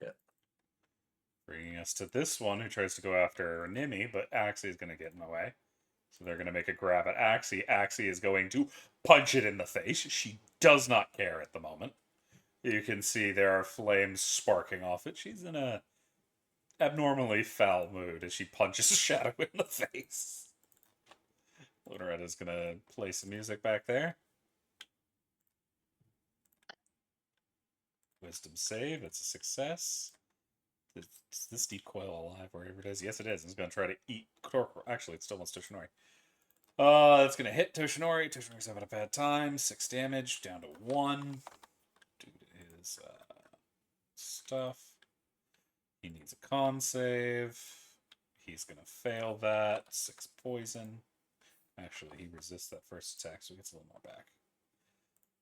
Yeah. Bringing us to this one who tries to go after Nimi, but Axie is going to get in the way. So they're going to make a grab at Axie. Axie is going to punch it in the face. She does not care at the moment. You can see there are flames sparking off it. She's in a abnormally foul mood as she punches Shadow in the face. Loretta's going to play some music back there. Wisdom save. That's a success. Is this deep coil alive wherever it is? Yes, it is. It's going to try to eat Corporal. Actually, it still wants Toshinori. That's going to hit Toshinori. Toshinori's having a bad time. 6 damage, down to 1. Due to his stuff. He needs a con save. He's going to fail that. 6 poison. Actually, he resists that first attack, so he gets a little more back.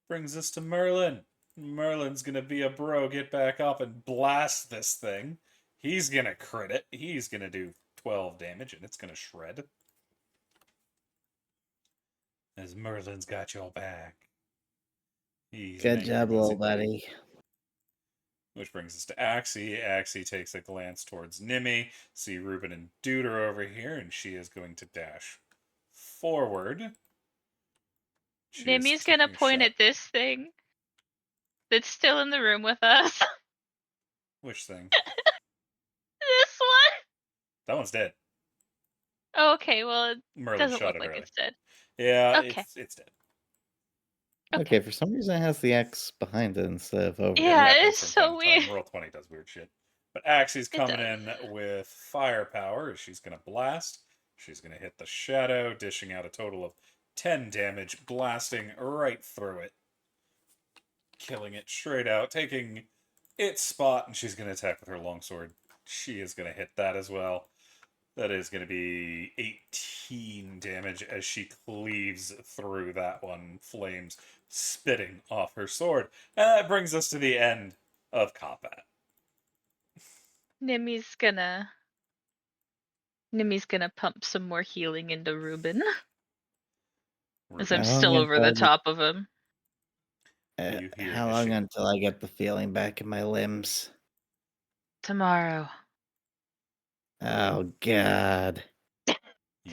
Brings us to Merlin. Merlin's going to be a bro, get back up and blast this thing. He's going to crit it. He's going to do 12 damage, and it's going to shred. As Merlin's got your back. Good job, little buddy. Which brings us to Axie. Axie takes a glance towards Nimi. See Ruben and Dude are over here, and she is going to dash forward. Nimi's gonna point at this thing that's still in the room with us. Which thing? This one. That one's dead. Oh, okay, well, it Merlin doesn't shot look it like early. it's dead. Yeah, Okay. it's dead. Okay, for some reason it has the X behind it instead of over. Yeah, it it happens is from so time to time. weird. Roll20 does weird shit. But Axie's coming does. in with firepower. She's going to blast. She's going to hit the shadow, dishing out a total of 10 damage, blasting right through it. Killing it straight out, taking its spot, and she's going to attack with her longsword. She is going to hit that as well. That is going to be 18 damage as she cleaves through that one, flames spitting off her sword. And that brings us to the end of combat. Nimi's gonna pump some more healing into Ruben. As I'm How still long over the until top of him. You hear how long Isshin. until I get the feeling back in my limbs? Tomorrow. Oh, God. You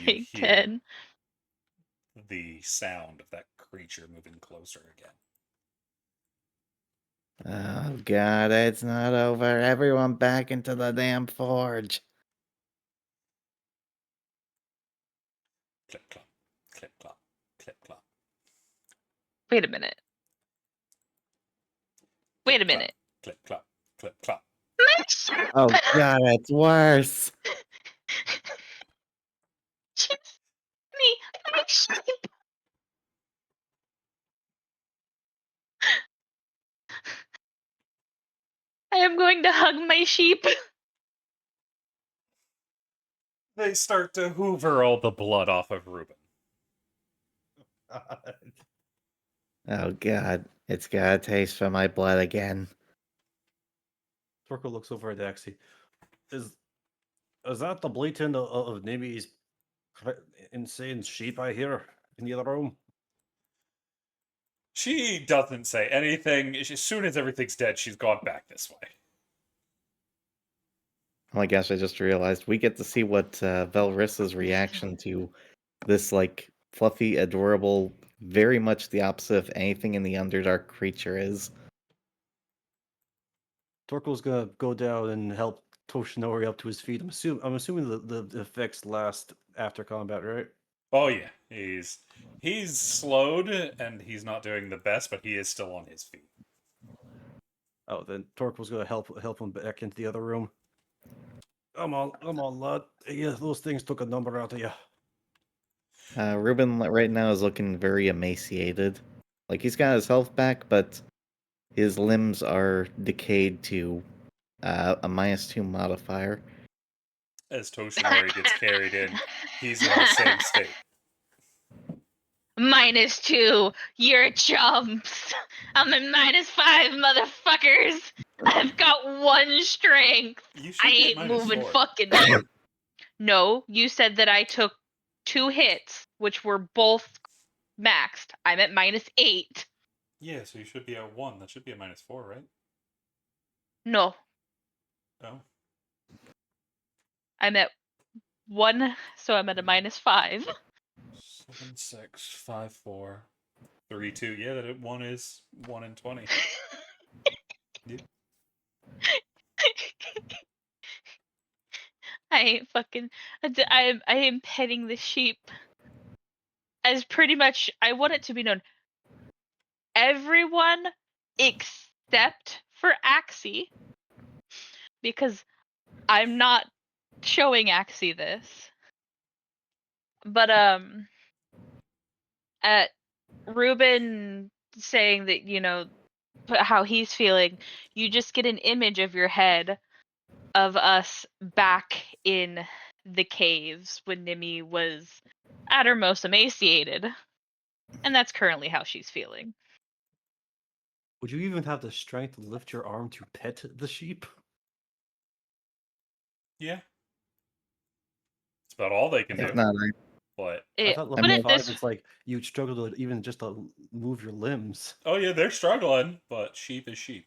Take hear 10. the sound of that creature moving closer again. Oh, God, it's not over. Everyone back into the damn forge. Clip, clop, clip, clop, clip, clop. Wait a minute. Wait a Clip, minute. Clip, clop, clip, clop. My sheep! Oh, God, it's worse. Just me. My sheep! I am going to hug my sheep. They start to hoover all the blood off of Ruben. Oh, God, it's got a taste for my blood again. Torko looks over at Axie. Is that the blatant of Nimi's insane sheep I hear in the other room? She doesn't say anything. As soon as everything's dead, she's gone back this way. Oh my gosh, I just realized we get to see what Velrissa's reaction to this, like, fluffy, adorable, very much the opposite of anything in the Underdark creature is. Torko's gonna go down and help Toshinori up to his feet. I'm assuming the effects last after combat, right? Oh yeah, he's slowed and he's not doing the best, but he is still on his feet. Oh, then Torko's gonna help him back into the other room. Come on, lad. Yeah, those things took a number out of you. Ruben right now is looking very emaciated. Like, he's got his health back, but his limbs are decayed to a -2 modifier. As Toshinori gets carried in, he's in the same state. -2. You're chumps. I'm at -5, motherfuckers. I've got 1 strength. You I should get ain't moving -4. fucking. No, you said that I took 2 hits, which were both maxed. I'm at -8. Yeah, so you should be at 1. That should be a -4, right? No, Oh. I'm at 1, so I'm at a -5. 7, 6, 5, 4, 3, 2. Yeah, that 1 is 1 in 20. Yeah. I ain't fucking. I am petting the sheep. As pretty much, I want it to be known. Everyone except for Axie, because I'm not showing Axie this. But at Ruben saying that, how he's feeling, you just get an image of your head of us back in the caves when Nimi was at her most emaciated. And that's currently how she's feeling. Would you even have the strength to lift your arm to pet the sheep? Yeah. It's about all they can do. If not, But I thought Put level it 5, this it's like you'd struggle to even just to move your limbs. oh yeah, they're struggling, but sheep is sheep.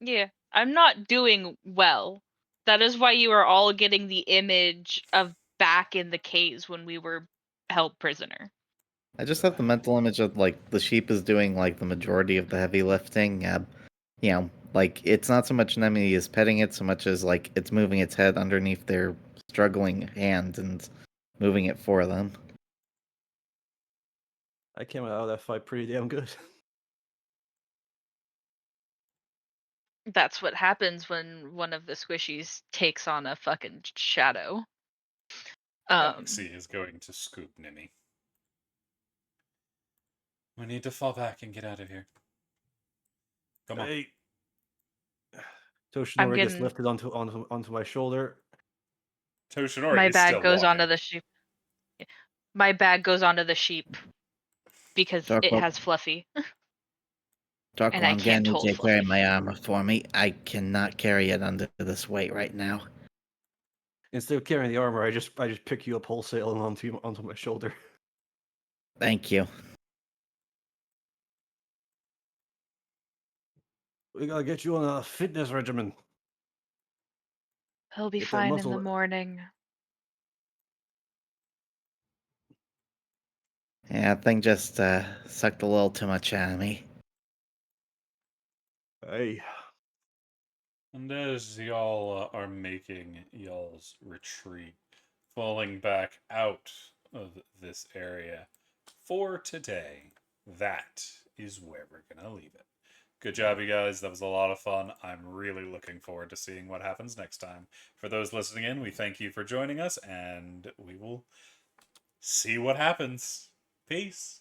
Yeah, I'm not doing well. That is why you are all getting the image of back in the caves when we were held prisoner. I just have the mental image of like the sheep is doing like the majority of the heavy lifting. Like it's not so much Nemi is petting it so much as like it's moving its head underneath their struggling hand and moving it for them. I came out of that fight pretty damn good. That's what happens when one of the squishies takes on a fucking shadow. Axie is going to scoop Nimi. We need to fall back and get out of here. Come on. Hey. I'm Toshinori gets getting lifted onto my shoulder. Toshinori my is bag still goes walking. onto the sheep. My bag goes onto the sheep because it Darko, has Fluffy. Darko, And I I'm gonna can't need hold you to carry Fluffy. my armor for me. I cannot carry it under this weight right now. Instead of carrying the armor, I just pick you up wholesale and onto my shoulder. Thank you. We gotta get you on a fitness regimen. He'll be Get that fine in the muscle. morning. Yeah, that thing just sucked a little too much out of me. Hey. And as y'all are making y'all's retreat, falling back out of this area for today, that is where we're going to leave it. Good job, you guys. That was a lot of fun. I'm really looking forward to seeing what happens next time. For those listening in, we thank you for joining us, and we will see what happens. Peace.